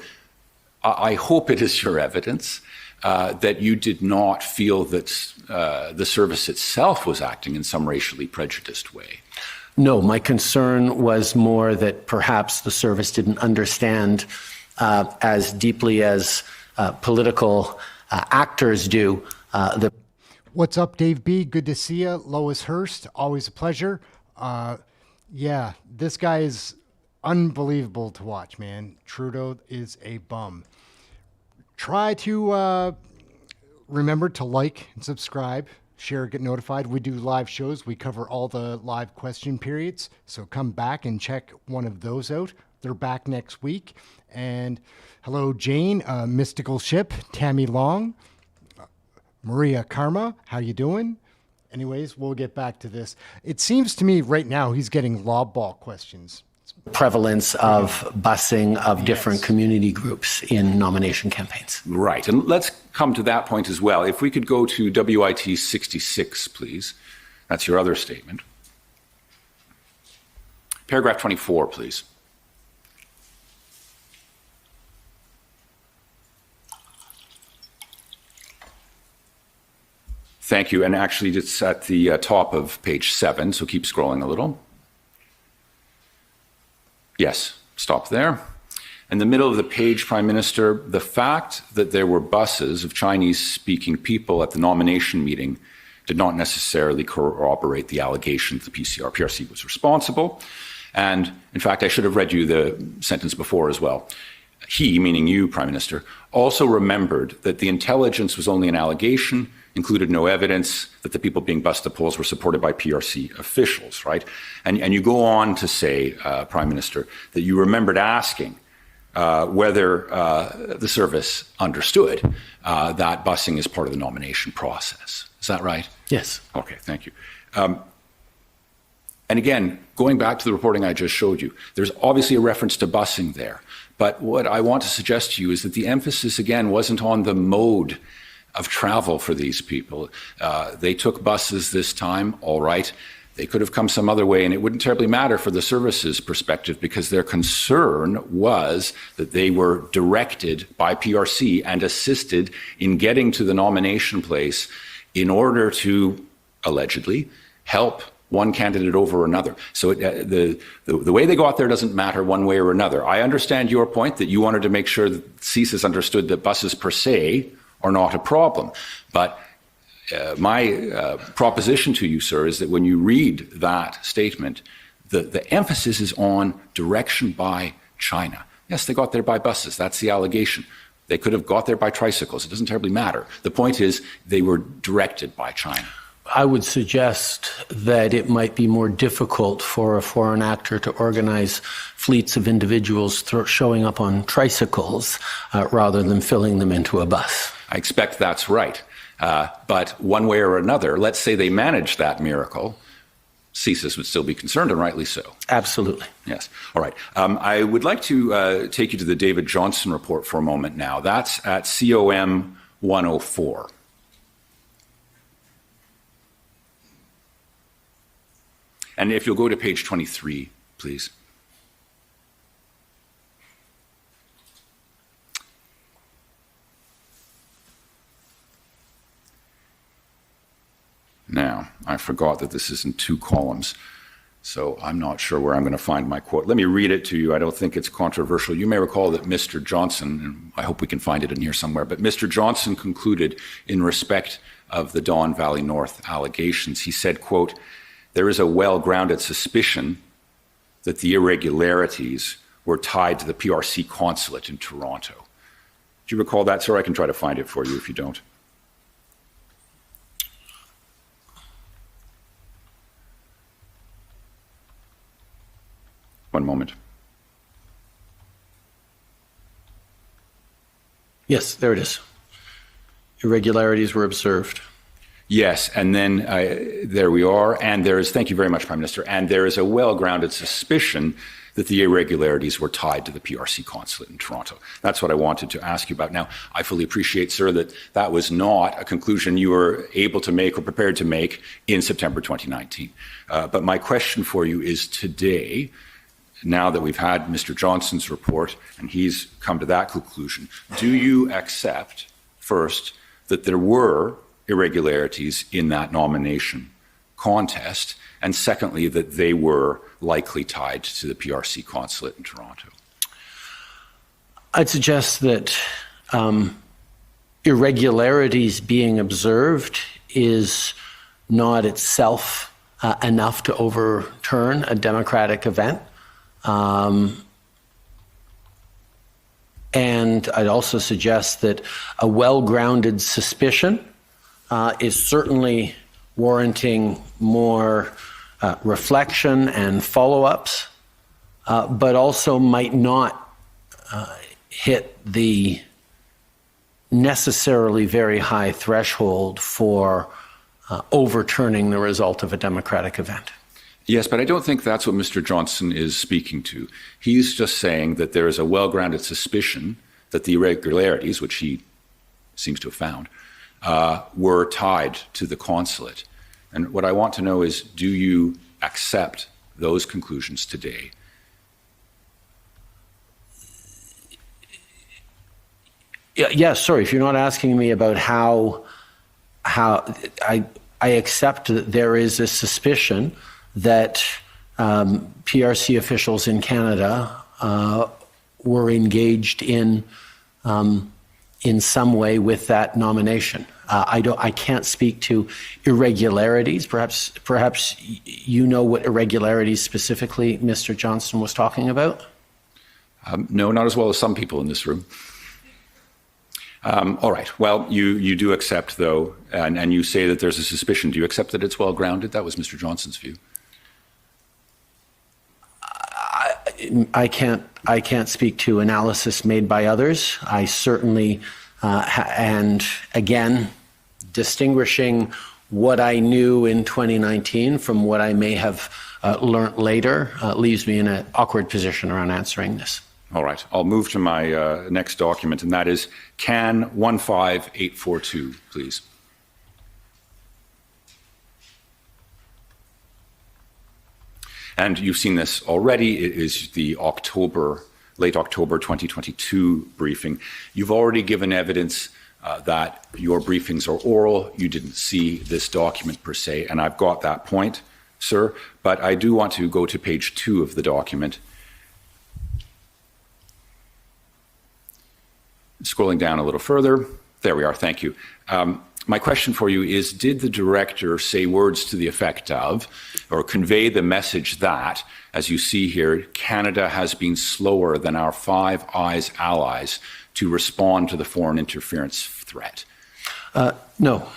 I hope it is your evidence that you did not feel that the service itself was acting in some racially prejudiced way. No, my concern was more that perhaps the service didn't understand as deeply as political actors do. What's up, Dave B? Good to see you. Lois Hurst, always a pleasure. Yeah, this guy is unbelievable to watch, man. Trudeau is a bum. Try to remember to like and subscribe, share, get notified. We do live shows. We cover all the live question periods. So come back and check one of those out. They're back next week. And hello, Jane, Mystical Ship, Tammy Long, Maria Karma, how you doing? Anyways, we'll get back to this. It seems to me right now he's getting lob ball questions. Prevalence of busing of different community groups in nomination campaigns. Right, and let's come to that point as well. If we could go to WIT 66, please. That's your other statement. Paragraph 24, please. Thank you. And actually, it's at the top of page 7, so keep scrolling a little. Yes, stop there. In the middle of the page, Prime Minister, the fact that there were buses of Chinese-speaking people at the nomination meeting did not necessarily corroborate the allegation that the PRC was responsible. And in fact, I should have read you the sentence before as well. He, meaning you, Prime Minister, also remembered that the intelligence was only an allegation, included no evidence that the people being bused to polls were supported by PRC officials, right? And you go on to say, Prime Minister, that you remembered asking whether the service understood that busing is part of the nomination process. Is that right? Yes. Okay, thank you. And again, going back to the reporting I just showed you, there's obviously a reference to busing there. But what I want to suggest to you is that the emphasis, again, wasn't on the mode of travel for these people. They took buses this time, all right. They could have come some other way, and it wouldn't terribly matter for the services perspective because their concern was that they were directed by PRC and assisted in getting to the nomination place in order to, allegedly, help one candidate over another. So the way they got there doesn't matter one way or another. I understand your point that you wanted to make sure that CSIS understood that buses per se are not a problem. But my proposition to you, sir, is that when you read that statement, the emphasis is on direction by China. Yes, they got there by buses. That's the allegation. They could have got there by tricycles. It doesn't terribly matter. The point is they were directed by China. I would suggest that it might be more difficult for a foreign actor to organize fleets of individuals showing up on tricycles rather than filling them into a bus. I expect that's right. But one way or another, let's say they managed that miracle, CSIS would still be concerned, and rightly so. Absolutely. Yes. All right. I would like to take you to the David Johnson report for a moment now. That's at COM 104. And if you'll go to page 23, please. Now, I forgot that this is in 2 columns, so I'm not sure where I'm going to find my quote. Let me read it to you. I don't think it's controversial. You may recall that Mr. Johnson, and I hope we can find it in here somewhere, but Mr. Johnson concluded in respect of the Don Valley North allegations. He said, quote, "There is a well-grounded suspicion that the irregularities were tied to the PRC consulate in Toronto." Do you recall that, sir? I can try to find it for you if you don't. One moment. Yes, there it is. Irregularities were observed. Yes, and then there we are, and there is, thank you very much, Prime Minister, and there is a well-grounded suspicion that the irregularities were tied to the PRC consulate in Toronto. That's what I wanted to ask you about. Now, I fully appreciate, sir, that that was not a conclusion you were able to make or prepared to make in September 2019. But my question for you is today, now that we've had Mr. Johnson's report and he's come to that conclusion, do you accept, first, that there were irregularities in that nomination contest, and secondly, that they were likely tied to the PRC consulate in Toronto? I'd suggest that irregularities being observed is not itself enough to overturn a democratic event. And I'd also suggest that a well-grounded suspicion is certainly warranting more reflection and follow-ups, but also might not hit the necessarily very high threshold for overturning the result of a democratic event. Yes, but I don't think that's what Mr. Johnson is speaking to. He's just saying that there is a well-grounded suspicion that the irregularities, which he seems to have found, were tied to the consulate. And what I want to know is, do you accept those conclusions today? Yes, sorry, if you're not asking me about how I accept that there is a suspicion that PRC officials in Canada were engaged in some way with that nomination. I can't speak to irregularities. Perhaps you know what irregularities specifically Mr. Johnson was talking about? No, not as well as some people in this room. All right. Well, you do accept, though, and you say that there's a suspicion. Do you accept that it's well-grounded? That was Mr. Johnson's view. I can't speak to analysis made by others. I certainly, and again, distinguishing what I knew in 2019 from what I may have learnt later leaves me in an awkward position around answering this. All right. I'll move to my next document, and that is CAN 15842, please. And you've seen this already. It is the late October 2022 briefing. You've already given evidence that your briefings are oral. You didn't see this document per se, and I've got that point, sir. But I do want to go to page 2 of the document. Scrolling down a little further. There we are. Thank you. My question for you is, did the director say words to the effect of, or convey the message that, as you see here, Canada has been slower than our Five Eyes allies to respond to the foreign interference threat? No.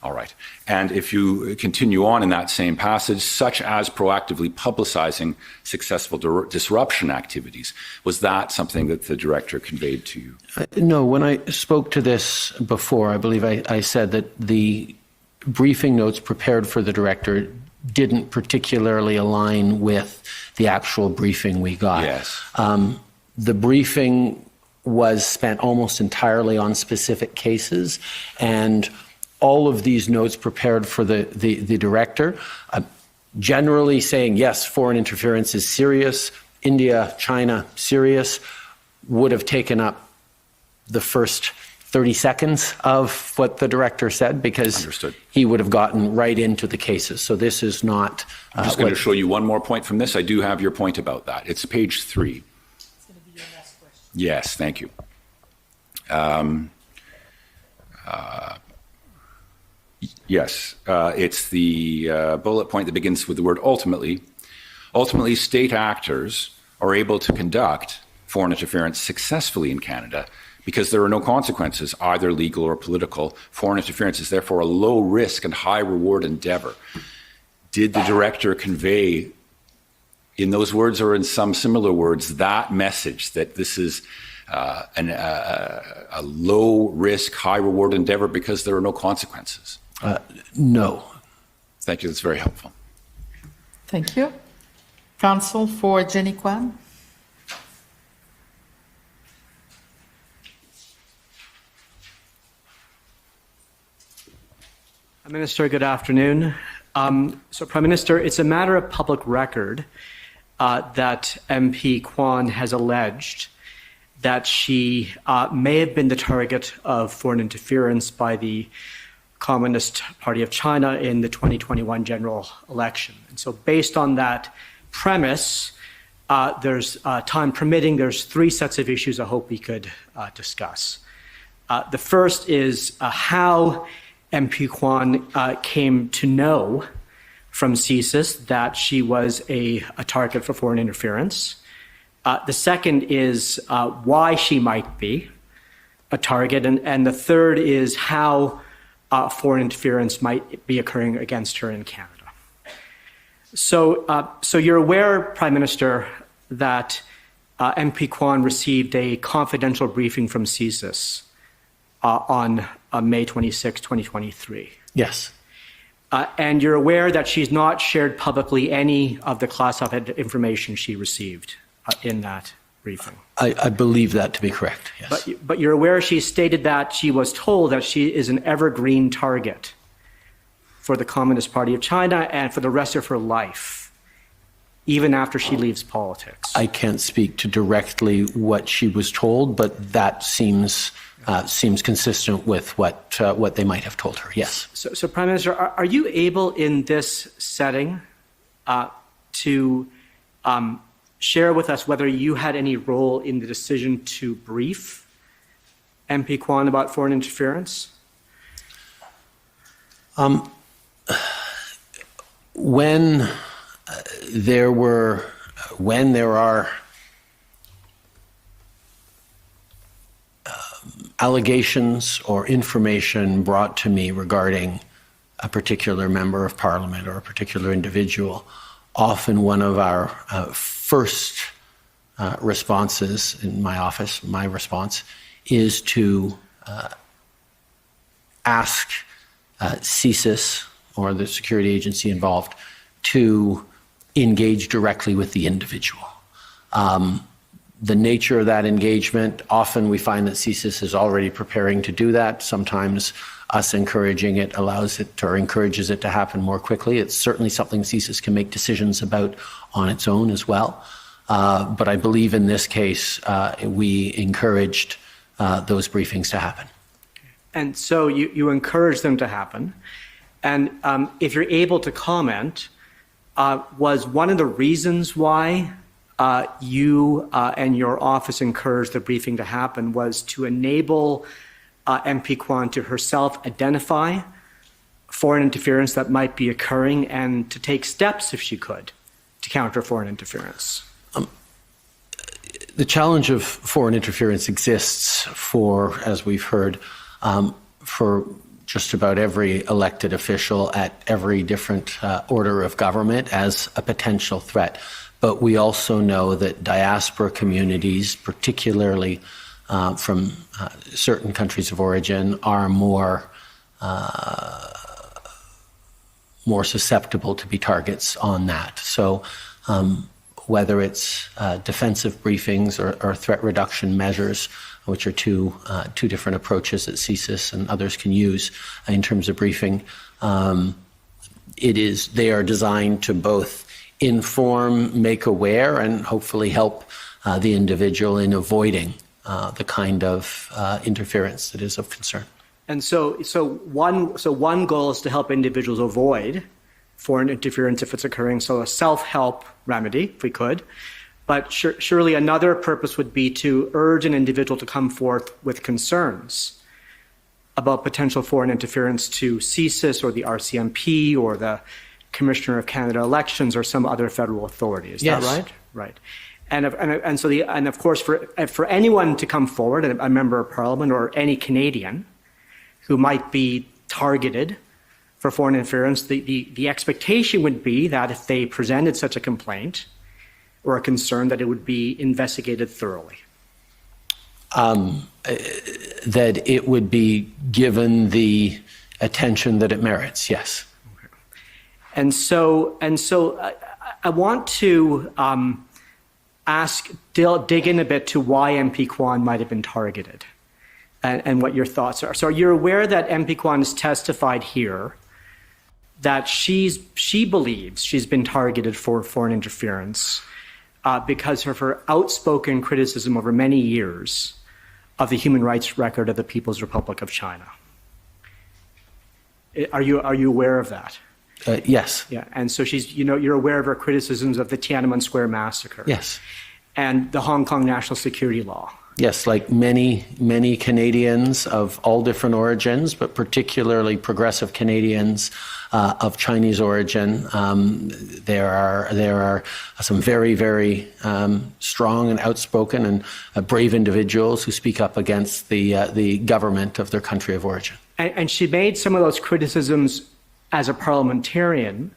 All right. And if you continue on in that same passage, such as proactively publicizing successful disruption activities, was that something that the director conveyed to you? No. When I spoke to this before, I believe I said that the briefing notes prepared for the director didn't particularly align with the actual briefing we got. Yes. The briefing was spent almost entirely on specific cases, and all of these notes prepared for the director, generally saying, yes, foreign interference is serious, India, China, serious, would have taken up the first 30 seconds of what the director said, because Understood. he would have gotten right into the cases. So this is not... I'm just going to show you one more point from this. I do have your point about that. It's page 3. It's going to be your next question. Yes, thank you. Yes, it's the bullet point that begins with the word ultimately. Ultimately, state actors are able to conduct foreign interference successfully in Canada because there are no consequences, either legal or political. Foreign interference is therefore a low risk and high reward endeavor. Did the director convey in those words or in some similar words that message that this is a low risk, high reward endeavor because there are no consequences? No. Thank you. That's very helpful. Thank you. Counsel for Jenny Kwan. Minister, good afternoon. So, Prime Minister, it's a matter of public record that MP Kwan has alleged that she may have been the target of foreign interference by the Communist Party of China in the 2021 general election. And so based on that premise, there's time permitting, there's 3 sets of issues I hope we could discuss. The first is how MP Kwan came to know from CSIS that she was a target for foreign interference. The second is why she might be a target. And the third is how foreign interference might be occurring against her in Canada. So you're aware, Prime Minister, that MP Kwan received a confidential briefing from CSIS on May 26, 2023. Yes. And you're aware that she's not shared publicly any of the classified information she received in that briefing. I believe that to be correct, yes. But you're aware she stated that she was told that she is an evergreen target for the Communist Party of China and for the rest of her life, even after she leaves politics. I can't speak to directly what she was told, but that seems consistent with what they might have told her, yes. So Prime Minister, are you able in this setting to share with us whether you had any role in the decision to brief MP Kwan about foreign interference? When there are allegations or information brought to me regarding a particular member of Parliament or a particular individual, often one of our first responses in my office, my response, is to ask CSIS or the security agency involved to engage directly with the individual. The nature of that engagement, often we find that CSIS is already preparing to do that. Sometimes us encouraging it allows it or encourages it to happen more quickly. It's certainly something CSIS can make decisions about on its own as well. But I believe in this case, we encouraged those briefings to happen. And so you encouraged them to happen. And if you're able to comment, was one of the reasons why you and your office encouraged the briefing to happen was to enable MP Kwan to herself identify foreign interference that might be occurring and to take steps, if she could, to counter foreign interference? The challenge of foreign interference exists for, as we've heard, for just about every elected official at every different order of government as a potential threat. But we also know that diaspora communities, particularly from certain countries of origin, are more susceptible to be targets on that. So whether it's defensive briefings or threat reduction measures, which are two different approaches that CSIS and others can use in terms of briefing, they are designed to both inform, make aware, and hopefully help the individual in avoiding the kind of interference that is of concern. And so one goal is to help individuals avoid foreign interference if it's occurring, so a self-help remedy, if we could. But surely another purpose would be to urge an individual to come forth with concerns about potential foreign interference to CSIS or the RCMP or the Commissioner of Canada Elections or some other federal authority. Is that right? Right. And of course, for anyone to come forward, a member of Parliament or any Canadian who might be targeted for foreign interference, the expectation would be that if they presented such a complaint or a concern, that it would be investigated thoroughly. That it would be given the attention that it merits, yes. Okay. And so I want to dig in a bit to why MP Kwan might have been targeted and what your thoughts are. So you're aware that MP Kwan has testified here that she believes she's been targeted for foreign interference because of her outspoken criticism over many years of the human rights record of the People's Republic of China. Are you aware of that? Yes. Yeah, and so you're aware of her criticisms of the Tiananmen Square massacre. Yes. And the Hong Kong national security law. Yes, like many Canadians of all different origins, but particularly progressive Canadians of Chinese origin, there are some very, very strong and outspoken and brave individuals who speak up against the government of their country of origin. And she made some of those criticisms as a parliamentarian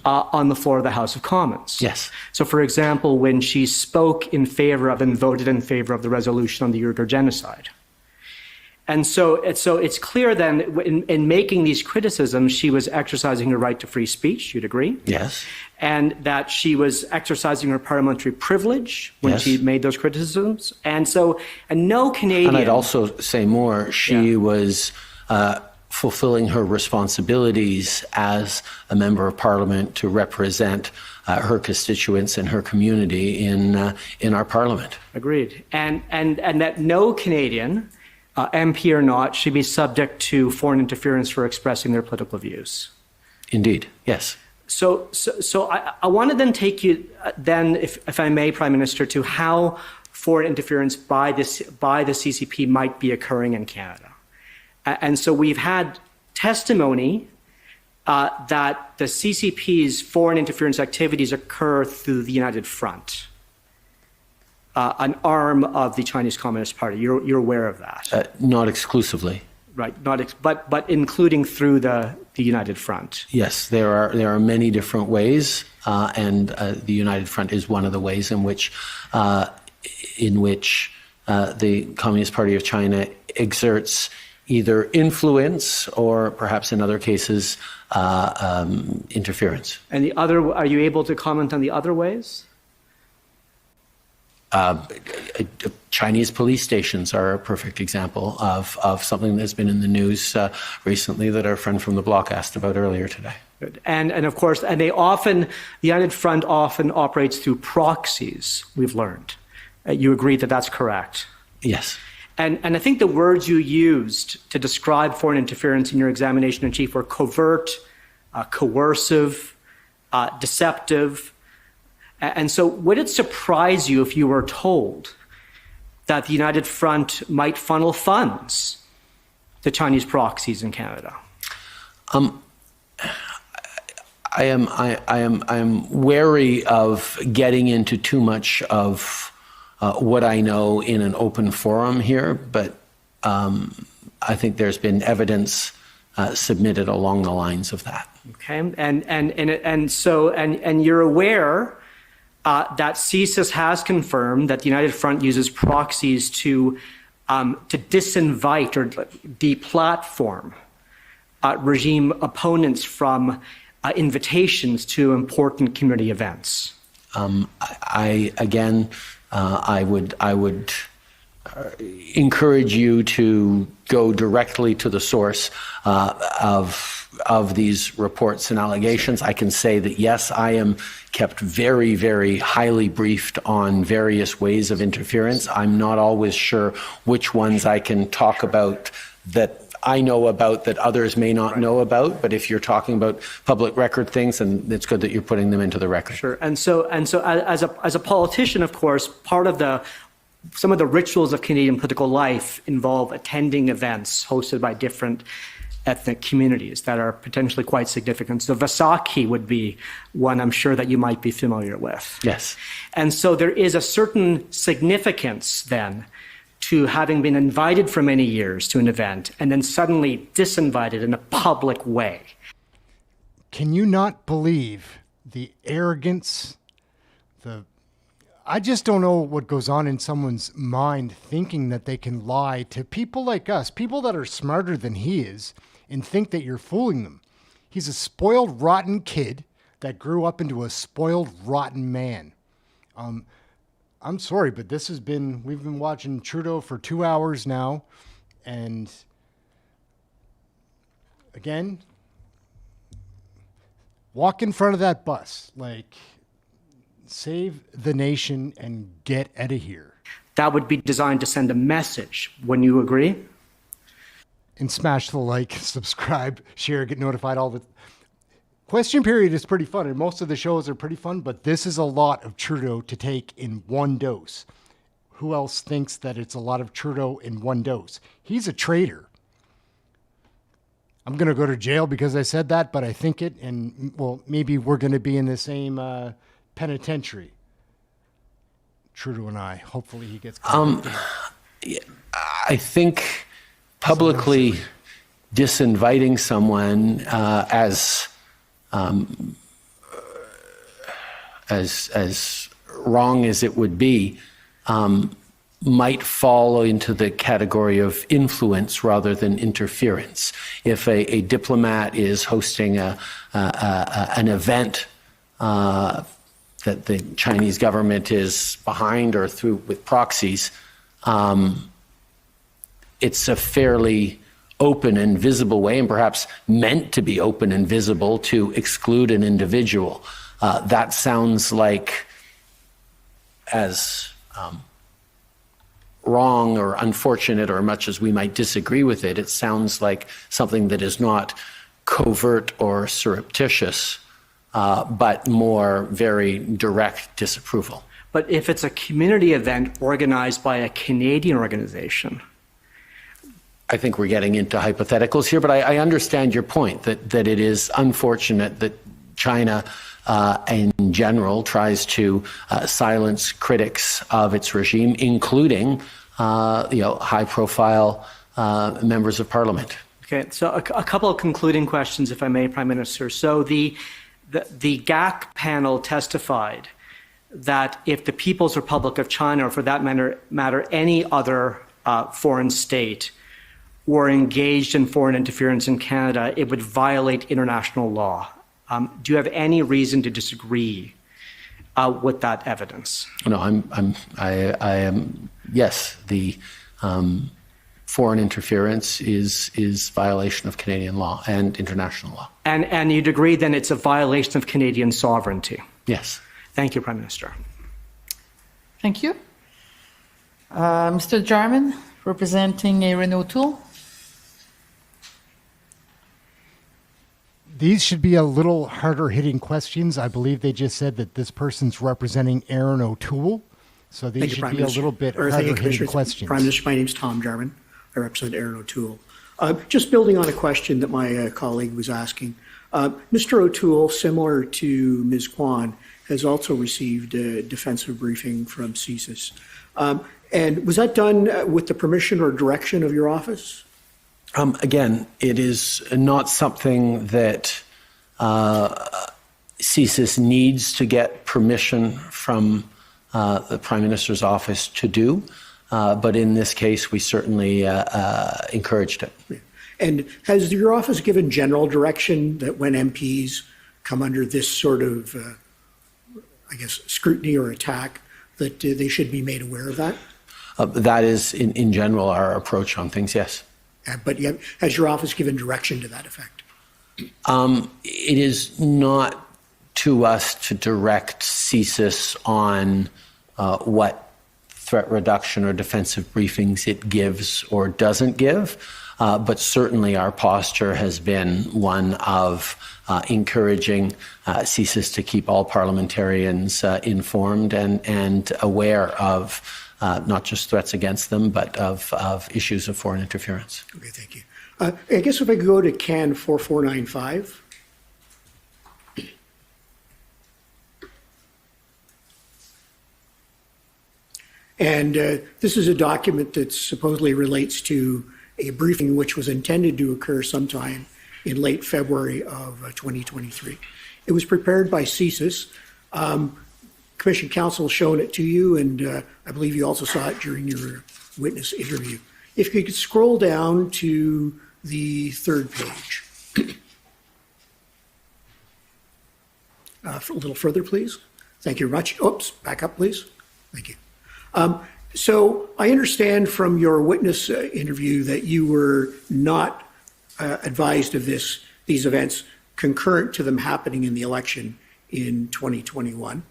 on the floor of the House of Commons. Yes. So, for example, when she spoke in favor of and voted in favor of the resolution on the Uyghur genocide. And so it's clear then, in making these criticisms, she was exercising her right to free speech, you'd agree? Yes. And that she was exercising her parliamentary privilege when she made those criticisms. And no Canadian... And I'd also say more, she was... fulfilling her responsibilities as a member of Parliament to represent her constituents and her community in our Parliament. Agreed. And that no Canadian, MP or not, should be subject to foreign interference for expressing their political views. Indeed, yes. So I want to then take you, if I may, Prime Minister, to how foreign interference by the CCP might be occurring in Canada. And so we've had testimony that the CCP's foreign interference activities occur through the United Front, an arm of the Chinese Communist Party. You're aware of that? Not exclusively. Right, but including through the United Front. Yes, there are many different ways, and the United Front is one of the ways in which the Communist Party of China exerts either influence or perhaps in other cases interference. And are you able to comment on the other ways? Chinese police stations are a perfect example of something that's been in the news recently that our friend from the block asked about earlier today. Good. And of course, the United Front often operates through proxies, we've learned. You agree that that's correct? Yes. And I think the words you used to describe foreign interference in your examination in chief were covert, coercive, deceptive. And so would it surprise you if you were told that the United Front might funnel funds to Chinese proxies in Canada? I am wary of getting into too much of what I know in an open forum here, but I think there's been evidence submitted along the lines of that. Okay, and you're aware that CSIS has confirmed that the United Front uses proxies to disinvite or deplatform regime opponents from invitations to important community events. I would encourage you to go directly to the source of these reports and allegations. I can say that, yes, I am kept very, very highly briefed on various ways of interference. I'm not always sure which ones I can talk about that I know about that others may not know about, but if you're talking about public record things, then it's good that you're putting them into the record. Sure. And so as a politician, of course, part of some of the rituals of Canadian political life involve attending events hosted by different ethnic communities that are potentially quite significant. So Vaisakhi would be one I'm sure that you might be familiar with. Yes. And so there is a certain significance then to having been invited for many years to an event and then suddenly disinvited in a public way. Can you not believe the arrogance, I just don't know what goes on in someone's mind thinking that they can lie to people like us, people that are smarter than he is, and think that you're fooling them. He's a spoiled, rotten kid that grew up into a spoiled, rotten man. I'm sorry, but we've been watching Trudeau for 2 hours now, and again, walk in front of that bus, like, save the nation and get out of here. That would be designed to send a message. Wouldn't you agree? And smash the like, subscribe, share, get notified. All the question period is pretty fun, and most of the shows are pretty fun, but this is a lot of Trudeau to take in one dose. Who else thinks that it's a lot of Trudeau in one dose? He's a traitor. I'm going to go to jail because I said that, but I think it, and well, maybe we're going to be in the same penitentiary. Trudeau and I. Hopefully he gets I think publicly disinviting someone as wrong as it would be might fall into the category of influence rather than interference. If a diplomat is hosting an event that the Chinese government is behind or through with proxies, it's a fairly open and visible way, and perhaps meant to be open and visible, to exclude an individual. That sounds like as wrong or unfortunate, or much as we might disagree with it, it sounds like something that is not covert or surreptitious, but more very direct disapproval. But if it's a community event organized by a Canadian organization, I think we're getting into hypotheticals here, but I understand your point that it is unfortunate that China in general tries to silence critics of its regime, including high-profile members of parliament. Okay, so a couple of concluding questions, if I may, Prime Minister. So the GAC panel testified that if the People's Republic of China, or for that matter any other foreign state, were engaged in foreign interference in Canada, it would violate international law. Do you have any reason to disagree with that evidence? No, I am. Yes, the foreign interference is violation of Canadian law and international law. And you'd agree then it's a violation of Canadian sovereignty? Yes. Thank you, Prime Minister. Thank you. Mr. Jarman, representing Ehren O'Toole. These should be a little harder hitting questions. I believe they just said that this person's representing Ehren O'Toole. So these should be a little bit harder hitting questions. Prime Minister, my name's Tom Jarman. I represent Ehren O'Toole. Just building on a question that my colleague was asking. Mr. O'Toole, similar to Ms. Kwan, has also received a defensive briefing from CSIS. And was that done with the permission or direction of your office? Again, it is not something that CSIS needs to get permission from the Prime Minister's office to do, but in this case, we certainly encouraged it. And has your office given general direction that when MPs come under this sort of, scrutiny or attack, that they should be made aware of that? That is, in general, our approach on things, yes. But has your office given direction to that effect? It is not to us to direct CSIS on what threat reduction or defensive briefings it gives or doesn't give, but certainly our posture has been one of encouraging CSIS to keep all parliamentarians informed and aware of not just threats against them, but of issues of foreign interference. Okay, thank you. I guess if I could go to CAN 4495. And this is a document that supposedly relates to a briefing which was intended to occur sometime in late February of 2023. It was prepared by CSIS. Commission counsel shown it to you, and I believe you also saw it during your witness interview. If you could scroll down to the third page. A little further, please. Thank you very much. Oops, back up, please. Thank you. So I understand from your witness interview that you were not advised of these events concurrent to them happening in the election in 2021.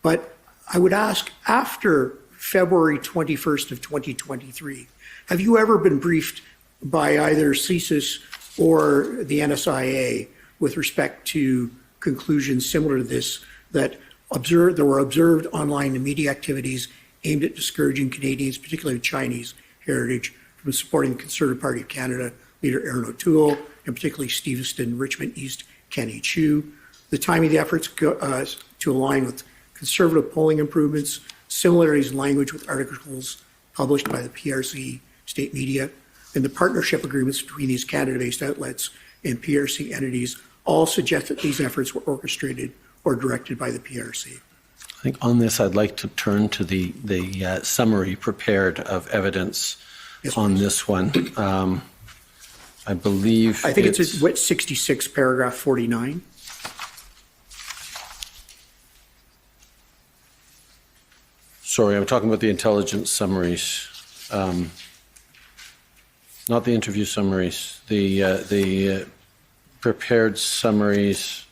But I would ask, after February 21st of 2023, have you ever been briefed by either CSIS or the NSIA with respect to conclusions similar to this, that there were observed online and media activities aimed at discouraging Canadians, particularly Chinese heritage, from supporting the Conservative Party of Canada leader Ehren O'Toole, and particularly Stevenston, Richmond East, Kenny Chu. The timing of the efforts to align with Conservative polling improvements, similarities in language with articles published by the PRC state media, and the partnership agreements between these Canada-based outlets and PRC entities all suggest that these efforts were orchestrated or directed by the PRC. I think on this, I'd like to turn to the summary prepared of evidence on this one. I believe I think it's at 66, paragraph 49. Sorry, I'm talking about the intelligence summaries, not the interview summaries. The prepared summaries.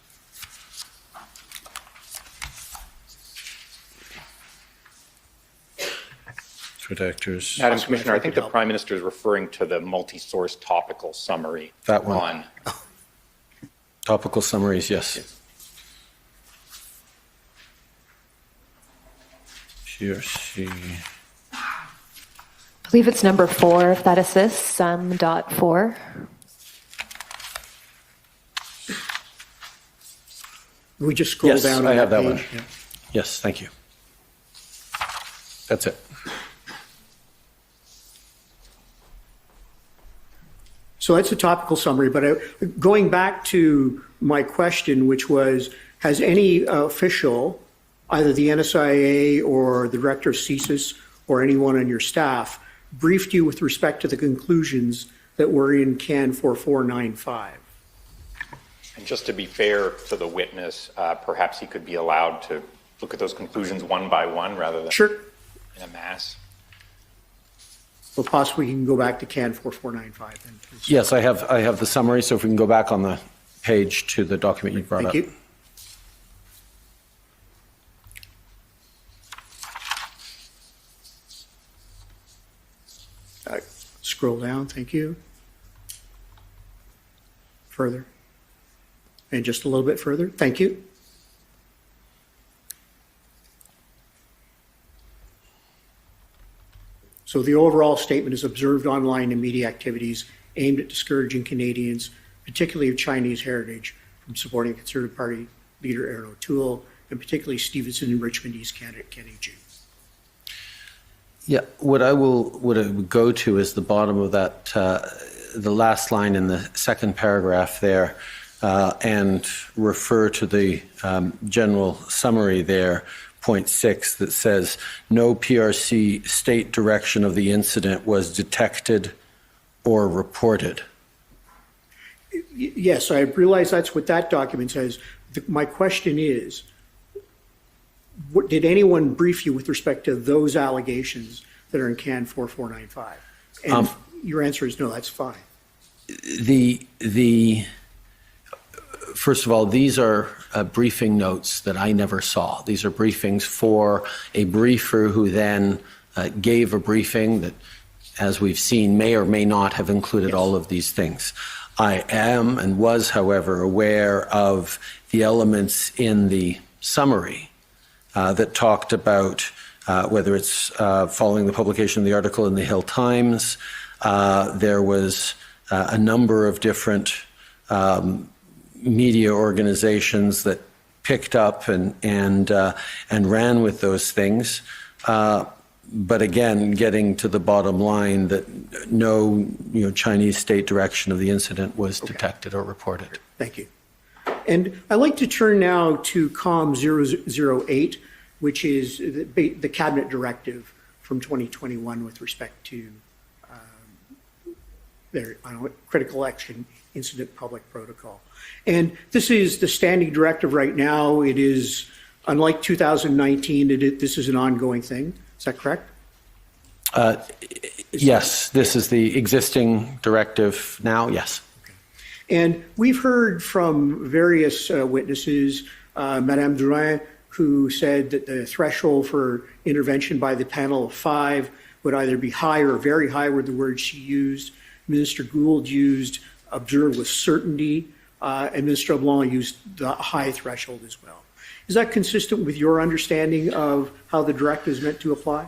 Redactors. Madam Commissioner, I think the Prime Minister is referring to the multi-source topical summary. That one. Topical summaries, yes. PRC. I believe it's number 4, if that assists, dot 4. We just scroll down. Yes, I have that page. one. Yeah. Yes, thank you. That's it. So that's a topical summary, but going back to my question, which was, has any official, either the NSIA or the director of CSIS or anyone on your staff, briefed you with respect to the conclusions that were in CAN 4495? And just to be fair to the witness, perhaps he could be allowed to look at those conclusions one by one rather than in a mass. Well, possibly you can go back to CAN 4495 then, please. Yes, I have the summary, so if we can go back on the page to the document you brought up. Thank you. Scroll down, thank you. Further. And just a little bit further, thank you. So the overall statement is observed online and media activities aimed at discouraging Canadians, particularly of Chinese heritage, from supporting Conservative Party leader Ehren O'Toole, and particularly Stevenston and Richmond East Canada, Kenny Chu. Yeah, what I would go to is the bottom of that, the last line in the second paragraph there, and refer to the general summary there, point 6, that says no PRC state direction of the incident was detected or reported. Yes, I realize that's what that document says. My question is, did anyone brief you with respect to those allegations that are in CAN 4495? And your answer is no, that's fine. First of all, these are briefing notes that I never saw. These are briefings for a briefer who then gave a briefing that, as we've seen, may or may not have included all of these things. I am and was, however, aware of the elements in the summary that talked about whether it's following the publication of the article in the Hill Times. There was a number of different media organizations that picked up and ran with those things. But again, getting to the bottom line that no Chinese state direction of the incident was detected or reported. Thank you. And I'd like to turn now to COM 008, which is the cabinet directive from 2021 with respect to their critical action incident public protocol. And this is the standing directive right now. It is, unlike 2019, this is an ongoing thing. Is that correct? Yes, this is the existing directive now, yes. Okay. And we've heard from various witnesses, Madame Durin, who said that the threshold for intervention by the panel of 5 would either be high or very high, were the words she used. Minister Gould used observe with certainty, and Minister Blanc used the high threshold as well. Is that consistent with your understanding of how the directive is meant to apply?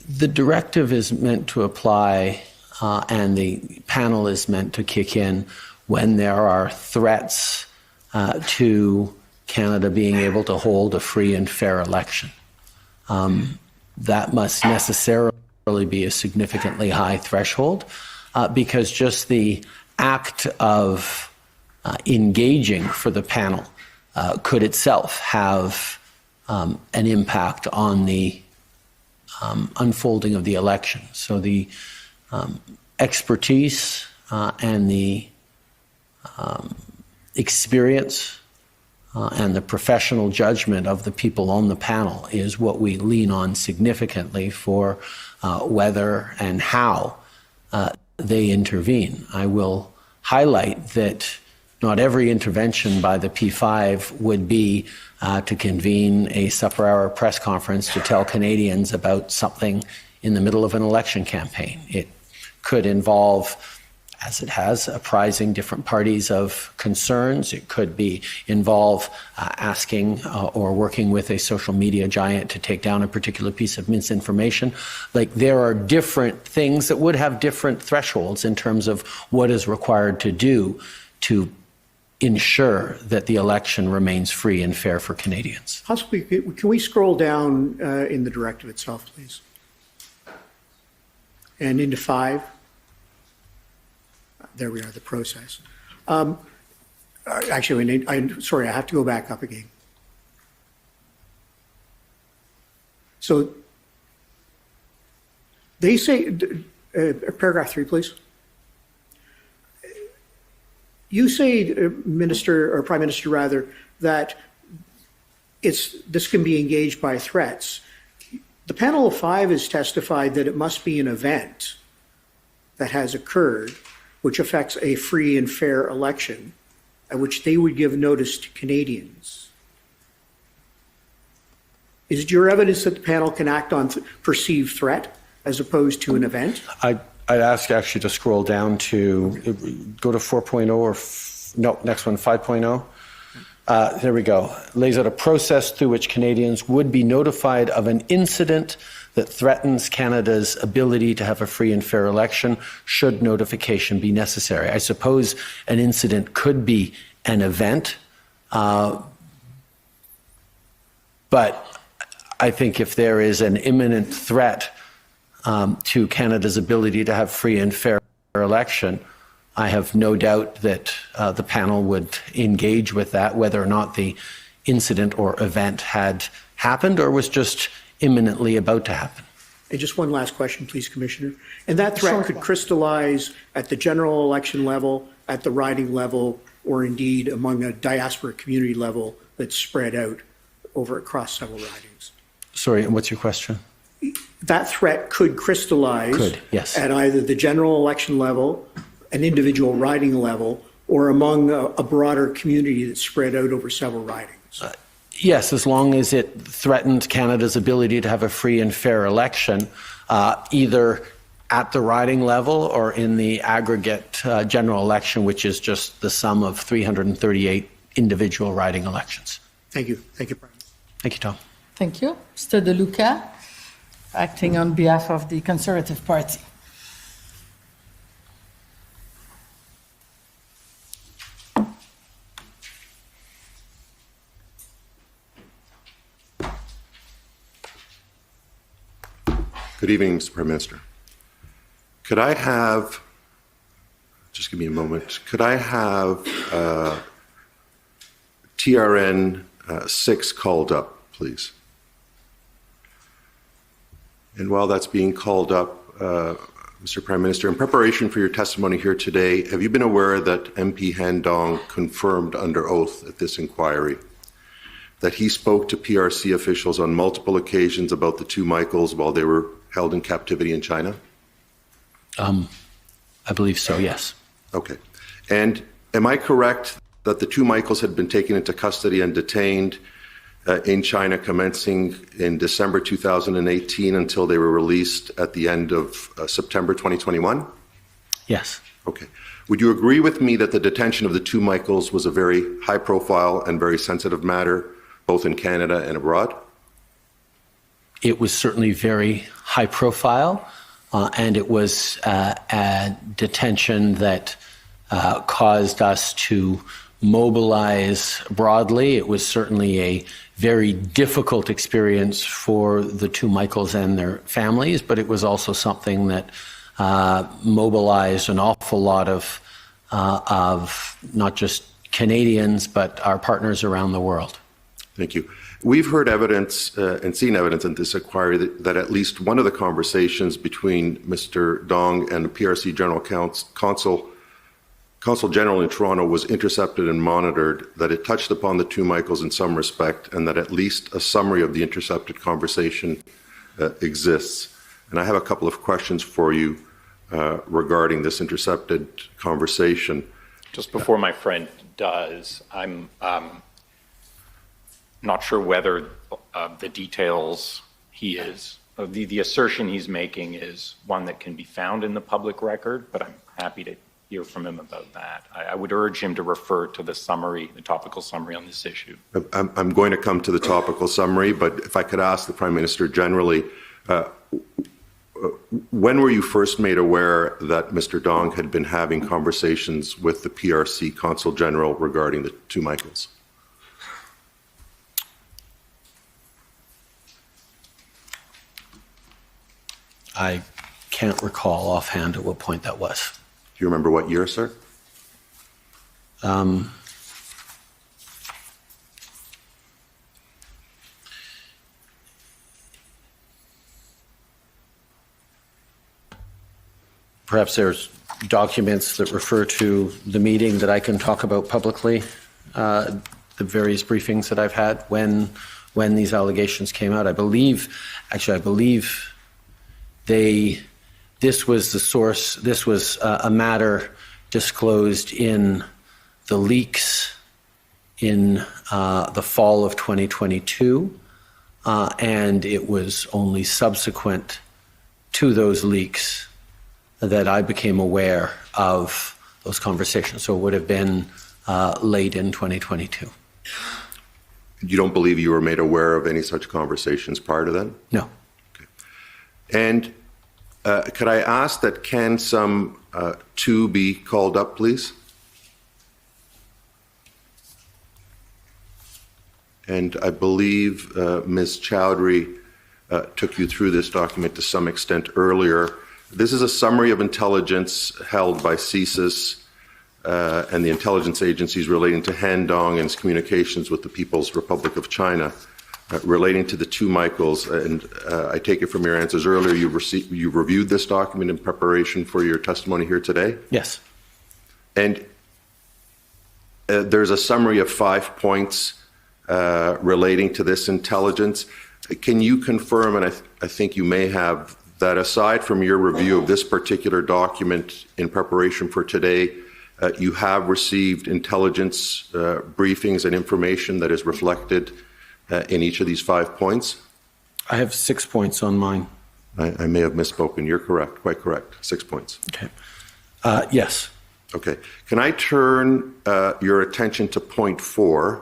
The directive is meant to apply and the panel is meant to kick in when there are threats to Canada being able to hold a free and fair election. That must necessarily be a significantly high threshold because just the act of engaging for the panel could itself have an impact on the unfolding of the election. So the expertise and the experience and the professional judgment of the people on the panel is what we lean on significantly for whether and how they intervene. I will highlight that not every intervention by the P5 would be to convene a supper hour press conference to tell Canadians about something in the middle of an election campaign. It could involve, as it has, apprising different parties of concerns. It could involve asking or working with a social media giant to take down a particular piece of misinformation. Like, there are different things that would have different thresholds in terms of what is required to do to ensure that the election remains free and fair for Canadians. Possibly, can we scroll down in the directive itself, please? And into 5. There we are, the process. Actually, I'm sorry, I have to go back up again. So they say, paragraph 3, please. You say, Minister, or Prime Minister rather, that this can be engaged by threats. The panel of 5 has testified that it must be an event that has occurred which affects a free and fair election, at which they would give notice to Canadians. Is it your evidence that the panel can act on perceived threat as opposed to an event? I'd ask actually to scroll down to, go to 4.0 or, no, next one, 5.0. There we go. Lays out a process through which Canadians would be notified of an incident that threatens Canada's ability to have a free and fair election should notification be necessary. I suppose an incident could be an event, but I think if there is an imminent threat to Canada's ability to have free and fair election, I have no doubt that the panel would engage with that, whether or not the incident or event had happened or was just imminently about to happen. And just one last question, please, Commissioner. And that threat could crystallize at the general election level, at the riding level, or indeed among a diaspora community level that's spread out over across several ridings. Sorry, and what's your question? That threat could crystallize Could, yes. at either the general election level, an individual riding level, or among a broader community that's spread out over several ridings. Yes, as long as it threatened Canada's ability to have a free and fair election, either at the riding level or in the aggregate general election, which is just the sum of 338 individual riding elections. Thank you. Thank you, Prime Minister. Thank you, Tom. Thank you. Mr. De Luca, acting on behalf of the Conservative Party. Good evening, Mr. Prime Minister. Could I have, just give me a moment, could I have TRN 6 called up, please? And while that's being called up, Mr. Prime Minister, in preparation for your testimony here today, have you been aware that MP Han Dong confirmed under oath at this inquiry that he spoke to PRC officials on multiple occasions about the two Michaels while they were held in captivity in China? I believe so, yes. Okay. And am I correct that the two Michaels had been taken into custody and detained in China commencing in December 2018 until they were released at the end of September 2021? Yes. Okay. Would you agree with me that the detention of the two Michaels was a very high profile and very sensitive matter, both in Canada and abroad? It was certainly very high profile, and it was a detention that caused us to mobilize broadly. It was certainly a very difficult experience for the two Michaels and their families, but it was also something that mobilized an awful lot of not just Canadians, but our partners around the world. Thank you. We've heard evidence and seen evidence in this inquiry that at least one of the conversations between Mr. Dong and the PRC General Consul General in Toronto was intercepted and monitored, that it touched upon the two Michaels in some respect, and that at least a summary of the intercepted conversation exists. And I have a couple of questions for you regarding this intercepted conversation. Just before my friend does, I'm not sure whether the details the assertion he's making is one that can be found in the public record, but I'm happy to hear from him about that. I would urge him to refer to the summary, the topical summary on this issue. I'm going to come to the topical summary, but if I could ask the Prime Minister generally, when were you first made aware that Mr. Dong had been having conversations with the PRC Consul General regarding the two Michaels? I can't recall offhand at what point that was. Do you remember what year, sir? Perhaps there's documents that refer to the meeting that I can talk about publicly, the various briefings that I've had when these allegations came out. I believe this was the source, this was a matter disclosed in the leaks in the fall of 2022, and it was only subsequent to those leaks that I became aware of those conversations. So it would have been late in 2022. You don't believe you were made aware of any such conversations prior to then? No. Okay. And could I ask that can some two be called up, please? And I believe Ms. Chowdhury took you through this document to some extent earlier. This is a summary of intelligence held by CSIS and the intelligence agencies relating to Han Dong and his communications with the People's Republic of China relating to the two Michaels. And I take it from your answers earlier, you reviewed this document in preparation for your testimony here today? Yes. And there's a summary of 5 points relating to this intelligence. Can you confirm, and I think you may have, that aside from your review of this particular document in preparation for today, you have received intelligence briefings and information that is reflected in each of these 5 points? I have 6 points on mine. I may have misspoken. You're correct, quite correct. 6 points. Okay. Yes. Okay. Can I turn your attention to point 4?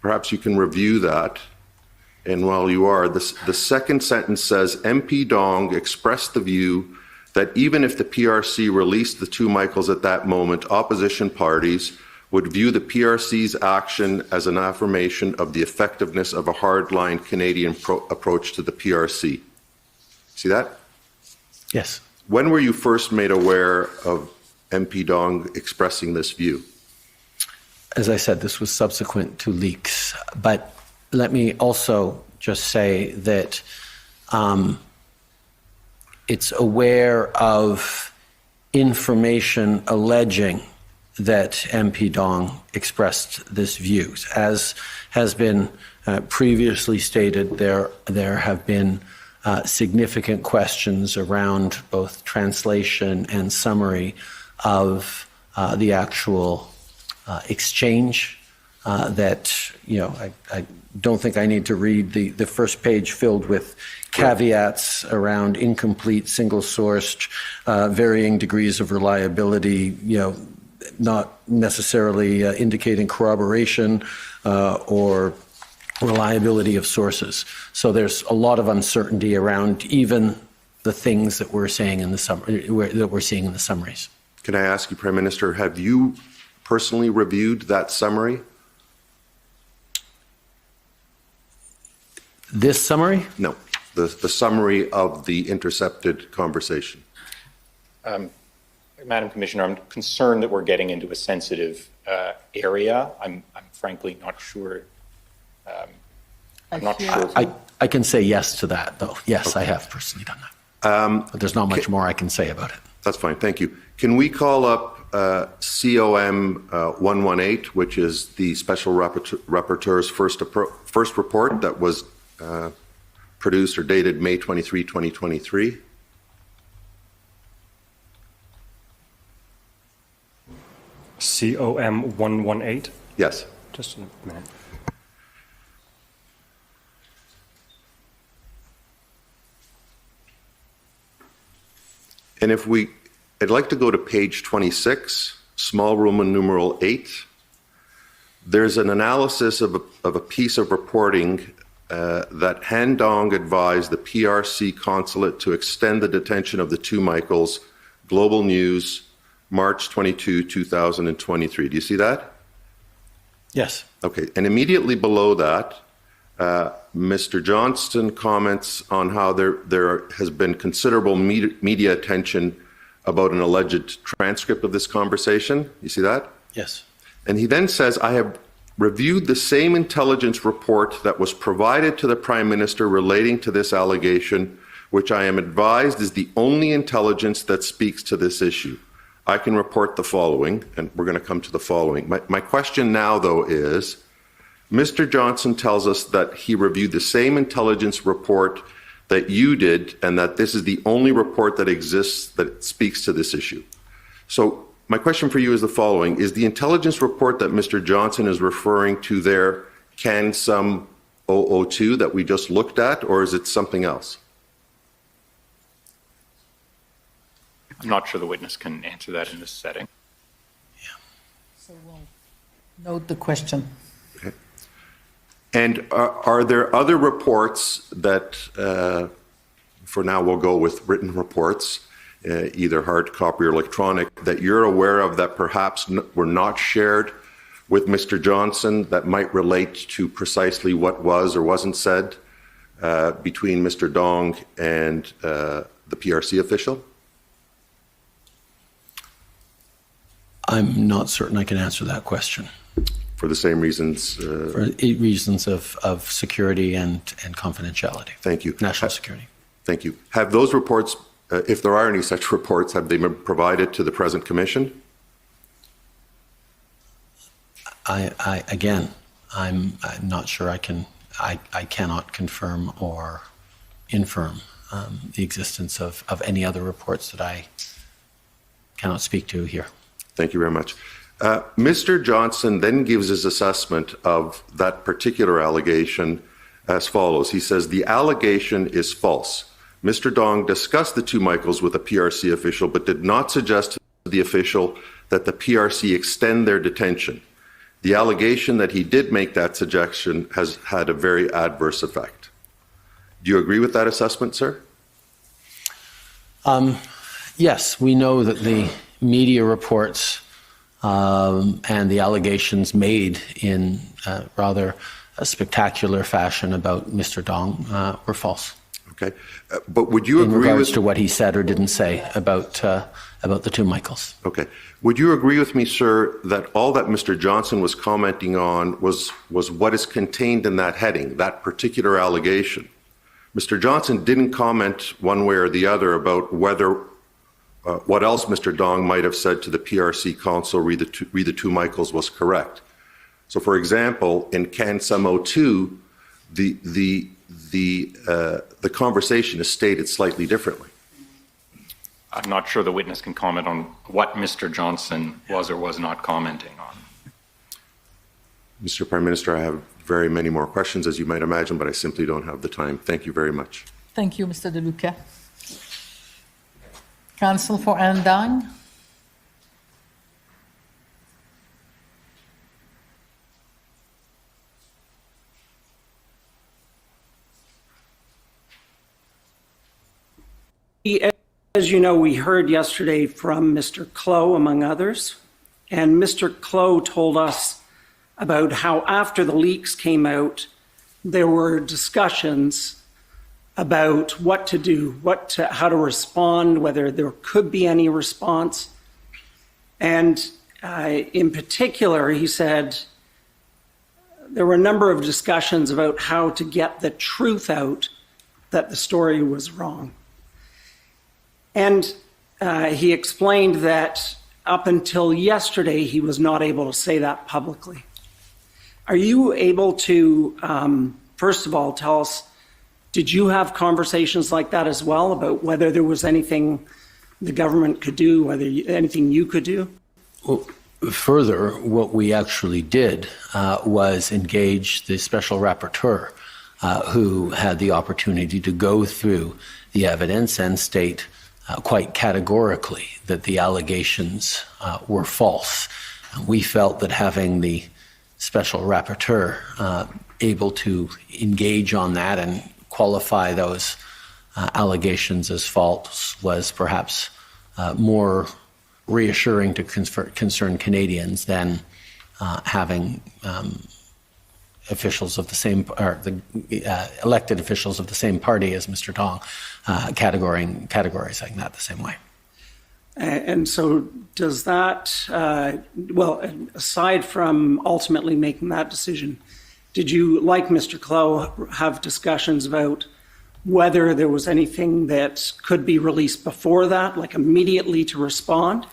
Perhaps you can review that. And while you are, the second sentence says, MP Dong expressed the view that even if the PRC released the 2 Michaels at that moment, opposition parties would view the PRC's action as an affirmation of the effectiveness of a hardline Canadian approach to the PRC. See that? Yes. When were you first made aware of MP Dong expressing this view? As I said, this was subsequent to leaks. But let me also just say that it's aware of information alleging that MP Dong expressed this view. As has been previously stated, there have been significant questions around both translation and summary of the actual exchange that, I don't think I need to read the first page filled with caveats around incomplete, single-sourced, varying degrees of reliability, not necessarily indicating corroboration or reliability of sources. So there's a lot of uncertainty around even the things that we're saying in the seeing in the summaries. Can I ask you, Prime Minister, have you personally reviewed that summary? This summary? No, the summary of the intercepted conversation. Madam Commissioner, I'm concerned that we're getting into a sensitive area. I'm frankly not sure. I'm not sure. I can say yes to that, though. Yes, okay. I have personally done that. But there's not much more I can say about it. That's fine. Thank you. Can we call up COM 118, which is the Special Rapporteur's first report that was produced or dated May 23, 2023? COM 118? Yes. Just a minute. And I'd like to go to page 26, small Roman numeral 8. There's an analysis of a piece of reporting that Han Dong advised the PRC consulate to extend the detention of the 2 Michaels, Global News, March 22, 2023. Do you see that? Yes. Okay. And immediately below that, Mr. Johnston comments on how there has been considerable media attention about an alleged transcript of this conversation. You see that? Yes. And he then says, I have reviewed the same intelligence report that was provided to the Prime Minister relating to this allegation, which I am advised is the only intelligence that speaks to this issue. I can report the following, and we're going to come to the following. My question now, though, is, Mr. Johnson tells us that he reviewed the same intelligence report that you did, and that this is the only report that exists that speaks to this issue. So my question for you is the following. Is the intelligence report that Mr. Johnson is referring to there CAN-SUM 002 that we just looked at, or is it something else? I'm not sure the witness can answer that in this setting. Yeah. So we'll note the question. Okay. And are there other reports that, for now we'll go with written reports, either hard copy or electronic, that you're aware of that perhaps were not shared with Mr. Johnson that might relate to precisely what was or wasn't said between Mr. Dong and the PRC official? I'm not certain I can answer that question. For the same reasons? For reasons of security and confidentiality. Thank you. National security. Thank you. Have those reports, if there are any such reports, have they been provided to the present commission? I'm not sure I cannot confirm or infirm the existence of any other reports that I cannot speak to here. Thank you very much. Mr. Johnson then gives his assessment of that particular allegation as follows. He says, the allegation is false. Mr. Dong discussed the two Michaels with a PRC official, but did not suggest to the official that the PRC extend their detention. The allegation that he did make that suggestion has had a very adverse effect. Do you agree with that assessment, sir? Yes, we know that the media reports and the allegations made in rather a spectacular fashion about Mr. Dong were false. Okay, but would you agree in regards with to what he said or didn't say about the two Michaels? Okay, would you agree with me, sir, that all that Mr. Johnson was commenting on was what is contained in that heading, that particular allegation? Mr. Johnson didn't comment one way or the other about whether what else Mr. Dong might have said to the PRC counsel, read the two Michaels, was correct. So, for example, in CAN-SUM 02, the conversation is stated slightly differently. I'm not sure the witness can comment on what Mr. Johnson was or was not commenting on. Mr. Prime Minister, I have very many more questions, as you might imagine, but I simply don't have the time. Thank you very much. Thank you, Mr. De Luca. Counsel for Ehren Dang. As you know, we heard yesterday from Mr. Clow, among others, and Mr. Clow told us about how after the leaks came out, there were discussions about what to do, how to respond, whether there could be any response. And in particular, he said there were a number of discussions about how to get the truth out that the story was wrong. And he explained that up until yesterday, he was not able to say that publicly. Are you able to, first of all, tell us, did you have conversations like that as well about whether there was anything the government could do, whether anything you could do? Well, further, what we actually did was engage the special rapporteur who had the opportunity to go through the evidence and state quite categorically that the allegations were false. We felt that having the special rapporteur able to engage on that and qualify those allegations as false was perhaps more reassuring to concerned Canadians than having officials of the same, or the elected officials of the same party as Mr. Dong categorizing that the same way. And so does that, well, aside from ultimately making that decision, did you, like Mr. Clow, have discussions about whether there was anything that could be released before that, like immediately to respond?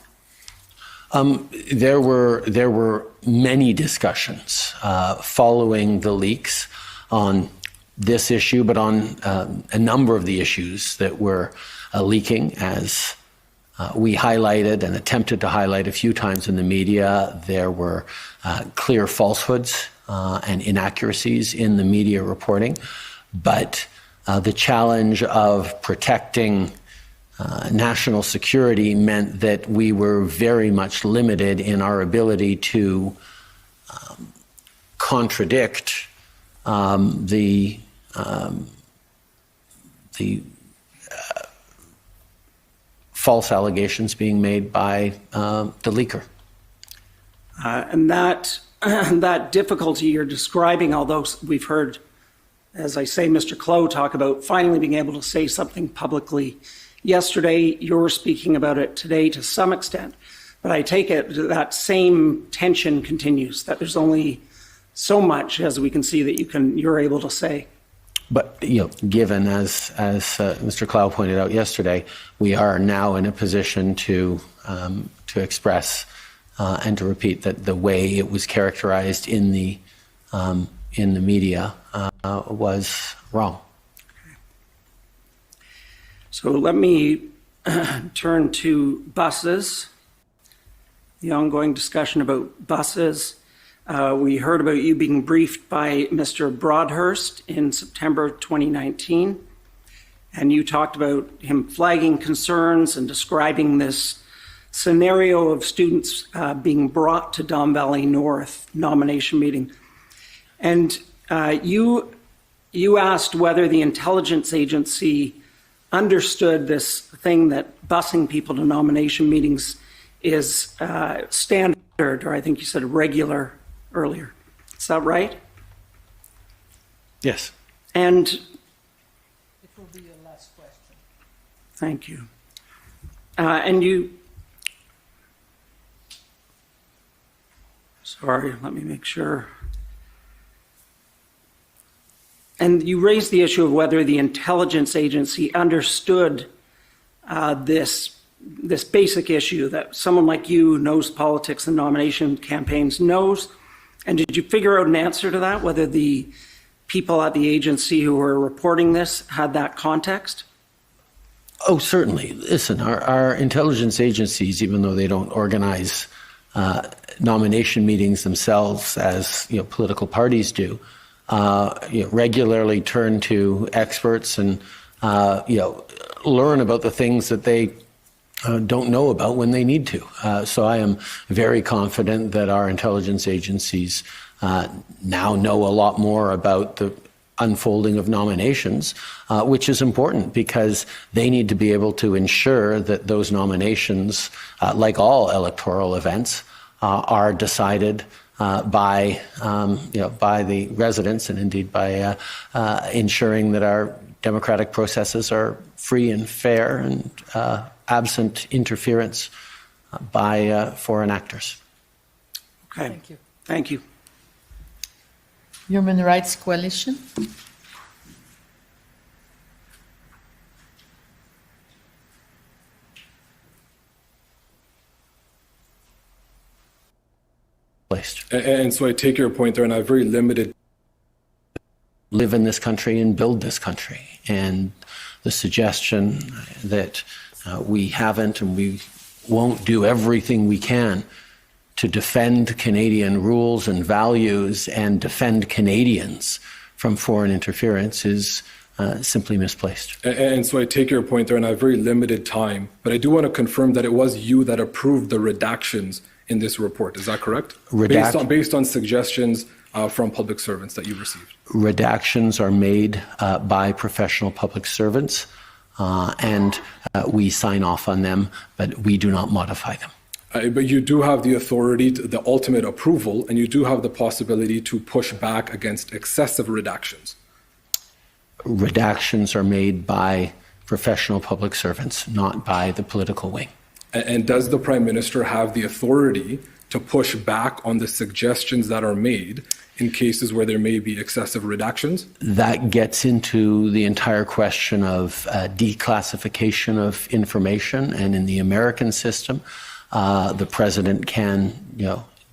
There were many discussions following the leaks on this issue, but on a number of the issues that were leaking. As we highlighted and attempted to highlight a few times in the media, there were clear falsehoods and inaccuracies in the media reporting. But the challenge of protecting national security meant that we were very much limited in our ability to contradict the false allegations being made by the leaker. And that difficulty you're describing, although we've heard, as I say, Mr. Clow talk about finally being able to say something publicly yesterday, you're speaking about it today to some extent. But I take it that same tension continues, that there's only so much, as we can see, that you're able to say. But, given, as Mr. Clow pointed out yesterday, we are now in a position to express and to repeat that the way it was characterized in the media was wrong. So let me turn to buses, the ongoing discussion about buses. We heard about you being briefed by Mr. Broadhurst in September 2019, and you talked about him flagging concerns and describing this scenario of students being brought to Don Valley North nomination meeting. And you asked whether the intelligence agency understood this thing that busing people to nomination meetings is standard, or I think you said regular earlier. Is that right? Yes. And It will be your last question. thank you. And you, sorry, let me make sure. And you raised the issue of whether the intelligence agency understood this basic issue that someone like you who knows politics and nomination campaigns knows. And did you figure out an answer to that, whether the people at the agency who were reporting this had that context? Oh, certainly. Listen, our intelligence agencies, even though they don't organize nomination meetings themselves as political parties do, regularly turn to experts and learn about the things that they don't know about when they need to. So I am very confident that our intelligence agencies now know a lot more about the unfolding of nominations, which is important because they need to be able to ensure that those nominations, like all electoral events, are decided by the residents, and indeed by ensuring that our democratic processes are free and fair and absent interference by foreign actors. Okay. Thank you. Thank you. Human Rights Coalition. And so I take your point there, and I have very limited. Live in this country and build this country. And the suggestion that we haven't and we won't do everything we can to defend Canadian rules and values and defend Canadians from foreign interference is simply misplaced. And so I take your point there, and I have very limited time, but I do want to confirm that it was you that approved the redactions in this report. Is that correct? Based on suggestions from public servants that you received. Redactions are made by professional public servants, and we sign off on them, but we do not modify them. But you do have the authority, the ultimate approval, and you do have the possibility to push back against excessive redactions. Redactions are made by professional public servants, not by the political wing. And does the Prime Minister have the authority to push back on the suggestions that are made in cases where there may be excessive redactions? That gets into the entire question of declassification of information, and in the American system, the President can,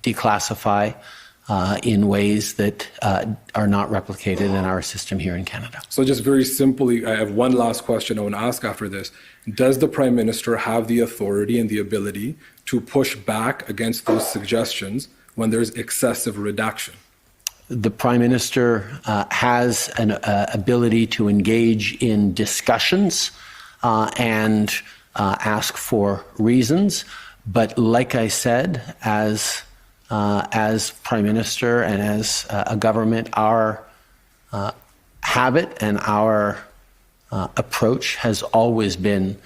declassify in ways that are not replicated in our system here in Canada. So just very simply, I have one last question I want to ask after this. Does the Prime Minister have the authority and the ability to push back against those suggestions when there's excessive redaction? The Prime Minister has an ability to engage in discussions and ask for reasons. But like I said, as Prime Minister and as a government, our habit and our approach has always been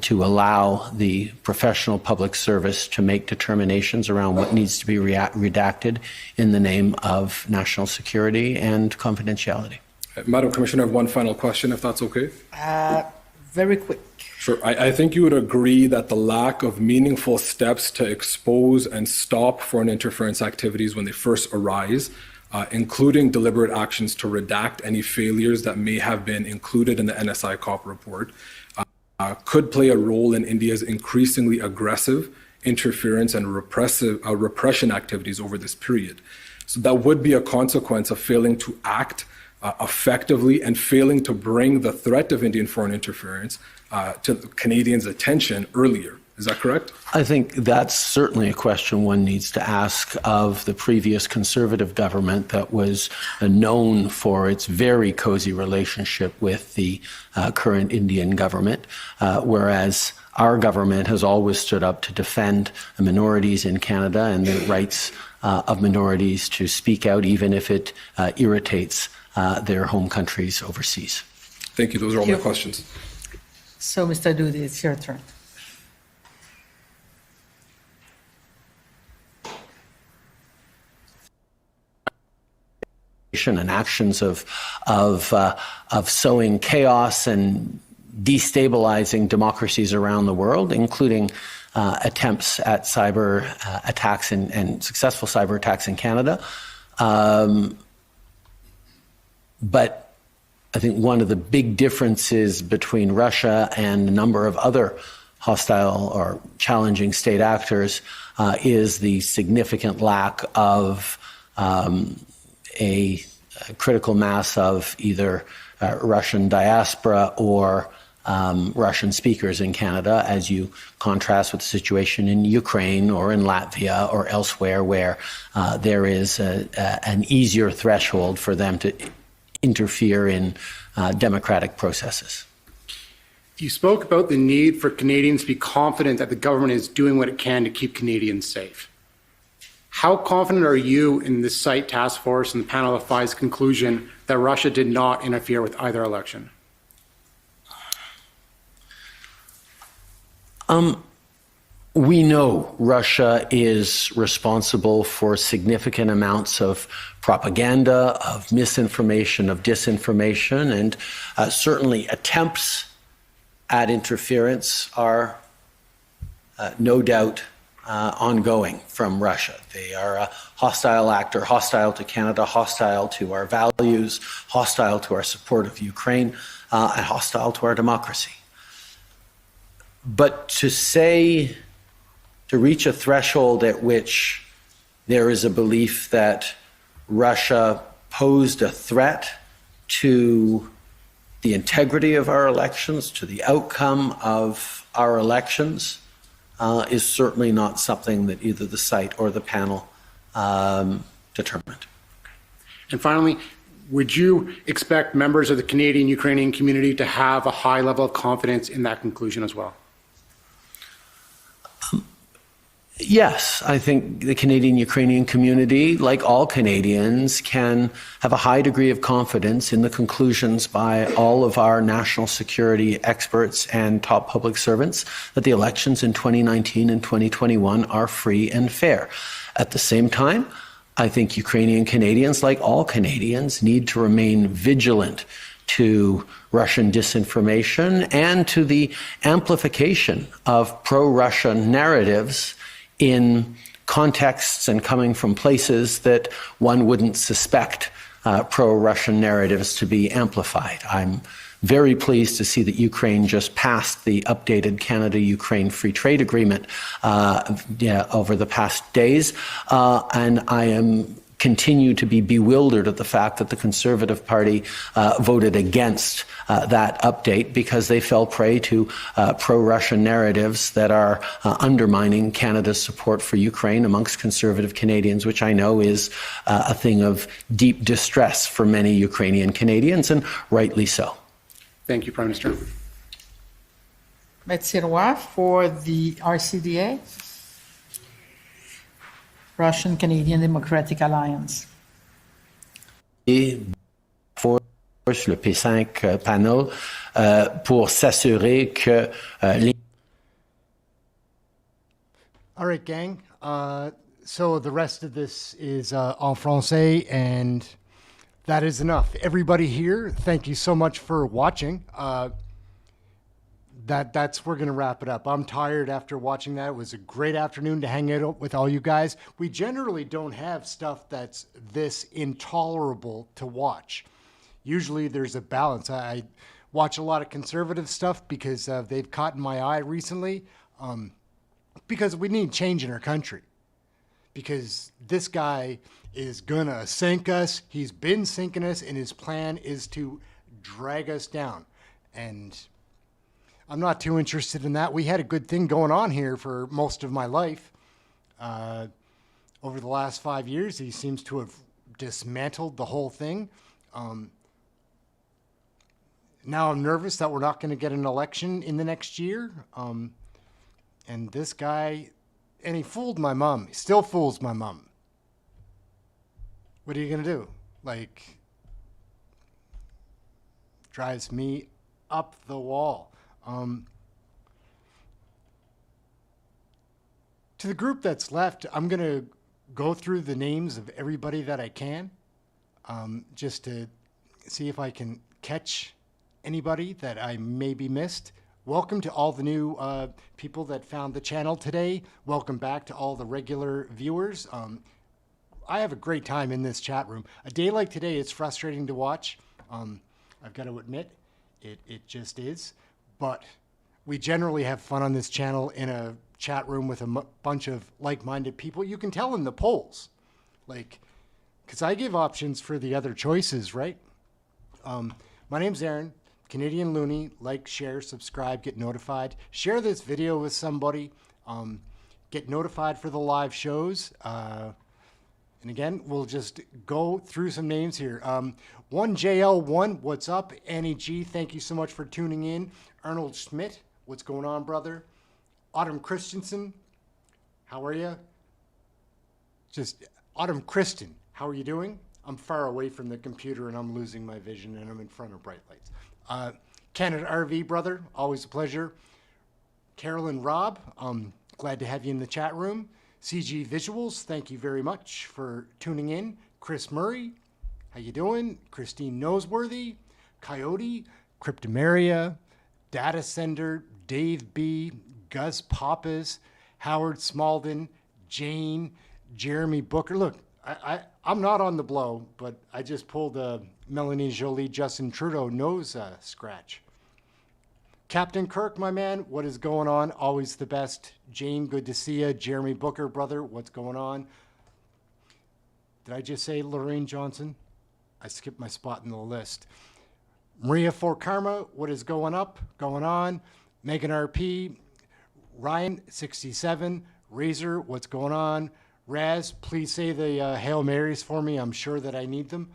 to allow the professional public service to make determinations around what needs to be redacted in the name of national security and confidentiality. Madam Commissioner, I have one final question, if that's okay. Very quick. Sure. I think you would agree that the lack of meaningful steps to expose and stop foreign interference activities when they first arise, including deliberate actions to redact any failures that may have been included in the NSI COP report, could play a role in India's increasingly aggressive interference and repression activities over this period. So that would be a consequence of failing to act effectively and failing to bring the threat of Indian foreign interference to Canadians' attention earlier. Is that correct? I think that's certainly a question one needs to ask of the previous Conservative government that was known for its very cozy relationship with the current Indian government, whereas our government has always stood up to defend the minorities in Canada and the rights of minorities to speak out, even if it irritates their home countries overseas. Thank you. Those are all my questions. So, Mr. Doody, it's your turn. And actions of sowing chaos and destabilizing democracies around the world, including attempts at cyber attacks and successful cyber attacks in Canada. But I think one of the big differences between Russia and a number of other hostile or challenging state actors is the significant lack of a critical mass of either Russian diaspora or Russian speakers in Canada, as you contrast with the situation in Ukraine or in Latvia or elsewhere where there is an easier threshold for them to interfere in democratic processes. You spoke about the need for Canadians to be confident that the government is doing what it can to keep Canadians safe. How confident are you in the SITE task force and the panel of five's conclusion that Russia did not interfere with either election? We know Russia is responsible for significant amounts of propaganda, of misinformation, of disinformation, and certainly attempts at interference are no doubt ongoing from Russia. They are a hostile actor, hostile to Canada, hostile to our values, hostile to our support of Ukraine, and hostile to our democracy. But to reach a threshold at which there is a belief that Russia posed a threat to the integrity of our elections, to the outcome of our elections, is certainly not something that either the site or the panel determined. And finally, would you expect members of the Canadian-Ukrainian community to have a high level of confidence in that conclusion as well? Yes, I think the Canadian-Ukrainian community, like all Canadians, can have a high degree of confidence in the conclusions by all of our national security experts and top public servants that the elections in 2019 and 2021 are free and fair. At the same time, I think Ukrainian Canadians, like all Canadians, need to remain vigilant to Russian disinformation and to the amplification of pro-Russian narratives in contexts and coming from places that one wouldn't suspect pro-Russian narratives to be amplified. I'm very pleased to see that Ukraine just passed the updated Canada-Ukraine Free Trade Agreement over the past days, and I continue to be bewildered at the fact that the Conservative Party voted against that update because they fell prey to pro-Russian narratives that are undermining Canada's support for Ukraine amongst Conservative Canadians, which I know is a thing of deep distress for many Ukrainian Canadians, and rightly so. Thank you, Prime Minister. Betsy Roy for the RCDA. Russian-Canadian Democratic Alliance. Et pour le P5 panel pour s'assurer que les... All right, gang. So the rest of this is en français, and that is enough. Everybody here, thank you so much for watching. We're going to wrap it up. I'm tired after watching that. It was a great afternoon to hang out with all you guys. We generally don't have stuff that's this intolerable to watch. Usually there's a balance. I watch a lot of conservative stuff because they've caught my eye recently. because we need change in our country. Because this guy is gonna sink us. He's been sinking us, and his plan is to drag us down. And I'm not too interested in that. We had a good thing going on here for most of my life. Over the last 5 years, he seems to have dismantled the whole thing. Now I'm nervous that we're not going to get an election in the next year. And this guy, and he fooled my mom. He still fools my mom. What are you going to do? Like, drives me up the wall. To the group that's left, I'm going to go through the names of everybody that I can, just to see if I can catch anybody that I maybe missed. Welcome to all the new people that found the channel today. Welcome back to all the regular viewers. I have a great time in this chat room. A day like today, it's frustrating to watch. I've got to admit, it just is. But we generally have fun on this channel in a chat room with a bunch of like-minded people. You can tell in the polls, like, because I give options for the other choices, right? My name's Ehren, Canadian Loony. Like, share, subscribe, get notified. Share this video with somebody. Get notified for the live shows. And again, we'll just go through some names here. 1JL1, what's up? Annie G, thank you so much for tuning in. Arnold Schmidt, what's going on, brother? Autumn Christensen, how are you? Just Autumn Kristen, how are you doing? I'm far away from the computer and I'm losing my vision and I'm in front of bright lights. Canada RV, brother, always a pleasure. Carolyn Robb, glad to have you in the chat room. CG Visuals, thank you very much for tuning in. Chris Murray, how you doing? Christine Noseworthy, Coyote, Cryptomeria, Data Sender, Dave B, Gus Pappas, Howard Smalden, Jane, Jeremy Booker. Look, I'm not on the blow, but I just pulled a Melanie Jolie, Justin Trudeau nose scratch. Captain Kirk, my man, what is going on? Always the best. Jane, good to see you. Jeremy Booker, brother, what's going on? Did I just say Lorraine Johnson? I skipped my spot in the list. Maria Fort Karma, what is going on? Megan RP, Ryan 67, Razor, what's going on? Raz, please say the Hail Marys for me. I'm sure that I need them.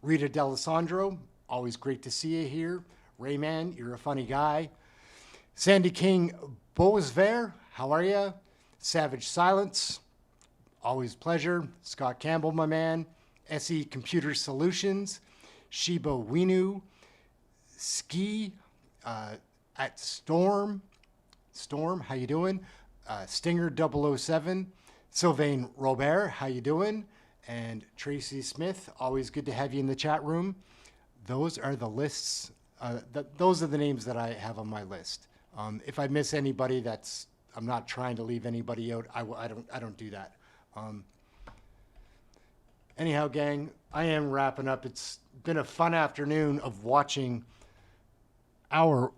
Rita D'Alessandro, always great to see you here. Rayman, you're a funny guy. Sandy King Bosver, how are you? Savage Silence, always pleasure. Scott Campbell, my man. SE Computer Solutions. Shiba Winu. Ski at Storm. Storm, how you doing? Stinger 007. Sylvain Robert, how you doing? And Tracy Smith, always good to have you in the chat room. Those are the lists. Those are the names that I have on my list. If I miss anybody, I'm not trying to leave anybody out. I don't do that. Anyhow, gang, I am wrapping up. It's been a fun afternoon of watching our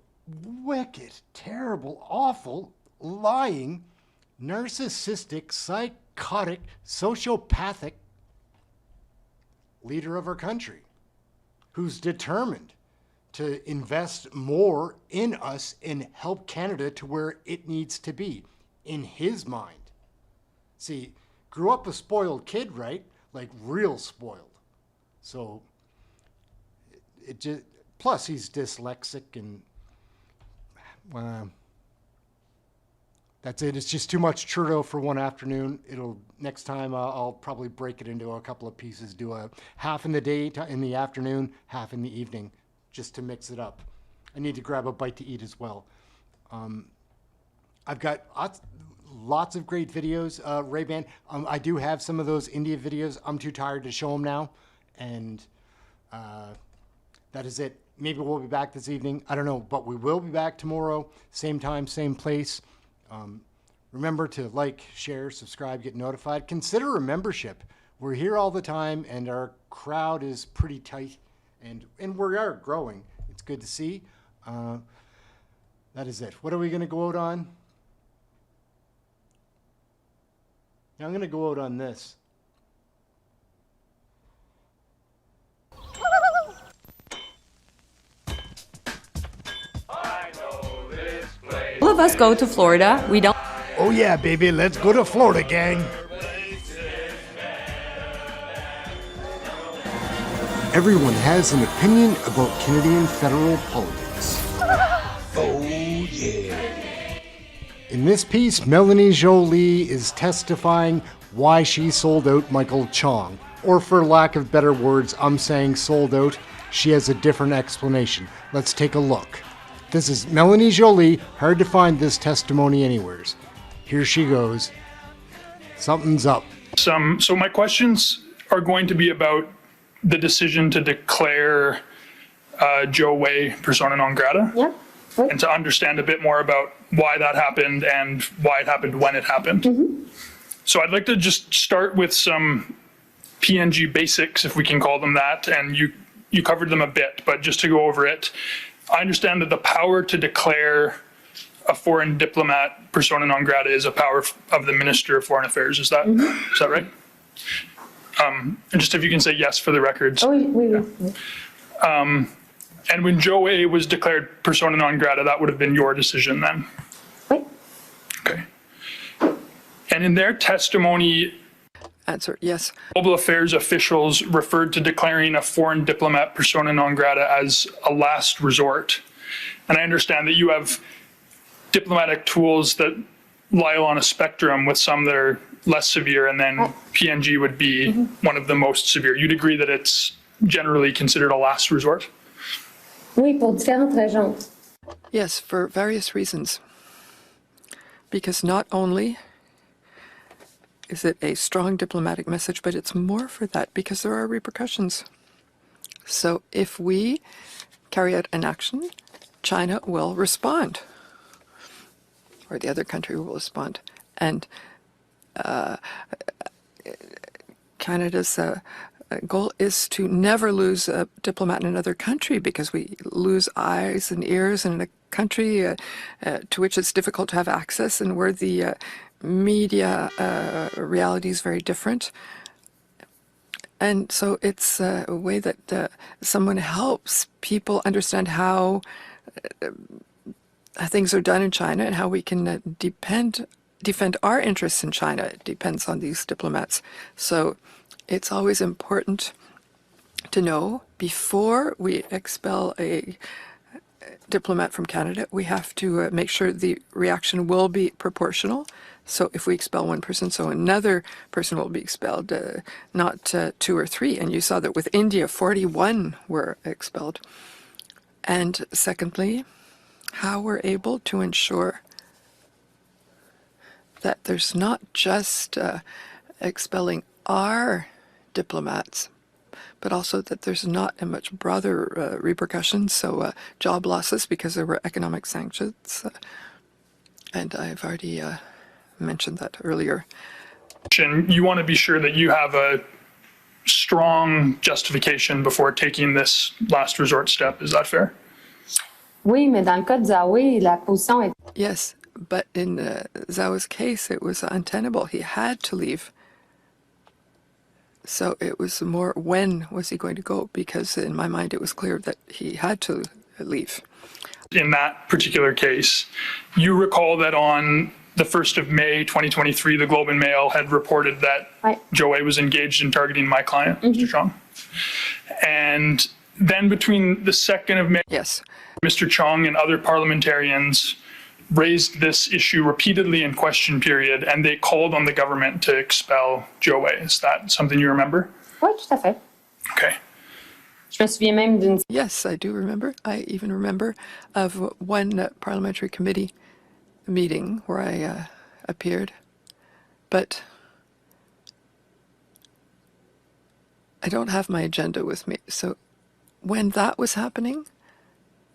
wicked, terrible, awful, lying, narcissistic, psychotic, sociopathic leader of our country who's determined to invest more in us and help Canada to where it needs to be, in his mind. See, grew up a spoiled kid, right? Like real spoiled. So, it just, plus he's dyslexic and, that's it. It's just too much Trudeau for one afternoon. Next time I'll probably break it into a couple of pieces, do a half in the day, in the afternoon, half in the evening, just to mix it up. I need to grab a bite to eat as well. I've got lots of great videos, Ray-Ban. I do have some of those India videos. I'm too tired to show them now. And that is it. Maybe we'll be back this evening. I don't know, but we will be back tomorrow. Same time, same place. Remember to like, share, subscribe, get notified. Consider a membership. We're here all the time, and our crowd is pretty tight. And we are growing. It's good to see. That is it. What are we going to go out on? Now I'm going to go out on this. All of us go to Florida. We don't. Oh yeah, baby, let's go to Florida, gang. Everyone has an opinion about Canadian federal politics. Oh, yeah. In this piece, Melanie Joly is testifying why she sold out Michael Chong. Or for lack of better words, I'm saying sold out. She has a different explanation. Let's take a look. This is Melanie Joly. Hard to find this testimony anywheres. Here she goes. Something's up. So my questions are going to be about the decision to declare Joe Wei persona non grata. Yeah. And to understand a bit more about why that happened and why it happened when it happened. Mm-hmm. So I'd like to just start with some PNG basics, if we can call them that, and you covered them a bit, but just to go over it, I understand that the power to declare a foreign diplomat persona non grata is a power of the Minister of Foreign Affairs. Is that is that right? And just if you can say yes for the records. Oh, oui. And when Joe Wei was declared persona non grata, that would have been your decision then? Oui. Okay. And in their testimony, answer, yes. Global affairs officials referred to declaring a foreign diplomat persona non grata as a last resort. And I understand that you have diplomatic tools that lie on a spectrum, with some that are less severe, and then PNG would be one of the most severe. You'd agree that it's generally considered a last resort? Oui, pour différentes raisons. Yes, for various reasons. Because not only is it a strong diplomatic message, but it's more for that because there are repercussions. So if we carry out an action, China will respond, or the other country will respond. And Canada's goal is to never lose a diplomat in another country, because we lose eyes and ears in a country to which it's difficult to have access, and where the media reality is very different. And so it's a way that someone helps people understand how things are done in China and how we can defend our interests in China. It depends on these diplomats. So it's always important to know, before we expel a diplomat from Canada, we have to make sure the reaction will be proportional. So if we expel one person, so another person will be expelled, not 2 or 3. And you saw that with India, 41 were expelled. And secondly, how we're able to ensure that there's not just expelling our diplomats, but also that there's not a much broader repercussions, so job losses because there were economic sanctions. And I've already mentioned that earlier. You want to be sure that you have a strong justification before taking this last resort step. Is that fair? Oui, mais dans le cas de Zawi, la position est... Yes, but in Zhao's case, it was untenable. He had to leave. So it was more, when was he going to go? Because in my mind, it was clear that he had to leave. In that particular case, you recall that on the 1st of May, 2023, the Globe and Mail had reported that Joe Wei was engaged in targeting my client, Mr. Chong. And then between the 2nd of May, yes, Mr. Chong and other parliamentarians raised this issue repeatedly in question period, and they called on the government to expel Joe Wei. Is that something you remember? Oui, tout à fait. Okay. Je me souviens même d'une... Yes, I do remember. I even remember of one parliamentary committee meeting where I appeared. But I don't have my agenda with me. So when that was happening,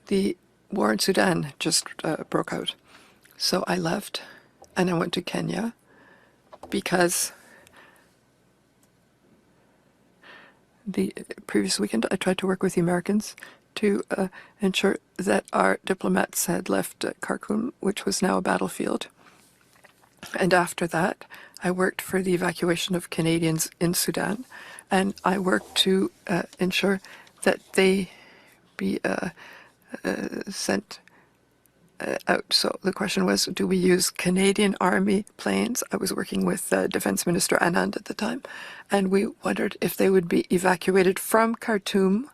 the war in Sudan just broke out. So I left and I went to Kenya because the previous weekend I tried to work with the Americans to ensure that our diplomats had left Khartoum, which was now a battlefield. And after that, I worked for the evacuation of Canadians in Sudan, and I worked to ensure that they be sent out. So the question was, do we use Canadian Army planes? I was working with Defense Minister Anand at the time, and we wondered if they would be evacuated from Khartoum,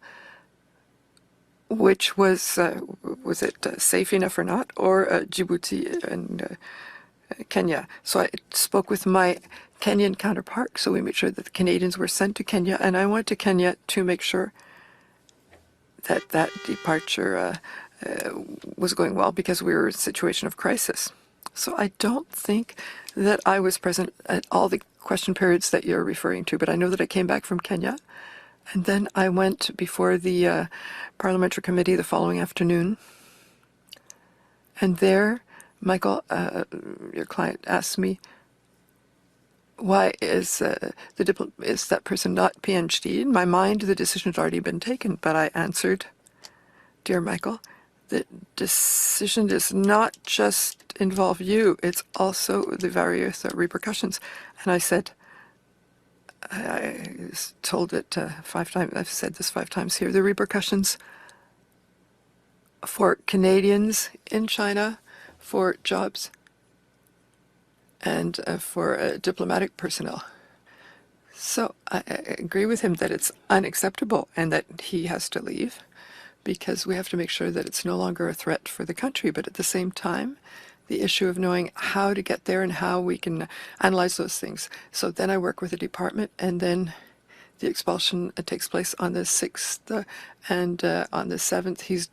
which was it safe enough or not, or Djibouti and Kenya. So I spoke with my Kenyan counterpart, so we made sure that the Canadians were sent to Kenya, and I went to Kenya to make sure that that departure was going well, because we were in a situation of crisis. So I don't think that I was present at all the question periods that you're referring to, but I know that I came back from Kenya, and then I went before the parliamentary committee the following afternoon, and there Michael, your client, asked me, why is that person not PhD? In my mind, the decision had already been taken, but I answered, dear Michael, the decision does not just involve you, it's also the various repercussions. And I said, I told it 5 times, I've said this 5 times here, the repercussions for Canadians in China, for jobs, and for diplomatic personnel. So I agree with him that it's unacceptable and that he has to leave, because we have to make sure that it's no longer a threat for the country. But at the same time, the issue of knowing how to get there and how we can analyze those things. So then I work with the department, and then the expulsion takes place on the 6th, and on the 7th he's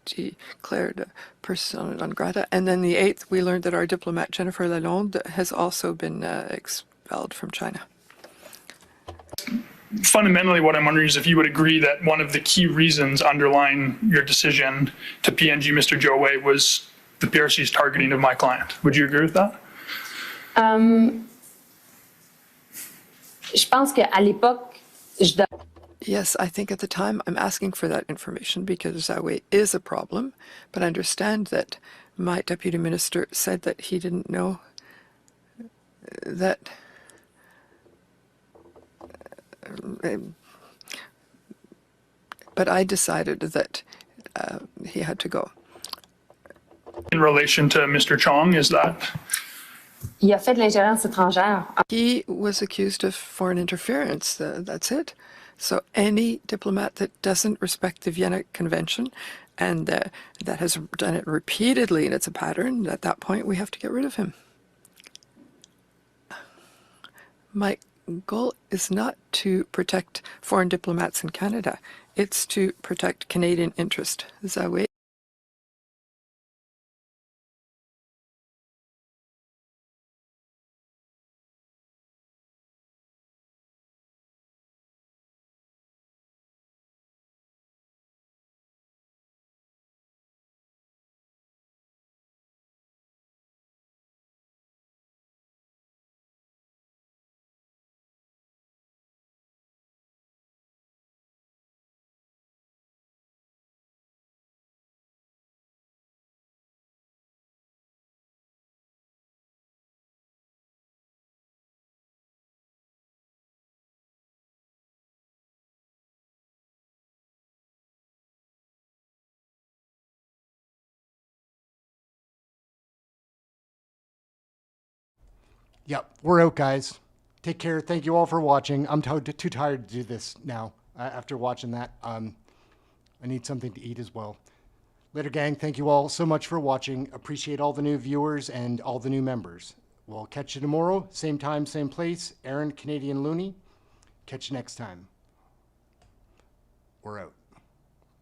declared persona non grata, and then the 8th we learned that our diplomat Jennifer Lalonde has also been expelled from China. Fundamentally, what I'm wondering is if you would agree that one of the key reasons underlying your decision to PNG Mr. Joe Wei was the PRC's targeting of my client. Would you agree with that? Je pense qu'à l'époque, Yes, I think at the time I'm asking for that information because Zawe is a problem, but I understand that my deputy minister said that he didn't know that but I decided that he had to go. In relation to Mr. Chong, is that? il a fait de l'ingérence étrangère. He was accused of foreign interference, that's it. So any diplomat that doesn't respect the Vienna Convention and that has done it repeatedly, and it's a pattern, at that point we have to get rid of him. My goal is not to protect foreign diplomats in Canada. It's to protect Canadian interest. Zawe Yep, we're out, guys. Take care. Thank you all for watching. I'm too tired to do this now. After watching that, I need something to eat as well. Later, gang. Thank you all so much for watching. Appreciate all the new viewers and all the new members. We'll catch you tomorrow. Same time, same place. Ehren, Canadian Looney. Catch you next time. We're out.